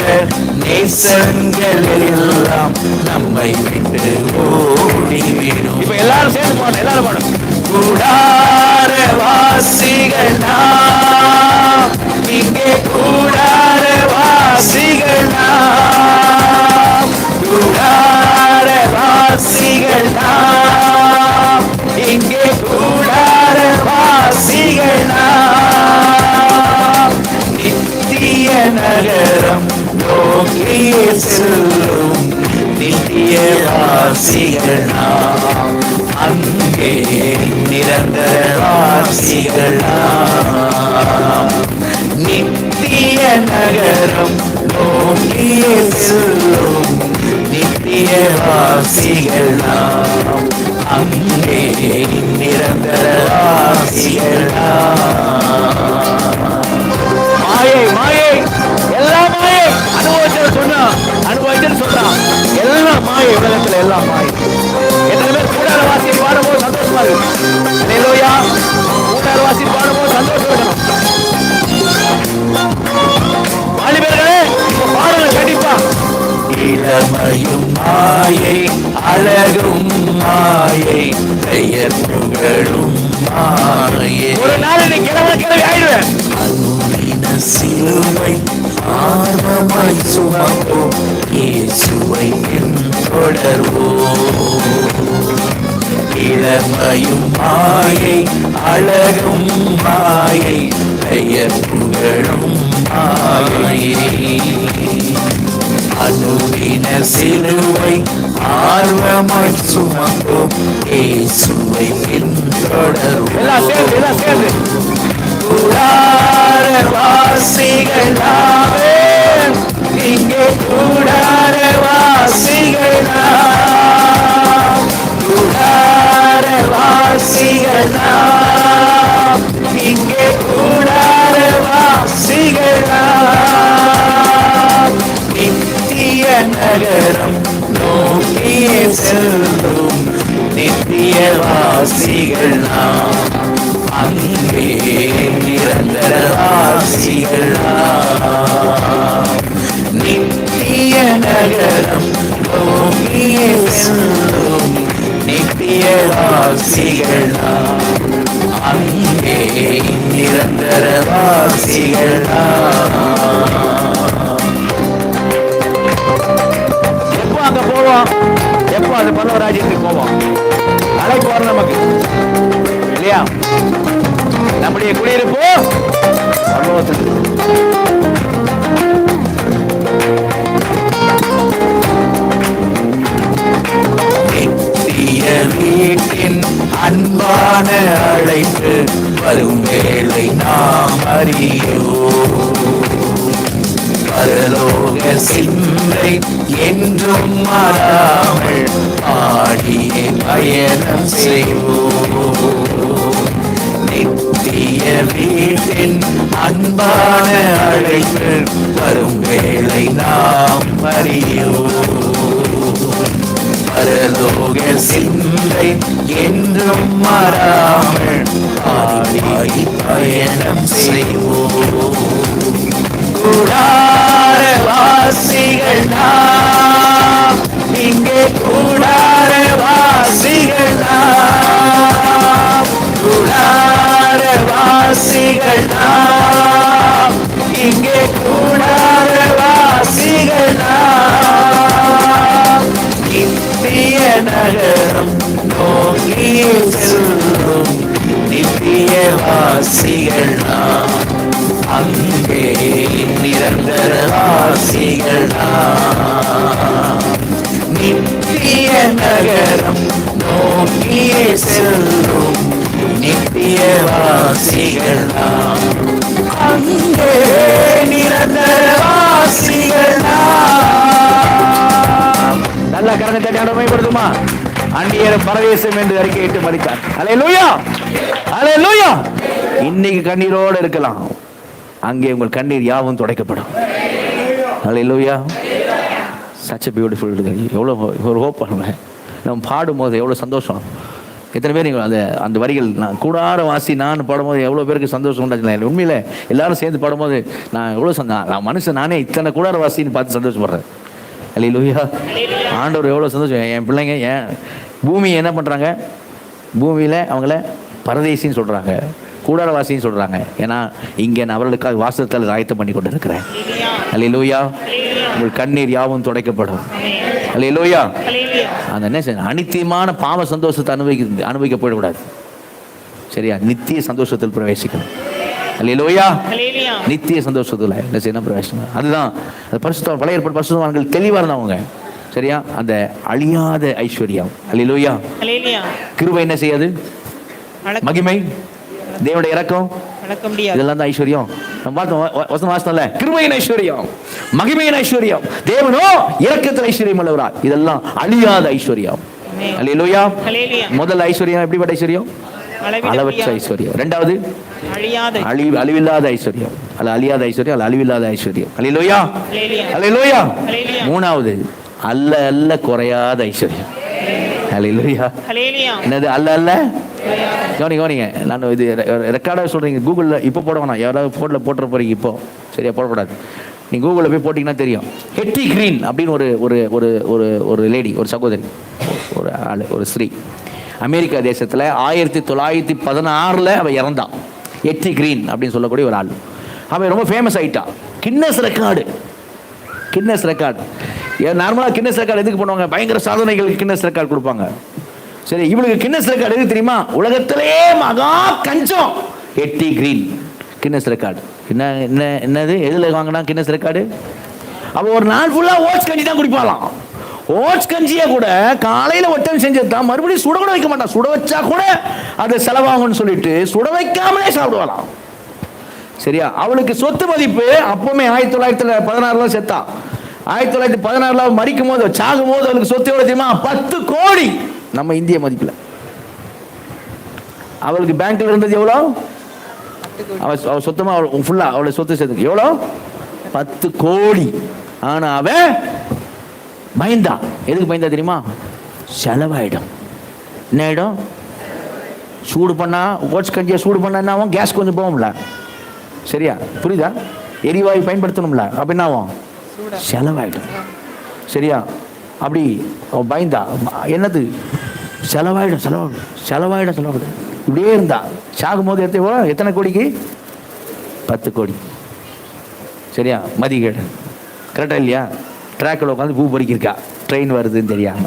Speaker 4: நேசங்கள் எல்லாம் நம்மை விட்டு ஓடிவிடும்.
Speaker 1: இப்ப எல்லாரும் சேர்ந்து போனோம், எல்லாரும் போனோம்.
Speaker 4: கூடார வாசிகளா, இங்கே கூடார வாசிகளா, கூடார வாசிகளா, இங்கே கூடார வாசிகளா, நித்திய நகரம் நோக்கியே செல்லும் நித்திய வாசிகளா, அங்கே நிரந்தர வாசிகளா, நித்திய நகரம் நோக்கியே செல்லும் நித்திய வாசிகளா, அங்கே நிரந்தர வாசிகளா.
Speaker 1: மாயை மாயை எல்லாம் மாயை. அனுபவிச்சு சொன்னான், அனுபவிச்சுன்னு சொல்றான். எல்லாம் மாயை, உலகத்துல எல்லாம் மாயை. எத்தனை பேர் கூடார வாசி பாடும்போது சந்தோஷமா இருக்கு? அல்லேலூயா. கூடார வாசி பாடும்போது சந்தோஷம் இருக்கணும். வாலிபர்களே இப்ப பாடுங்க கண்டிப்பா.
Speaker 4: இளமையும் மாயை, அழகும் மாயை, பெயர் புகழும் மாயை,
Speaker 1: ஒரு நாள் நீ கிழமை ஆயிடுவேன்.
Speaker 4: அனுதின சிலுவை ஆர்வமாய் சுமப்போம், இயேசுவை பின்தொடர்வோம். இளமையும் மாயை, அழகும் மாயை, பெயர் புகழும் மாயை, அனுதின சிலுவை ஆர்வமாய் சுமப்போம், இயேசுவை பின்தொடர்வோம்.
Speaker 1: எல்லாம் சேர்ந்து, எல்லாம் சேர்ந்து.
Speaker 4: கூடார வாசிகளாவே, இங்கே கூடார வாசிகளா, கூடார வாசிகளா, இங்கே கூடார வாசிகளா, நித்திய நகரம் நோக்கியே செல்லும் நித்திய வாசிகளா, அங்கே நிரந்தர வாசிகளா, நித்திய நகரம் நோக்கியே செல்லும் நித்திய வாசிகளா, அங்கே நிரந்தர வாசிகளா.
Speaker 1: எப்போ அங்க போவோம்? எப்போ அது பரவராஜ்யத்துக்கு போவோம்? அழைப்பு வரும் நமக்கு இல்லையா? நம்முடைய குடியிருப்பு பரலோகத்தில்.
Speaker 4: நித்திய வீட்டின் அன்பான அழைப்பு வரும் வேளை நாம் அறியோம். பரலோக சிந்தை என்றும் மாறாமல் பாடியே பயணம் செய்வோம். நித்திய நித்திய வீட்டின் அன்பான அழைப்பு வரும் வேளை நாம் அறியோம். பரலோக சிந்தை என்றும் மாறாமல் ஆடி பயணம் செய்வோம். கூடார வாசிகள் நாம், இங்கே கூடார வாசிகள் நாம், கூடார வாசிகள் நாம், இங்கே கூடார வாசிகள் நாம். நித்திய நகரம் நோக்கியே செல்லும் நித்திய வாசிகள் நாம், அங்கே நிரந்தர வாசிகள் நாம். நித்திய நகரம் நோக்கியே செல்லும் நித்திய வாசிகள் நாம், அங்கே நிரந்தர வாசிகள் நாம்.
Speaker 1: நல்ல கரகத்தை கடமைப்படுத்துமா? அந்நியர் பரதேசம் என்று அறிக்கையிட்டு மறித்தார். அல்லேலூயா, அல்லேலூயா. இன்னைக்கு கண்ணீரோடு இருக்கலாம், அங்கே உங்கள் கண்ணீர் யாவும் துடைக்கப்படும். அல்லேலூயா. such a beautiful. எவ்வளோ ஒரு ஹோப் பண்ணுவேன். நம்ம பாடும்போது எவ்வளோ சந்தோஷம். எத்தனை பேர் நீங்கள் அந்த வரிகள் நான் கூடார வாசி நான் பாடும்போது எவ்வளோ பேருக்கு சந்தோஷம் உண்டாச்சு. உண்மையில் எல்லாரும் சேர்ந்து பாடும்போது நான் எவ்வளோ நான் மனுஷன் நானே இத்தனை கூடார வாசின்னு பார்த்து சந்தோஷப்படுறேன். அல்லேலூயா. ஆண்டவர் எவ்வளோ சந்தோஷம். என் பிள்ளைங்க ஏன் பூமி என்ன பண்ணுறாங்க, பூமியில் அவங்கள பரதேசின்னு சொல்கிறாங்க, கூடாரவாசின்னு சொல்கிறாங்க. ஏன்னா இங்கே நான் அவர்களுக்காக வாசத்தில் ஆயத்தம் பண்ணி கொண்டு இருக்கிறேன். அல்லேலூயா. உங்கள் கண்ணீர் யாவும் துடைக்கப்படும். அல்லேலூயா. அந்த என்ன அனித்தியமான பாவ சந்தோஷத்தை அனுபவிக்க போயிடக்கூடாது. சரியா? நித்திய சந்தோஷத்தில் பிரவேசிக்கணும். அல்லேலூயா. நித்திய சந்தோஷத்தில் என்ன செய்யணும்? பிரவேசிக்கணும். அதுதான் பரிசுத்த பழைய ஏற்பாடு பரிசுத்தவான்கள் தெளிவாக இருந்தவங்க. சரியா? அந்த அழியாத ஐஸ்வர்யம். அல்லேலூயா. கிருபை என்ன செய்யாது? மகிமை, தேவனுடைய இரக்கம், இதெல்லாம் தான் ஐஸ்வர்யம். நம்ம பார்த்தோம் வசனம் வாசனம்ல, கிருபையின் ஐஸ்வர்யம், மகிமையின் ஐஸ்வர்யம், தேவனோ இரக்கத்தில் ஐஸ்வர்யம் உள்ளவரா. இதெல்லாம் அழியாத ஐஸ்வர்யம். அல்லேலூயா. முதல் ஐஸ்வர்யம் எப்படிப்பட்ட ஐஸ்வர்யம்? அளவற்ற ஐஸ்வர்யம். இரண்டாவது அழிவில்லாத ஐஸ்வர்யம். அல்ல அழியாத ஐஸ்வர்யம், அல்ல அழிவில்லாத ஐஸ்வர்யம். அல்லேலூயா, அல்லேலூயா. மூணாவது அல்ல அல்ல குறையாத ஐஸ்வர்யம். அல்லேலூயா. என்னது அல்ல அல்ல? கவனிங்க, நான் இது ரெக்கார்டாக சொல்கிறீங்க. கூகுளில் இப்போ போட வேணாம், யாராவது ஃபோனில் போட்டுற போகிறீங்க இப்போ. சரியா? போடக்கூடாது. நீங்கள் கூகுளில் போய் போட்டிங்கன்னா தெரியும். ஹெட்டி கிரீன் அப்படின்னு ஒரு லேடி, ஒரு சகோதரி, ஒரு ஆள், ஒரு ஸ்ரீ, அமெரிக்கா தேசத்தில் 1916 அவள் இறந்தான். ஹெட்டி கிரீன் அப்படின்னு சொல்லக்கூடிய ஒரு ஆள். அவன் ரொம்ப ஃபேமஸ் ஆகிட்டான். Guinness record. நார்மலாக கின்னஸ் ரெக்கார்டு எதுக்கு பண்ணுவாங்க? பயங்கர சாதனைகளுக்கு கின்னஸ் ரெக்கார்டு கொடுப்பாங்க. சரி, இவளுக்கு கின்னஸ் ரெக்கார்டு எது தெரியுமா? உலகத்திலே மகா கஞ்சம். Hetty Green Guinness record. என்னது எதில் வாங்கினா கின்னஸ் ரெக்கார்டு? அவள் ஒரு நாள் ஃபுல்லாக ஓட்ஸ் கஞ்சி தான் குடிப்பாளாம். ஓட்ஸ் கஞ்சியை கூட காலையில் ஒட்டம் செஞ்சது தான், மறுபடியும் சுட கூட வைக்க மாட்டான். சுட வச்சா கூட அது செலவாகும்னு சொல்லிட்டு சுட வைக்காமலே சாப்பிடுவாளாம். சரியா? அவளுக்கு சொத்து மதிப்பு அப்பவுமே 1916 செத்தா. 1916 மறிக்கும் போது, சாகும் போது அவளுக்கு சொத்து எவ்வளவு தெரியுமா? 10 கோடி. நம்ம இந்திய மதிப்பில். அவளுக்கு பேங்க்ல இருந்தது எவ்வளோ? அவள் சொத்தமா ஃபுல்லா அவளை சொத்து சேர்த்து எவ்வளோ? 10 கோடி. ஆனா அவன் பயந்தா. எதுக்கு பயந்தா தெரியுமா? செலவாயிடும். என்ன ஆயிடும்? சூடு பண்ணா, ஓட்ஸ் கஞ்சியை சூடு பண்ணா என்ன ஆகும்? கேஸ் கொஞ்சம் போகும்ல. சரியா? புரியுதா? எரிவாயு பயன்படுத்தணும்ல. அப்ப என்ன ஆகும்? செலவாயிடும். சரியா? அப்படி அவன் பயந்தா. என்னது? செலவாயிடும். இப்படியே இருந்தா. சாகும்போது எத்தனை கோடிக்கு? 10 கோடி. சரியா? மதிகேடு. கரெக்டா இல்லையா? ட்ராக்கில் உட்காந்து பூ பறிக்கிருக்கா, ட்ரெயின் வருதுன்னு தெரியாம.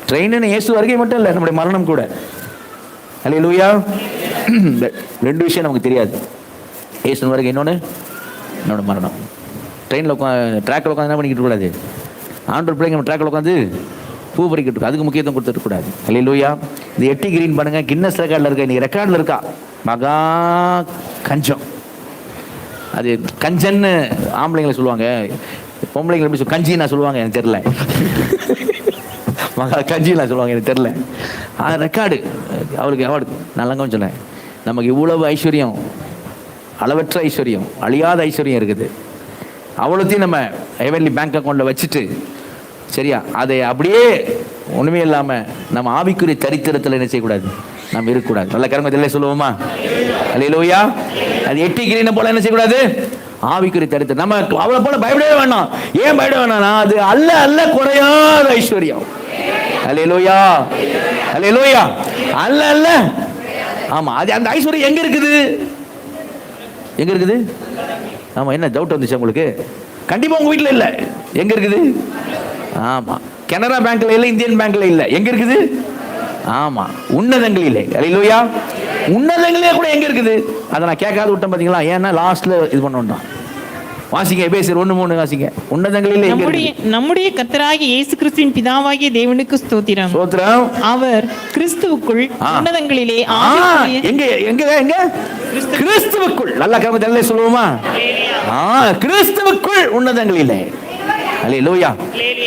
Speaker 1: ட்ரெயின் இயேசு வருகை மட்டும் இல்லை, நம்முடைய மரணம் கூட. அல்லேலூயா. 2 விஷயம் நமக்கு தெரியாது. இயேசு வருகை, இன்னொன்று என்னோட மரணம். ட்ரெயினில் ட்ராக்கில் உட்காந்து என்ன பண்ணிக்கிட்டு கூடாது? ஆண்டவர் பிள்ளைங்க நம்ம ட்ராக்கில் உட்காந்து பூ பறிக்கிட்டு இருக்கு, அதுக்கு முக்கியத்துவம் கொடுத்துட்டு கூடாது. அல்லேலூயா. இது ஹெட்டி கிரீன் பண்ணுங்க. கின்னஸ் ரெக்கார்டில் இருக்கா, இன்னைக்கு ரெக்கார்டில் இருக்கா. மகா கஞ்சம். அது கஞ்சன்னு ஆம்பளைங்களை சொல்லுவாங்க, பொம்பளைங்களை எப்படி கஞ்சின்னா சொல்லுவாங்க எனக்கு தெரியல. மகா கஞ்சின்னா சொல்லுவாங்க எனக்கு தெரியல. அது ரெக்கார்டு. அவளுக்கு அவார்டு. நான் சொன்னேன், நமக்கு இவ்வளவு ஐஸ்வர்யம், அளவற்ற ஐஸ்வர்யம், அழியாத ஐஸ்வர்யம் இருக்குது. அவ்வளோத்தையும் நம்ம ஹெவன்லி பேங்க் அக்கௌண்ட்டில் வச்சுட்டு, சரியா, அதை அப்படியே ஒன்றுமே இல்லாமல் நம்ம ஆவிக்குரிய தரித்திரத்தில் என்ன செய்யக்கூடாது, நம்ம இருக்கக்கூடாது. நல்ல கர்மத்தில் சொல்லுவோமா? அல்லேலூயா. அது எட்டி கிரீனை போல என்ன செய்யக்கூடாது, ஆவிக்குரிய தரித்திரம். நம்ம அவளை போல பயப்படவே வேண்டாம். ஏன் பயப்பட வேணாம்னா அது அல்ல குறையாத ஐஸ்வர்யம். அல்லேலூயா, அல்லேலூயா. அல்ல ஆமா, அது அந்த ஐஸ்வர்யம் எங்க இருக்குது, எங்க இருக்குது? ஆமா, என்ன டவுட் வந்துச்சு உங்களுக்கு? கண்டிப்பா உங்க வீட்டில் இல்லை. எங்க இருக்குது? ஆமா, கனரா பேங்க்ல இல்லை, இந்தியன் பேங்க்ல இல்லை. எங்க இருக்குது? ஆமா, உன்னதங்களிலே. அல்லேலூயா. உன்னதங்களிலே கூட எங்க இருக்குது? அதை நான் கேட்காத விட்டேன் பாத்தீங்களா? ஏன்னா லாஸ்ட்ல இது பண்ணோம். வாசிங்க எபேசியர் 1:3 வாசிங்க. உன்னதங்களிலே
Speaker 2: நம்முடைய கர்த்தராகிய இயேசு கிறிஸ்துவின் பிதாவாகிய தேவனுக்கு ஸ்தோத்திரம்.
Speaker 1: ஸ்தோத்திரம்.
Speaker 2: அவர் கிறிஸ்துவுக்குள் உன்னதங்களிலே
Speaker 1: எங்க எங்க எங்க கிறிஸ்துவுக்குள். நல்ல கர்மத்தில் சொல்லுவோமா? கிறிஸ்துவுக்குள் உன்னதங்களிலே. அல்லேலூயா.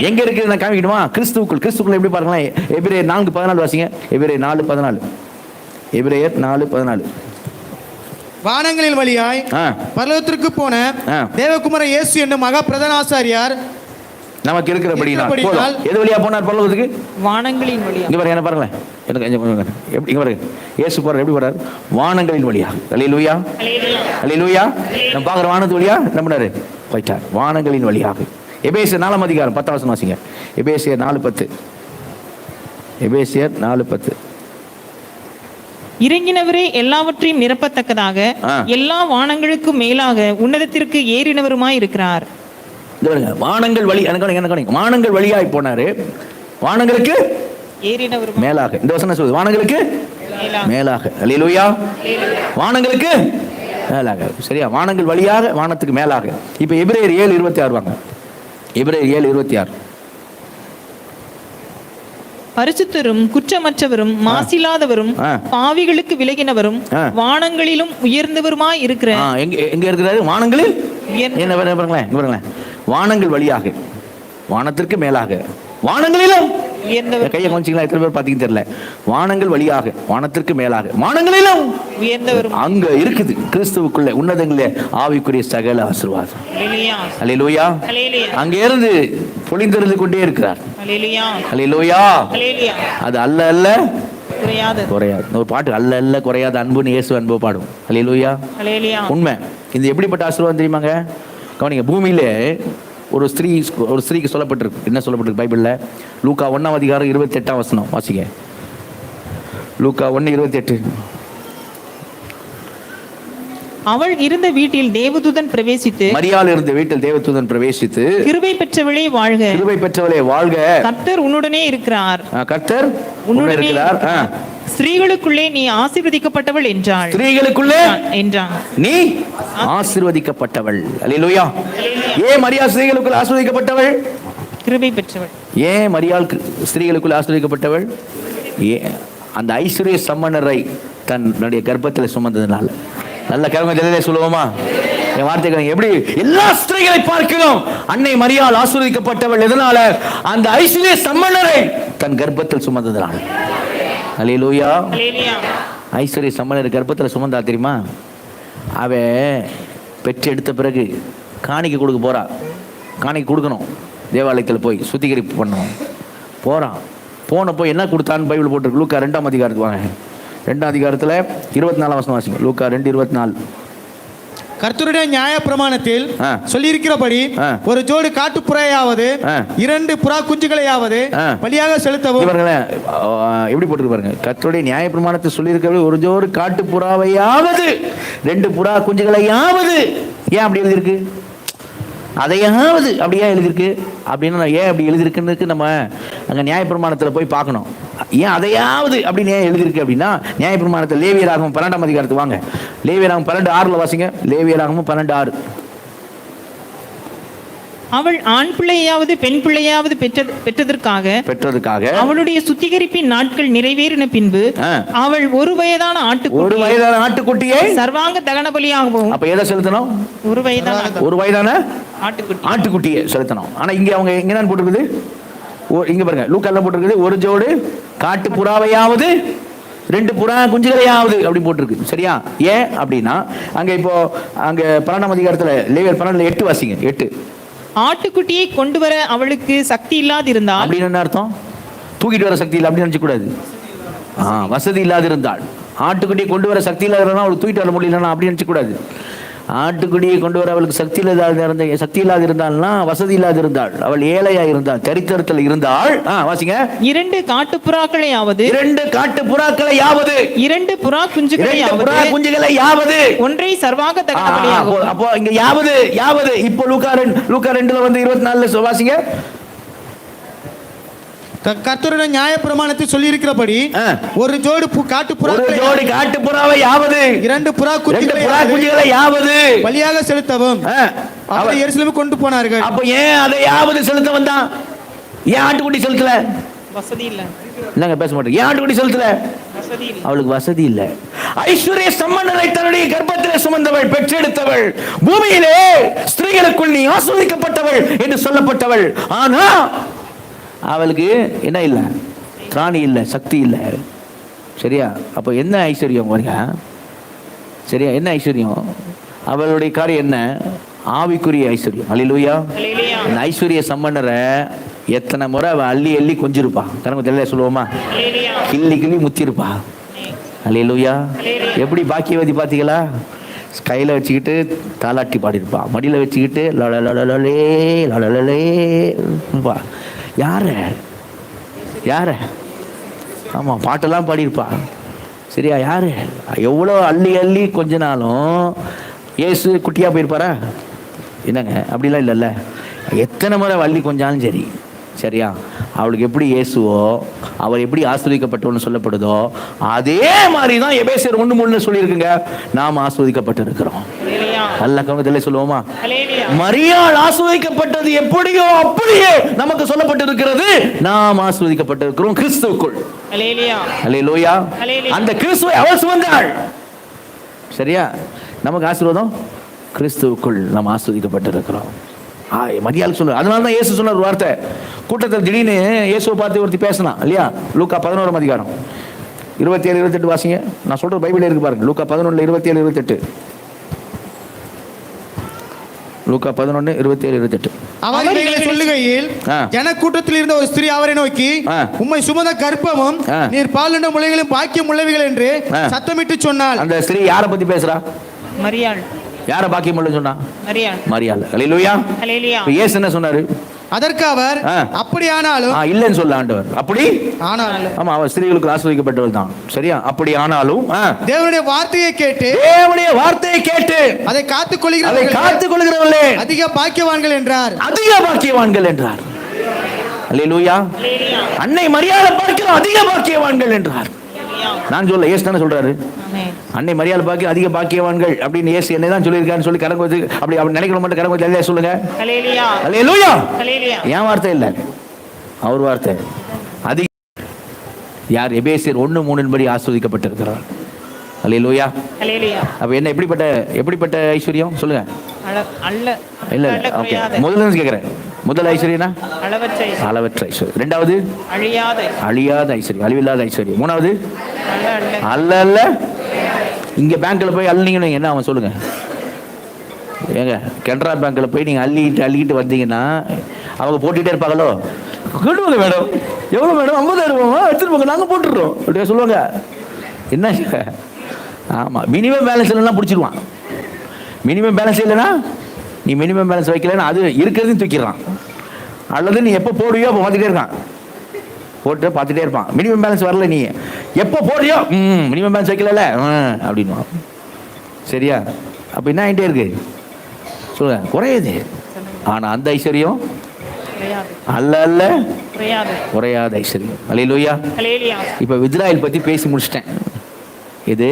Speaker 1: எங்க இருக்கு நான் காமிக்கணுமா? கிறிஸ்துவுக்குள். கிறிஸ்துவுக்குள் எப்படி பாருங்களேன். எபிரேயர் 4:14 வாசிங்க. எபிரேயர் 4:14. எபிரேயர் 4:14.
Speaker 3: வானங்களின் வழியாய் பரலோகத்திற்கு போன தேவகுமாரன் இயேசு என்னும் மகா பிரதான ஆசாரியார்
Speaker 1: நமக்கு இருக்கிறபடினால் எது வழியா போனார் பரலோகத்துக்கு?
Speaker 2: வானங்களின் வழியா.
Speaker 1: இங்க பாருங்க, என்ன பாருங்களேன், எப்படி இங்க பாருங்க, இயேசு போறார், எப்படி போறார்? வானங்களின் வழியா. அல்லேலூயா, அல்லேலூயா. நம்ம பாக்குற வானத்து வழியா என்ன பண்ணாரு? போயிட்டார் வானங்களின் வழியாக. எபேசியர் 4:10 வாசிங்க. எபேசியர் 4:10. எபேசியர் 4:10.
Speaker 2: இறங்கினவரே எல்லாவற்றையும் நிரப்பத்தக்கதாக எல்லா வானங்களுக்கு மேலாக உன்னதத்திற்கு ஏறினவருமாய் இருக்கிறார்.
Speaker 1: வானங்கள் வழி, வானங்கள் வழியாய் போனாரு, வானங்களுக்கு
Speaker 2: ஏறினவர்
Speaker 1: மேலாக. இந்த வசனம் சொல்லுது வானங்களுக்கு மேலாக. அல்லேலூயா. வானங்களுக்கு மேலாக. சரியா, வானங்கள் வழியாக, வானத்துக்கு மேலாக. இப்ப எபிரேயர் 7:26 வாங்க. எபிரேயர் 7:26.
Speaker 2: பரிசுத்தரும் குற்றமற்றவரும் மாசில்லாதவரும் பாவிகளுக்கு விலகினவரும் வானங்களிலும் உயர்ந்தவருமாய் இருக்கிற.
Speaker 1: எங்க இருக்கிறாரு? வானங்களில். என்ன பாருங்களேன், வானங்கள் வழியாக, வானத்திற்கு மேலாக, வானங்களிலும். கையை கொஞ்சீங்களா? எத்தனை பேர் பாத்தீங்கன்னு தெரியல. வானங்கள் வழியாக, வானத்திற்கு மேலாக, வானங்களிலும் உயர்ந்தவரும் அங்க இருக்குது. கிறிஸ்துவுக்குள்ள உன்னதங்களே ஆவிக்குரிய சகல ஆசீர்வாதம். அல்லேலூயா. அங்க இருந்து பொழிந்தெழுந்து கொண்டே இருக்கிறார். அல்லேலூயா. அது அல்ல குறையாது. ஒரு பாட்டு, அல்ல குறையாத அன்புன்னு இயேசு அன்பு பாடும். அல்லேலூயா. உண்மை. இது எப்படிப்பட்ட ஆசீர்வாதம் தெரியுமாங்க? கவனிங்க. பூமியிலே ஒரு ஸ்திரீக்கு சொல்லப்பட்டிருக்கு. என்ன சொல்லப்பட்டிருக்கு பைபிள்ல? லூக்கா 1:28 வாசிங்க. லூக்கா 1:28.
Speaker 2: அவள் இருந்த வீட்டில் தேவதூதன் பிரவேசித்து,
Speaker 1: மரியாள் இருந்த வீட்டில் தேவதூதன் பிரவேசித்து,
Speaker 2: கிருபை பெற்றவளே வாழ்க,
Speaker 1: கிருபை பெற்றவளே வாழ்க,
Speaker 2: கர்த்தர் உன்னுடனே இருக்கிறார்,
Speaker 1: கர்த்தர் உன்னுடனே இருக்கிறார்,
Speaker 2: ஸ்திரீகளுக்குள்ளே நீ ஆசீர்வதிக்கப்பட்டவள் என்றாள்.
Speaker 1: ஸ்திரீகளுக்குள்ளே
Speaker 2: என்றான்
Speaker 1: நீ ஆசீர்வதிக்கப்பட்டவள். அல்லேலூயா. ஏன் மரியாள் ஸ்திரீகளுக்குள் ஆசீர்வதிக்கப்பட்டவள்?
Speaker 2: கிருபை பெற்றவள்.
Speaker 1: ஏன் மரியாள் ஸ்திரீகளுக்குள் ஆசீர்வதிக்கப்பட்டவள்? அந்த ஐஸ்வர்ய சம்பன்னரை தன்னுடைய கர்ப்பத்தில் சுமந்ததுனால. நல்ல கர்மத்திலே சொல்லுவோமா? என் வார்த்தைகள் எப்படி எல்லா ஸ்திரீகளை பார்க்கிறோம், அன்னை மரியாள் ஆசீர்வதிக்கப்பட்டவள். எதனால? அந்த ஐஸ்வர்ய சம்பன்னரை தன் கர்ப்பத்தில் சுமந்ததுனால. அல்லேலூயா. ஐஸ்வர்ய சம்பனர் கர்ப்பத்தில் சுமந்தா தெரியுமா? அவ பெற்று எடுத்த பிறகு காணிக்கை கொடுக்க போறா. காணிக்கை கொடுக்கணும், தேவாலயத்தில் போய் சுத்திகரிப்பு பண்ணணும். போறான். போனப்போ என்ன கொடுத்தான்னு பைபிள் போட்டிருக்கு. லூக்கா 2ஆம் அதிகாரத்துக்கு வாங்க. 2ஆம் அதிகாரத்தில் 24 வசனம் வாசிங்க. லூக்கா 2:24.
Speaker 3: கர்த்தருடைய நியாய பிரமாணத்தில் சொல்லியிருக்கிறபடி ஒரு ஜோடி காட்டுப்புறாயாவது 2 புறா குஞ்சுகளையாவது பலியாக செலுத்தவும்.
Speaker 1: எப்படி போட்டு பாருங்க. கர்த்தருடைய நியாய பிரமாணத்தில் சொல்லியிருக்கிறபடி ஒரு ஜோடி காட்டு புறாவையாவது 2 புறா குஞ்சுகளையாவது. ஏன் அப்படி எழுதியிருக்கு? அதையாவது அப்படியே எழுதியிருக்கு. அப்படின்னா ஏன் அப்படி எழுதியிருக்குன்னு நம்ம அங்கே நியாயப்பிரமாணத்தில் போய் பார்க்கணும். ஏன் அதையாவது அப்படின்னு ஏன் எழுதியிருக்கு அப்படின்னா, நியாயப்பிரமாணத்தில் லேவியராகமம் 12ஆம் அதிகாரத்துக்கு வாங்க. லேவியராகமம் 12:6 வாசிங்க. லேவியராகமம் 12:6.
Speaker 2: அவள் ஆண் பிள்ளையாவது பெண் பிள்ளையாவது பெற்றதற்காக அவளுடைய சுத்திகரிப்பின் நாட்கள் நிறைவேறின பின்பு அவள் ஒரு வயதான ஆட்டுக்குட்டியை சர்வாங்க தகன பலியாகவும்.
Speaker 1: அப்ப எதை செலுத்தணும்? ஒரு வயதான ஆட்டுக்குட்டியை செலுத்தணும். ஆனா இங்க அவங்க எங்க தான் போட்டிருக்குது? இங்க பாருங்க, லூக்கால போட்டிருக்குது ஒரு ஜோடு காட்டு புறாவையாவது 2 புறா குஞ்சுகளையாவது அப்படி போட்டிருக்கு. சரியா? ஏன் அப்படின்னா அங்க இப்போ அங்க 12ஆம் அதிகாரத்துல லேவியர் 12:8 வாசிங்க. 8.
Speaker 2: ஆட்டுக்குட்டியை கொண்டு வர அவளுக்கு சக்தி இல்லாதிருந்தால்
Speaker 1: அப்படின்னு என்ன அர்த்தம்? தூக்கிட்டு வர சக்தி இல்லை அப்படின்னு நினைச்ச கூடாது. வசதி இல்லாதிருந்தாள். ஆட்டுக்குட்டியை கொண்டு வர சக்தி இல்லாத அவளுக்கு தூக்கிட்டு வர முடியலன்னா அப்படி நினைச்ச கூடாது. ஆட்டுக்குடியை கொண்டு வர அவளுக்கு சக்தி இல்லாதிருந்தாள்னா வசதி இல்லாதிருந்தாள், அவள் ஏழையா இருந்தாள், தரித்திரத்தில் இருந்தாள். வாசிங்க.
Speaker 2: 2 காட்டுப்புறாக்களையாவது
Speaker 1: 2 காட்டுப்புறாக்களையாவது
Speaker 2: 2 புறா குஞ்சுகளையாவது ஒன்றை சர்வாக தகனபலியாகும்.
Speaker 1: அப்போ இங்க யாவது இப்போ லூக்கா 2 வந்து 24 வாசிங்க.
Speaker 3: கர்த்தருடைய நியாயப்பிரமாணத்தில் சொல்லி இருக்கிறபடி ஒரு ஜோடி காட்டுப்புறாவை யாவது 2 புறா குஞ்சுகளை யாவது பலியாக செலுத்தவும் அவரை எருசலேமுக்கு கொண்டு போனார்கள். அப்ப ஏன் அதை யாவது செலுத்த வந்தான்? ஏன் ஆட்டுக்குட்டி செலுத்தல?
Speaker 2: வசதி இல்ல.
Speaker 1: என்னங்க பேச மாட்டேங்க? ஏன் ஆட்டுக்குட்டி செலுத்தல?
Speaker 2: வசதி இல்ல.
Speaker 1: அவளுக்கு வசதி இல்ல. ஐஸ்வர்ய சம்பன்னரை தன்னுடைய கர்ப்பத்திலே சுமந்தவள், பெற்றெடுத்தவள், பூமியிலே ஸ்திரீகளுக்குள் நீ ஆசீர்வதிக்கப்பட்டவள் என்று சொல்லப்பட்டவள். ஆனா அவளுக்கு என்ன இல்லை? திராணி இல்லை, சக்தி இல்லை. சரியா? அப்போ என்ன ஐஸ்வர்யம் பாருங்க. சரியா? என்ன ஐஸ்வர்யம்? அவளுடைய காரியம் என்ன? ஆவிக்குரிய ஐஸ்வர்யம். அல்லேலூயா. அந்த ஐஸ்வர்ய சம்பன்னரை எத்தனை முறை அவள் அள்ளி கொஞ்சிருப்பா. கணக்கு தெரியல சொல்லுவோமா? கிள்ளி முத்திருப்பா. அல்லேலூயா. எப்படி பாக்கியவதி பார்த்தீங்களா? கையில் வச்சுக்கிட்டு தாலாட்டி பாடிருப்பா, மடியில் வச்சுக்கிட்டு லலலே லலலே. யார? ஆமாம், பாட்டெல்லாம் பாடியிருப்பா. சரியா? யாரு? எவ்வளோ அள்ளி கொஞ்ச நாளும் ஏசு குட்டியாக போயிருப்பாரா? என்னங்க அப்படிலாம் இல்லைல்ல. எத்தனை முறை அள்ளி கொஞ்சாலும் சரி. சரியா? அவளுக்கு எப்படி இயேசுவோ, அவர் எப்படி ஆஸ்வதிக்கப்பட்டவன்னு சொல்லப்படுதோ அதே மாதிரி தான் எபேசியர் 1:3 சொல்லியிருக்குங்க. நாம் ஆஸ்வதிக்கப்பட்டிருக்கிறோம். நல்ல கவனத்தில் சொல்லுவோமா? மரியாள் ஆஸ்வதிக்கப்பட்டது எப்படியோ அப்படியே நமக்கு சொல்லப்பட்டிருக்கிறது. நாம் ஆஸ்வதிக்கப்பட்டிருக்கிறோம் கிறிஸ்துவுக்குள். அல்லேலூயா. அந்த கிறிஸ்துவை அவள் சுமந்தாள். சரியா? நமக்கு ஆசீர்வாதம் கிறிஸ்துவுக்குள் நாம் ஆஸ்வதிக்கப்பட்டிருக்கிறோம். மரியாள் சொல்ல. அதனால தான் இயேசு சொன்ன ஒரு வார்த்தை. கூட்டத்தில் திடீர்னு இயேசுவை பார்த்து ஒருத்தி பேசினான் இல்லையா? லூக்கா 11ஆம் அதிகாரம் 27-28 வாசிங்க. நான் சொல்ற பைபிள் இருக்கு பாருங்க. லூக்கா 11:27-28. லூக்கா 11:27-28.
Speaker 3: அவர் இவைகளை சொல்லுகையில் ஜனக்கூட்டத்தில் இருந்த ஒரு ஸ்திரீ அவரை நோக்கி, உம்மை சுமந்த கர்ப்பமும் நீர் பாலுண்ட முலைகளும் பாக்கியம் உள்ளவைகள் என்று சத்தமிட்டு சொன்னாள்.
Speaker 1: அந்த ஸ்திரீ யாரை பத்தி பேசுறா?
Speaker 2: மரியாள்.
Speaker 1: யாரை பாக்கியம் உள்ள சொன்னா? மரியாள். அல்லேலூயா. இயேசு என்ன சொன்னாரு?
Speaker 3: அதற்கு அவர், அப்படியானாலும்
Speaker 1: இல்லைன்னு சொல்ல ஆண்டவர். அப்படி ஆனாலும், ஆமா, அவர் ஸ்திரீகளுக்கு ஆசீர்வதிக்கப்பட்டவள் தான். சரியா? அப்படி ஆனாலும்
Speaker 3: தேவனுடைய வார்த்தையை கேட்டு அதை காத்துக் கொள்கிறவர்களே அதிக பாக்கியவான்கள் என்றார்.
Speaker 1: அல்லேலூயா. அன்னை மரியாதை பார்க்கிறோம் அதிக பாக்கியவான்கள் என்றார். நான் சொல்ல, இயேசு தானே சொல்றாரு. அன்னை மரியாதை பாக்கி அதிக பாக்கியவான்கள் அப்படின்னு இயேசு என்னை தான் சொல்லியிருக்காருன்னு சொல்லி கணக்கு வச்சு அப்படி நினைக்கிற மட்டும் கணக்கு வச்சு சொல்லுங்க. அல்லேலூயா. என் வார்த்தை இல்லை, அவர் வார்த்தை. அதிக யார்? எபேசியர் 1:3 படி ஆஸ்வதிக்கப்பட்டிருக்கிறார். அல்லேலூயா. அப்ப என்ன எப்படிப்பட்ட ஐஸ்வர்யம் சொல்லுங்க? இல்ல ஓகே, முதல்ல கேக்குறேன். முதல் ஐஸ்வர்யனா அளவற்ற ஐஸ்வர்யம். ரெண்டாவது அழியாத ஐஸ்வர்யம், அழிவில்லாத ஐஸ்வர்யம். மூணாவது அல்ல. இங்க பேங்க்ல போய் அள்ளினீங்க என்ன அவன் சொல்லுங்க? ஏங்க, கனரா பேங்க்ல போய் நீங்க அள்ளிக்கிட்டு வந்தீங்கன்னா அவங்க போட்டுட்டே இருப்பாங்களோ, கேட்டுவாங்க, மேடம் எவ்வளவு மேடம்? 50,000 எடுத்துட்டு போங்க, நாங்க போட்டுடுறோம் அப்படியே சொல்லுவாங்க. என்ன? ஆமா, மினிமம் பேலன்ஸ் இல்லைன்னா பிடிச்சிருவான். மினிமம் பேலன்ஸ் இல்லைன்னா, நீ மினிமம் பேலன்ஸ் வைக்கலன்னா அது இருக்கிறதையும் தூக்கிடுறான். அல்லது நீ எப்போ போடுவியோ அப்போ பார்த்துட்டே இருக்கான், போட்டு பார்த்துட்டே இருப்பான். மினிமம் பேலன்ஸ் வரல, நீ எப்போ போடுறியோ மினிமம் பேலன்ஸ் வைக்கல அப்படின்வா. சரியா? அப்போ என்ன ஆகிட்டே இருக்கு சொல்லுங்க? குறையுது. ஆனால் அந்த ஐஸ்வர்யம் அல்ல குறையாத ஐஸ்வர்யம். அல்லேலூயா. இப்போ இஸ்ராயேல் பற்றி பேசி முடிச்சிட்டேன். இது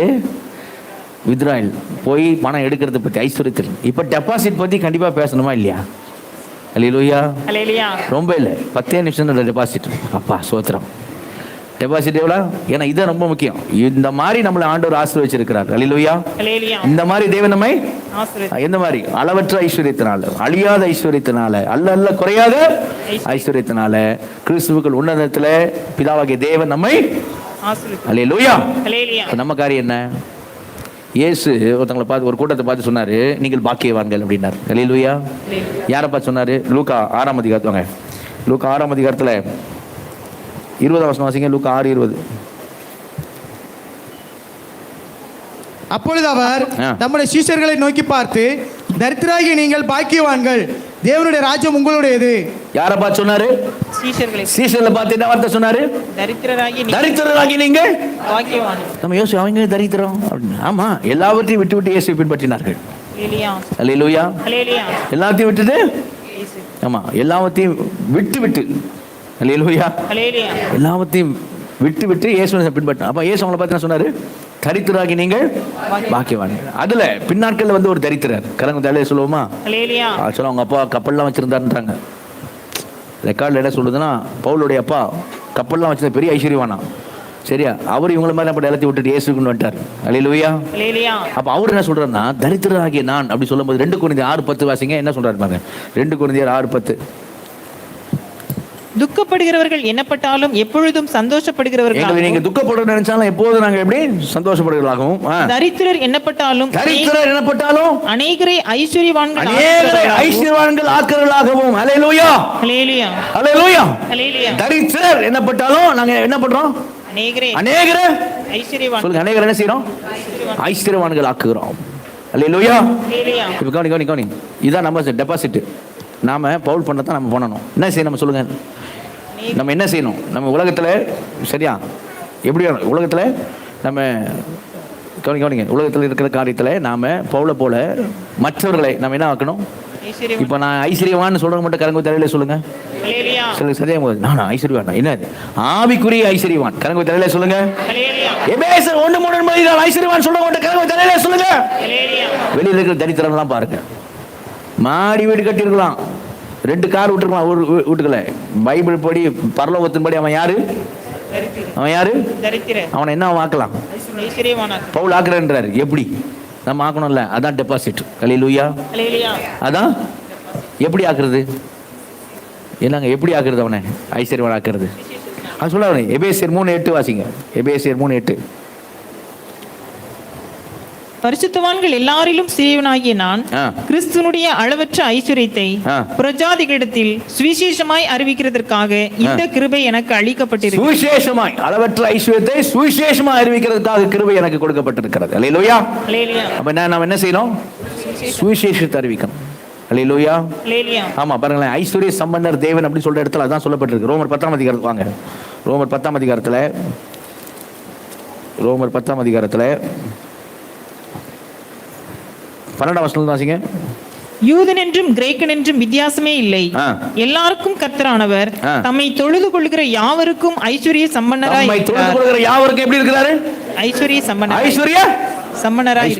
Speaker 1: இஸ்ராயேல் போய் பணம் எடுக்கிறத பற்றி ஐஸ்வர்யத்தில். இப்போ டெபாசிட் பற்றி கண்டிப்பாக பேசணுமா இல்லையா? அல்லேலூயா. ரொம்ப இல்லை, 10 நிமிஷம் டெபாசிட். அப்பா சோத்திரம். டெபாசிட் எவ்வளோ? ஏன்னா இதுதான் ரொம்ப முக்கியம். இந்த மாதிரி நம்மளை ஆண்டவர் ஆசீர்வதிச்சிருக்கிறார். அல்லேலூயா. இந்த மாதிரி தேவன் நம்மை எந்த மாதிரி? அளவற்ற ஐஸ்வர்யத்தினால, அழியாத ஐஸ்வர்யத்தினால, அல்ல குறையாத ஐஸ்வர்யத்தினால கிறிஸ்துவுக்குள் உன்னதத்தில் பிதாவாகிய தேவன் நம்மை அல்லேலூயா.
Speaker 2: ஹல்லேலூயா.
Speaker 1: நம்ம காரியம் என்ன? இயேசு ஒருத்தங்களை பார்த்து, ஒரு கூட்டத்தை பார்த்து சொன்னாரு, நீங்கள் பாக்கியவான்கள் அப்படின்னாரு. அல்லேலூயா. யாரை பார்த்து சொன்னாரு? லூக்கா 6ஆம் அதிகாரத்துல வாங்க. லூக்கா 6ஆம் அதிகாரத்துல 20ஆம் வசனம் வாசிங்க. லூக்கா 6:20.
Speaker 3: அப்பொழுது அவர் நம்முடைய சீஷர்களை நோக்கி பார்த்து, தரித்திராகிய நீங்கள் பாக்கியவான்கள், தேவனுடைய ராஜ்யம் உங்களுடையது.
Speaker 1: யாரை பார்த்து சொன்னாரு? சீஷர்களை பார்த்து என்ன வார்த்தை சொன்னாரு? தரித்திரராகி நீங்கள்
Speaker 2: பாக்கியவான்கள்.
Speaker 1: நம்ம யோசி, அவங்க தரித்திரம் அப்படின்னு. ஆமா, எல்லாவற்றையும் விட்டு விட்டு இயேசுவை பின்பற்றினார்கள். அல்லேலூயா. எல்லாத்தையும் விட்டுட்டு, ஆமா, எல்லாவற்றையும் விட்டு விட்டு, அல்லேலூயா, எல்லாவற்றையும் விட்டு விட்டு இயேசுவை பின்பற்றினார். அப்ப இயேசு அவங்களை பார்த்து என்ன சொன்னாரு? தரித்திராகி நீங்கள் பாக்கியவான்கள். அதுல பின்னாட்கள்ல வந்து ஒரு தரித்திரர், கரங்க தலையை சொல்லுவோமா? சொல்ல அவங்க அப்பா கப்பல்லாம் வச்சிருந்தாருன்றாங்க. ரெக்கார்டில் என்ன சொல்லுதுன்னா, பவுலுடைய அப்பா கப்பல்லாம் வச்சிருந்த பெரிய ஐஸ்வர்யவானா. சரியா? அவர் இவங்களை மாதிரி அப்படி எல்லாத்தையும் விட்டுட்டு இயேசுக்குன்னு வந்துட்டார். அல்லேலூயா. அப்ப அவர் என்ன சொல்றாருன்னா, தரித்திரராகிய நான் அப்படி சொல்லும்போது 2 கொரிந்தியர் 6:10 வாசிங்க. என்ன சொல்றாரு பாருங்க. 2 கொரிந்தியர் 6:10.
Speaker 2: துக்கப்படுகிறவர்கள் என்னப்பட்டாலும் எப்பொழுதும் சந்தோஷப்படுகிறவர்கள்.
Speaker 1: நீங்க துக்கப்படுற நினைச்சாலும் எப்போதும் நாங்க எப்படி சந்தோஷப்படுகிறவர்களாகவும்,
Speaker 2: தரித்திரர் என்னப்பட்டாலும் அநேகரை ஐஸ்வர்யவான்கள் ஆக்குறவர்களாகவும். அல்லேலூயா.
Speaker 1: அல்லேலூயா. அல்லேலூயா. தரித்திரர் என்னப்பட்டாலும் நாங்க என்ன பண்றோம்? அநேகரை ஐஸ்வர்யவான். சொல்லுங்க, அநேகரை என்ன செய்றோம்? ஐஸ்வர்யவான்கள் ஆக்குகிறோம். அல்லேலூயா. இப்ப கவனி. இதான் நம்ம டெபாசிட். நாம பவுல் பண்ணதான் நம்ம பண்ணணும். என்ன செய்யணும் சொல்லுங்க? நம்ம என்ன செய்யணும்? நம்ம உலகத்துல, சரியா, எப்படி உலகத்துல நம்ம கவனிங்க, உலகத்துல இருக்கிற காரியத்துல நாம பவுலை போல மற்றவர்களை நம்ம என்ன ஆக்கணும்? இப்ப நான் ஐஸ்வர்யவான்னு சொல்றவங்க மட்டும் கரங்க தலையில சொல்லுங்க. சொல்லுங்க, சரியா? நான் ஐஸ்வர்யவான். என்ன ஆவிக்குரிய ஐஸ்வர்யவான்? கரங்க தலையில சொல்லுங்க. எபேசியர் 1:3 ஐஸ்வர்யவான் சொல்றவங்க மட்டும் கரங்க தலையில சொல்லுங்க. வெளியில இருக்கிற தரித்திரம் எல்லாம் பாருங்க. மாடி வீடு கட்டிருக்கலாம், 2 கார் விட்டுருக்கலாம் ஒரு வீட்டுக்குள்ள. பைபிள் படி, பரலோகத்தின் படி அவன் யாரு? அவனை என்ன ஆக்கலாம்? பவுல் ஆக்குறாரு. எப்படி நம்ம ஆக்கணும்ல? அதான் டெபாசிட். அல்லேலூயா. அதான் எப்படி ஆக்குறது? என்னங்க எப்படி ஆக்குறது? அவனை ஐஸ்வர்யவான் ஆக்குறது. அது சொல்ல எபேசியர் 3:8 வாசிங்க. எபேசியர் 3:8.
Speaker 2: பரிசுத்தவான்கள் எல்லாரிலும் சிறியவனாகிய நான் கிறிஸ்துனுடைய அளவற்ற ஐஸ்வரியத்தை பிரஜாதிகளிடத்தில் சுவிசேஷமாய் அறிவிக்கிறதற்காக இந்த கிருபை எனக்கு அளிக்கப்பட்டிருக்கிறது.
Speaker 1: சுவிசேஷமாய், அளவற்ற ஐஸ்வரியத்தை சுவிசேஷமாய் அறிவிக்கிறதுக்காக கிருபை எனக்கு கொடுக்கப்பட்டிருக்கிறது. அல்லேலூயா. அப்ப நாம என்ன செய்யணும்? சுவிசேஷத்தை அறிவிக்கணும். அல்லேலூயா. ஆமா, பாருங்களேன், ஐஸ்வர்ய சம்பந்தர் தேவன் அப்படி சொல்ற இடத்துல அதான் சொல்லப்பட்டிருக்கு. ரோமர் 10ஆம் அதிகாரத்துக்கு வாங்க. ரோமர் 10ஆம் அதிகாரத்துல 12ஆம் வசனம் வாசிங்க.
Speaker 2: யூதன் என்றும் கிரேக்கன் என்றும் வித்தியாசமே இல்லை, எல்லாருக்கும் கர்த்தரானவர் தம்மை தொழுது கொள்ளுகிற யாவருக்கும் ஐஸ்வர்ய சம்பன்னராய் இருக்கிறார்.
Speaker 1: யாவருக்கும் எப்படி இருக்கிறாரு?
Speaker 2: ஐஸ்வர்ய
Speaker 1: சம்பன்னராய்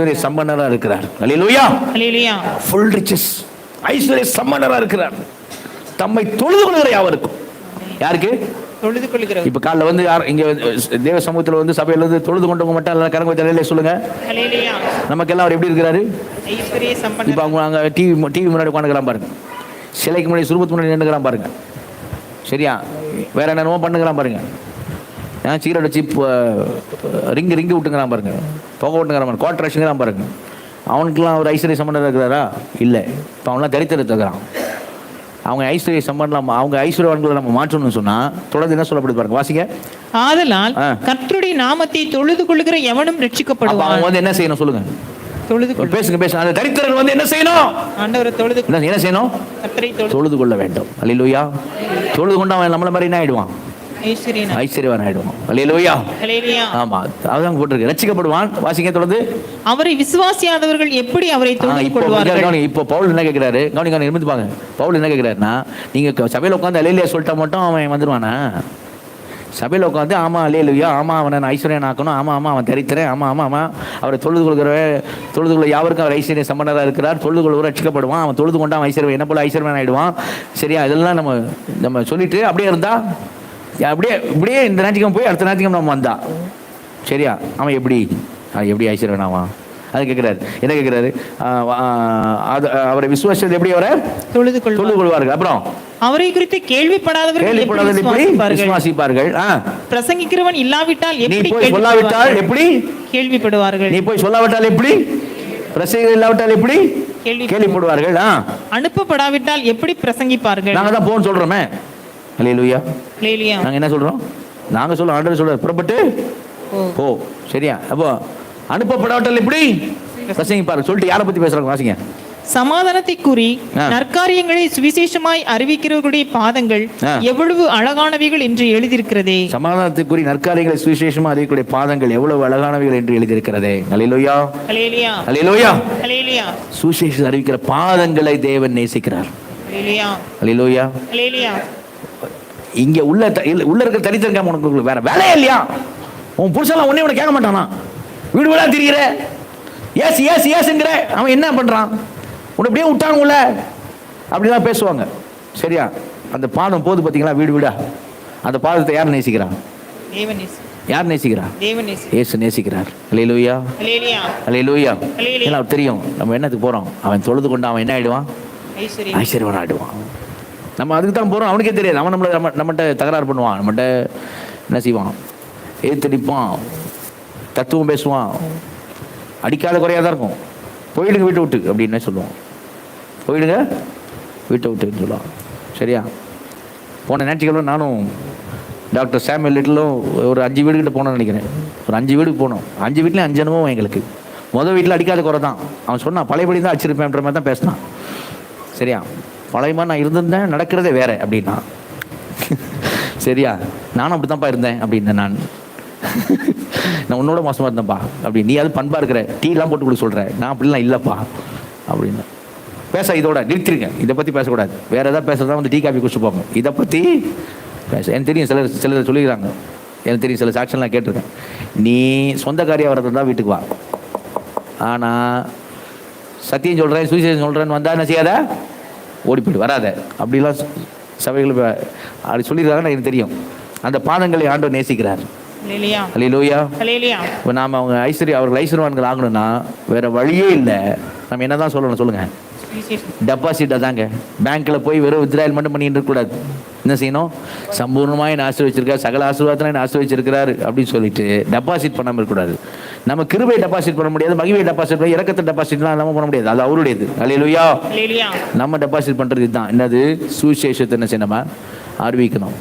Speaker 1: இருக்கிறார். அல்லேலூயா.
Speaker 2: அல்லேலூயா.
Speaker 1: ஃபுல் ரிச்சஸ், ஐஸ்வர்ய சம்பன்னராய் இருக்கிறார். தம்மை தொழுது கொள்ளுகிற யாவருக்கும். யாருக்கு?
Speaker 2: தொழுது கொள்ளுகிறவர்.
Speaker 1: இப்ப காலைல வந்து இங்க தேவ சமூகத்துல வந்து சபையில வந்து தொழுது கொண்டவங்க மட்டும் எல்லாம் கரங்க தலையில சொல்லுங்க.
Speaker 2: அல்லேலூயா.
Speaker 1: நமக்கு எல்லாம் அவர் எப்படி இருக்கிறாரு?
Speaker 2: ஐஸ்வர்ய சம்பன்னர்.
Speaker 1: இப்ப அவங்க அங்க டிவி முன்னாடி உட்காந்துக்கிறான் பாருங்க, சிலைக்கு முன்னாடி சுரூபத்து முன்னாடி நின்றுக்கிறான் பாருங்க. சரியா? வேற என்னென்னமோ பண்ணுங்கிறான் பாருங்க. சிகரெட் வச்சு ரிங்கு விட்டுங்கிறான் பாருங்க, புகை விட்டுங்கிறான் பாருங்க, கோட்டை ரஷுங்கிறான் பாருங்க. அவனுக்குலாம் ஒரு ஐஸ்வர்ய சம்பந்தம் இருக்கிறாரா? இல்லை. இப்போ அவன்லாம் தரித்திரத்துக்கிறான். அவங்க ஐஸ்வர்ய சம்பந்தம், அவங்க ஐஸ்வர்யவான்களை நம்ம மாற்றணும்னு சொன்னா தொடர்ந்து என்ன சொல்லப்படுது பாருங்க, வாசிங்க.
Speaker 2: ஆதலால் கர்த்தருடைய நாமத்தை தொழுது கொள்ளுகிற எவனும் ரட்சிக்கப்படுவான்.
Speaker 1: அவன் வந்து என்ன செய்யணும் சொல்லுங்க? பேசுங்க. அந்த தரித்திரன் வந்து என்ன செய்யணும்? ஆண்டவரை தொழுது என்ன செய்யணும்? கர்த்தரை தொழுது கொள்ள வேண்டும். அல்லேலூயா. தொழுது கொண்டு அவன் நம்மள மாதிரி என்ன ஆயிடுவான்? ஐஸ்வர்யவான் ஆயிடுவான். அல்லேலூயா. ஆமா, அதான் போட்டிருக்கு, ரட்சிக்கப்படுவான். வாசிங்க தொடர்ந்து.
Speaker 2: அவரை விசுவாசியாதவர்கள் எப்படி அவரை தொழுது கொள்வார்கள்?
Speaker 1: இப்போ பவுல் என்ன கேட்கிறாரு? கவனிங்க, இருந்து பாருங்க. பவுல் என்ன கேட்கிறாருன்னா, நீங்க சபையில உட்காந்து அல்லேலூயா சொல்லிட்டா மட்டும் அவன் வந்துருவானா? சபையில் உட்காந்து ஆமா அல்லேலூயா, ஆமா அவனை ஐஸ்வர்யன் ஆக்கணும், ஆமா அவன் தரித்திரன், ஆமா அவரை தொழுது கொள்ள யாவருக்கும் அவர் ஐஸ்வர்ய சம்பந்தராக இருக்கிறார், தொழுது கொள்கிற ரட்சிக்கப்படுவான், அவன் தொழுது கொண்டா ஐஸ்வர்யம் என்ன போல ஐஸ்வர்யன் ஆயிடுவான். சரியா? இதெல்லாம் நம்ம சொல்லிட்டு அப்படியே இருந்தா, இப்படியே இந்த ஞாயிற்றுக்கிழமை போய் அடுத்த ஞாயிற்றுக்கிழமை நம்ம வந்தா, சரியா? அவன் எப்படி ஐஸ்வர்யன் ஆவான்? அது கேட்கிறாரு. என்ன கேட்கிறாரு? அவரை விசுவாசத்தை எப்படி அவரை தொழுது கொள்வார்கள். அப்புறம்
Speaker 2: அவரை குறித்து கேள்விப்படாதவர்கள் எப்படி
Speaker 1: விசுவாசிப்பார்கள்?
Speaker 2: பிரசங்கிக்கிறவன் இல்லாவிட்டால் எப்படி
Speaker 1: சொல்லாவிட்டால் எப்படி
Speaker 2: கேள்விப்படுவார்கள்?
Speaker 1: நீ போய் சொல்லாவிட்டால் எப்படி? பிரசங்கிகள் இல்லாவிட்டால் எப்படி கேள்விப்படுவார்கள்?
Speaker 2: அனுப்பப்படாவிட்டால் எப்படி பிரசங்கிப்பார்கள்?
Speaker 1: நாங்க தான் போன்னு சொல்றோமே. அல்லேலூயா.
Speaker 2: அல்லேலூயா.
Speaker 1: நாங்க என்ன சொல்றோம்? நாங்க சொல்றோம், ஆண்டவர் சொல்றார் புறப்பட்டு போ. சரியா? அப்போ அனுப்பப்படாவிட்டால் எப்படி பிரசங்கிப்பார்கள் சொல்லிட்டு யாரை பத்தி பேசுறாங்க? வாசிங்க.
Speaker 2: சமாதானத்தை கூறி நற்காரியங்களை சுவிசேஷமாய் அறிவிக்கிறவர்களுடைய பாதங்கள் எவ்வளவு அழகானவைகள் என்று எழுதியிருக்கிறதே.
Speaker 1: சமாதானத்தை கூறி நற்காரியங்களை சுவிசேஷமா அறிவிக்கக்கூடிய பாதங்கள் எவ்வளவு அழகானவைகள் என்று எழுதியிருக்கிறதே. அல்லேலூயா.
Speaker 2: அல்லேலூயா.
Speaker 1: அல்லேலூயா.
Speaker 2: அல்லேலூயா.
Speaker 1: சுவிசேஷம் அறிவிக்கிற பாதங்களை தேவன் நேசிக்கிறார்.
Speaker 2: அல்லேலூயா.
Speaker 1: அல்லேலூயா.
Speaker 2: அல்லேலூயா.
Speaker 1: இங்க உள்ள இருக்கிற தரித்திரம் உனக்கு வேற வேலையே இல்லையா? உன் புருஷன் உன்னை உன கேட்க மாட்டானா? வீடு வீடா திரிகிற, ஏஸ் ஏஸ் ஏஸ்ங்கிற, அவன் என்ன பண்றான்? உன்னை அப்படியே விட்டானுங்கள அப்படிதான் பேசுவாங்க. சரியா? அந்த பாதம் போது பார்த்தீங்களா, வீடு வீடா. அந்த பாதத்தை யார் நேசிக்கிறான்? யார் நேசிக்கிறா? இயேசு நேசிக்கிறார். அல்லேலூயா. அல்லேலூயா. ஏன்னா தெரியும் நம்ம என்னத்துக்கு போறோம். அவன் தொழுது கொண்டு அவன் என்ன ஆயிடுவான்? ஐஸ்வர்யவான் ஆயிடுவான். நம்ம அதுக்கு தான் போறோம். அவனுக்கே தெரியாது. அவன் நம்மகிட்ட தகராறு பண்ணுவான், நம்மகிட்ட என்ன செய்வான், ஏத்தடிப்பான், தத்துவம் பேசுவான், அடிக்காத குறையாக தான் இருக்கும். போயிடுங்க வீட்டை விட்டு அப்படின்னு சொல்லுவான். போயிடுங்க வீட்டை விட்டுன்னு சொல்லுவான். சரியா? போன ஞாயிற்றுக்கிழமை நானும் டாக்டர் சாமுவேல் லிட்டிலும் ஒரு 5 வீடுகிட்ட போனோன்னு நினைக்கிறேன். ஒரு 5 வீடுக்கு போனோம். 5 வீட்லேயும் 5 அனுபவம் எங்களுக்கு. மொதல் வீட்டில் அடிக்காத குறை தான். அவன் சொன்னான் பழையபடி தான் அடிச்சிருப்பேன்ற மாதிரி தான் பேசினான். சரியா? பழைய மாதிரி நான் இருந்திருந்தேன், நடக்கிறதே வேற அப்படின்னா. சரியா? நானும் அப்படி தான்ப்பா இருந்தேன் அப்படின்னேன். நான் உன்னோட மோசமாக இருந்தேன்ப்பா அப்படி. நீ அது பண்பா இருக்கிற, டீலாம் போட்டு கொடுக்க சொல்கிறேன், நான் அப்படிலாம் இல்லைப்பா அப்படின்னு. பேச இதோட நிறுத்திருங்க. இதை பற்றி பேசக்கூடாது. வேறு எதாவது பேசுறதா வந்து டீ காஃபி குடிச்சு போங்க. இதை பற்றி பேச எனக்கு தெரியும். சிலர் சொல்லிக்கிறாங்க, எனக்கு தெரியும். சில சாக்ஷன்லாம் கேட்டிருக்கேன். நீ சொந்தக்காரியாக வர்றது தான் வீட்டுக்கு வா, ஆனால் சத்தியம் சொல்கிறேன் சுவிசேஷம் சொல்கிறேன்னு வந்தால் என்ன செய்யாத, ஓடி போய்ட்டு வராத அப்படிலாம் சபைகள் அப்படி சொல்லியிருக்காங்கன்னு எனக்கு தெரியும். அந்த பாதங்களை ஆண்டவர் நேசிக்கிறார். அல்லேலூயா. இப்போ நாம் அவங்க அவர்கள் ஐஸ்வர்யவான்கள் ஆகணும்னா வேற வழியே இல்லை. நம்ம என்ன தான் சொல்லணும் சொல்லுங்க? டெபாசிட் தாங்க. பேங்க்ல போய் வெறும் வித்ராயல் மட்டும் பண்ணிட்டு இருக்கக்கூடாது. என்ன செய்யணும்? சம்பூர்ணமாக என்ன ஆசீர்வதிச்சிருக்காரு, சகல ஆசீர்வாதத்தில் என்ன ஆசீர்வதிச்சிருக்கிறாரு அப்படின்னு சொல்லிட்டு டெபாசிட் பண்ணாமல் இருக்கக்கூடாது. நம்ம கிருபை டெபாசிட் பண்ண முடியாது, மகிமை டெபாசிட் பண்ண, இறக்கத்தை டெபாசிட்லாம் நம்ம பண்ண முடியாது. அது அவருடையது. அல்லேலூயா. நம்ம டெபாசிட் பண்ணுறது இதுதான். என்னது? சுவிசேஷத்தை என்ன செய்யணுமா? அறிவிக்கணும்.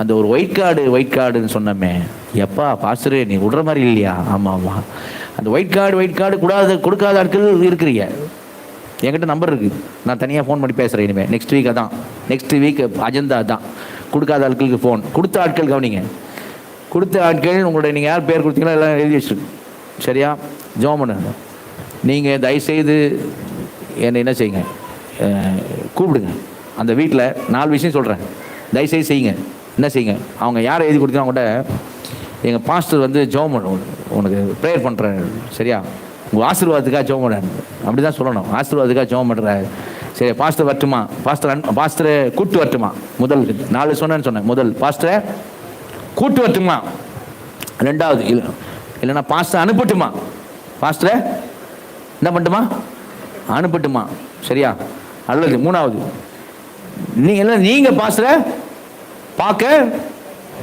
Speaker 1: அந்த ஒரு ஒயிட் கார்டுன்னு சொன்னமே, எப்பா பாஸ்டரே நீ விடுற மாதிரி இல்லையா? ஆமாம். அந்த ஒயிட் கார்டு கொடுக்காத ஆட்கள் இருக்கிறீங்க. என்கிட்ட நம்பர் இருக்குது, நான் தனியாக ஃபோன் பண்ணி பேசுகிறேன். இனிமேல் நெக்ஸ்ட் வீக் அஜெண்டா தான். கொடுக்காத ஆட்களுக்கு ஃபோன். கொடுத்த ஆட்கள் கவனிங்க. கொடுத்த ஆட்கள் உங்களுடைய நீங்கள் யார் பேர் கொடுத்தீங்களோ எல்லாம் எழுதி வச்சுருக்கு. சரியா? ஜெபம் பண்ணுங்க. நீங்கள் தயவுசெய்து என்னை என்ன செய்யுங்க, கூப்பிடுங்க. அந்த வீட்டில் 4 விஷயம் சொல்கிறேன், தயவுசெய்து செய்யுங்க. என்ன செய்யுங்க? அவங்க யாரை எழுதி கொடுத்தீங்க, அவங்கள்ட்ட எங்கள் பாஸ்டர் வந்து ஜெபம் பண்ண உனக்கு ப்ரேயர் பண்ணுறேன். சரியா? உங்கள் ஆசீர்வாதத்துக்காக ஜெபம் பண்ணுறேன் அப்படி தான் சொல்லணும். ஆசீர்வாதத்துக்காக ஜெபம் பண்ணுறேன். சரி, பாஸ்டர் வரட்டுமா? பாஸ்டரை கூட்டு வரட்டுமா? முதல் 4 சொன்னேன்னு முதல் பாஸ்டரை கூட்டு வரட்டுமா? 2வது இல்லைன்னா பாஸ்டர் அனுப்பட்டுமா? பாஸ்டரை என்ன பண்ணட்டுமா? அனுப்பட்டுமா? சரியா? அல்லது 3வது நீங்கள் பாஸ்டரை பார்க்க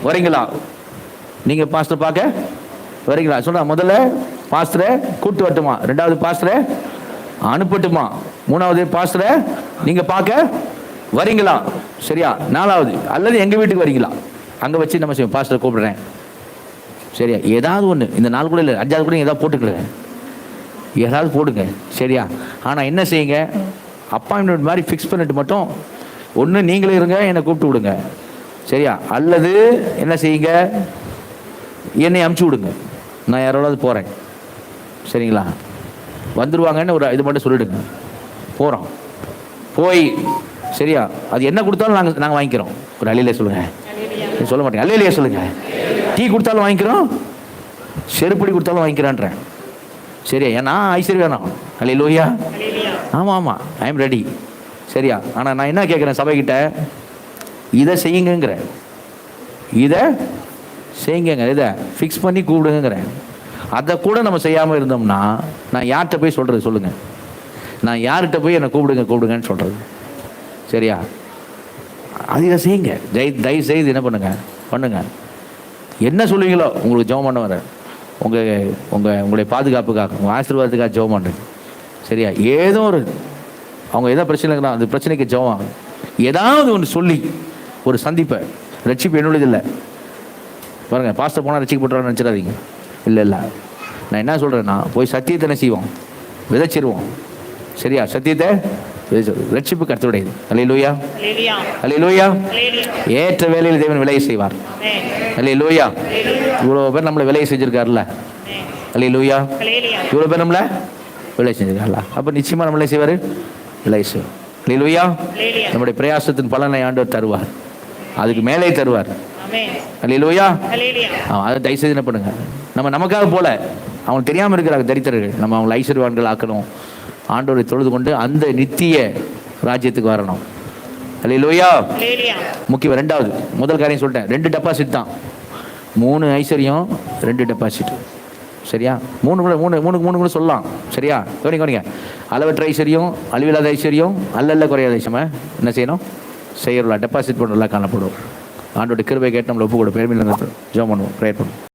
Speaker 1: வரீங்களா? நீங்கள் பாஸ்டர் பார்க்க வரீங்களா? சொல்கிறா. முதல்ல பாஸ்டரை கூட்டு வரட்டுமா? 2வது பாஸ்டரை அனுப்பட்டுமா? 3வது பாஸ்டரை நீங்கள் பார்க்க வரீங்களா? சரியா? 4வது அல்லது எங்கள் வீட்டுக்கு வரீங்களா? அங்கே வச்சு நம்ம செய்வோம், பாஸ்டரை கூப்பிடுறேன். சரியா? ஏதாவது ஒன்று, இந்த 4 கூட இல்லை, 5வது கூட ஏதாவது போட்டுக்கிறேன், ஏதாவது போடுங்க. சரியா? ஆனால் என்ன செய்யுங்க, அப்பாயின்மெண்ட் மாதிரி ஃபிக்ஸ் பண்ணிட்டு மட்டும் ஒன்று நீங்களே இருங்க, என்னை கூப்பிட்டு விடுங்க. சரியா? அல்லது என்ன செய்யுங்க, என்னை அமுச்சு விடுங்க, நான் யாரோடாவது போகிறேன். சரிங்களா? வந்துடுவாங்கன்னு ஒரு இது மட்டும் சொல்லிடுங்க. போகிறோம் போய். சரியா? அது என்ன கொடுத்தாலும் நாங்கள் வாங்கிக்கிறோம். ஒரு அல்லேலூயா சொல்லுங்கள். சொல்ல மாட்டேங்க. அல்லேலூயா சொல்லுங்கள். டீ கொடுத்தாலும் வாங்கிக்கிறோம், செருப்படி கொடுத்தாலும் வாங்கிக்கிறான்றேன். சரியா? ஏன்னா ஐஸ்வர்யம். அல்லேலூயா. ஆமாம், ஐ எம் ரெடி. சரியா? ஆனால் நான் என்ன கேட்குறேன் சபைக்கிட்ட, இதை செய்யுங்கிறேன், இதை செய்யுங்க, இதை ஃபிக்ஸ் பண்ணி கூப்பிடுங்கிறேன். அதை கூட நம்ம செய்யாமல் இருந்தோம்னா நான் யார்கிட்ட போய் சொல்கிறது சொல்லுங்கள்? நான் யார்கிட்ட போய் என்னை கூப்பிடுங்கன்னு சொல்கிறது? சரியா? அதை செய்யுங்க. தயவு செய்து என்ன பண்ணுங்க. என்ன சொல்லுவீங்களோ உங்களுக்கு ஜெபம் பண்ண வர, உங்களுடைய பாதுகாப்புக்காக, உங்கள் ஆசீர்வாதத்துக்காக ஜெபம் பண்ணுறீங்க. சரியா? ஏதோ ஒரு அவங்க ஏதோ பிரச்சனை இருக்குன்னா அந்த பிரச்சனைக்கு ஜெபம், ஏதாவது ஒன்று சொல்லி ஒரு சந்திப்பை. ரட்சிப்பு என்னுடையது இல்லை பாருங்கள். பாஸ்டர் போனால் ரட்சிக்கப்பட்டுறான்னு நினச்சிடாதீங்க. இல்லை, நான் என்ன சொல்கிறேன்னா, போய் சத்தியத்தை என்ன செய்வோம், விதைச்சிருவோம். சரியா? சத்தியத்தை ரட்சிப்பு கர்த்தருடையது. அல்லேலூயா, அல்லேலூயா. ஏற்ற வேலையில் தேவன் விலையை செய்வார். அல்லேலூயா. இவ்வளோ பேர் நம்மளை விலையை செஞ்சிருக்காருல்ல. அல்லேலூயா. இவ்வளோ பேர் நம்மளை விலை செஞ்சிருக்காருல்ல. அப்போ நிச்சயமாக நம்மளை செய்வார், விலை செய்வார். அல்லேலூயா. நம்முடைய பிரயாசத்தின் பலனை ஆண்டவர் தருவார், அதுக்கு மேலே தருவார். அல்லேலூயா. அதை தயவுசெய்து என்ன பண்ணுங்க, நமக்காக போல அவங்க தெரியாமல் இருக்கிறாங்க தரித்திரர்கள், நம்ம அவங்களை ஐஸ்வர்யவான்கள் ஆக்கணும். ஆண்டவரை தொழுது கொண்டு அந்த நித்திய ராஜ்யத்துக்கு வரணும். அல்லேலூயா. முக்கியம். ரெண்டாவது, முதல் காரியம் சொல்லிட்டேன், 2 டெபாசிட் தான். 3 ஐஸ்வர்யம், 2 டெபாசிட். சரியா? 3 கூட சொல்லலாம். சரியா? கவனிங்க. அளவற்ற ஐஸ்வர்யம், அழிவில்லாத ஐஸ்வர்யம், அல்ல குறையாத ஐஸ்வர்யம் என்ன செய்யணும், செய்யறலாம், டெபாசிட் பண்ணுறலாம் காணப்படும். ஆண்டோட கிருபை கேட்டு நம்மளை ஒப்பு கூட பெருமையில் ஜெபம் பண்ணுவோம், ப்ரேயர் பண்ணுவோம்.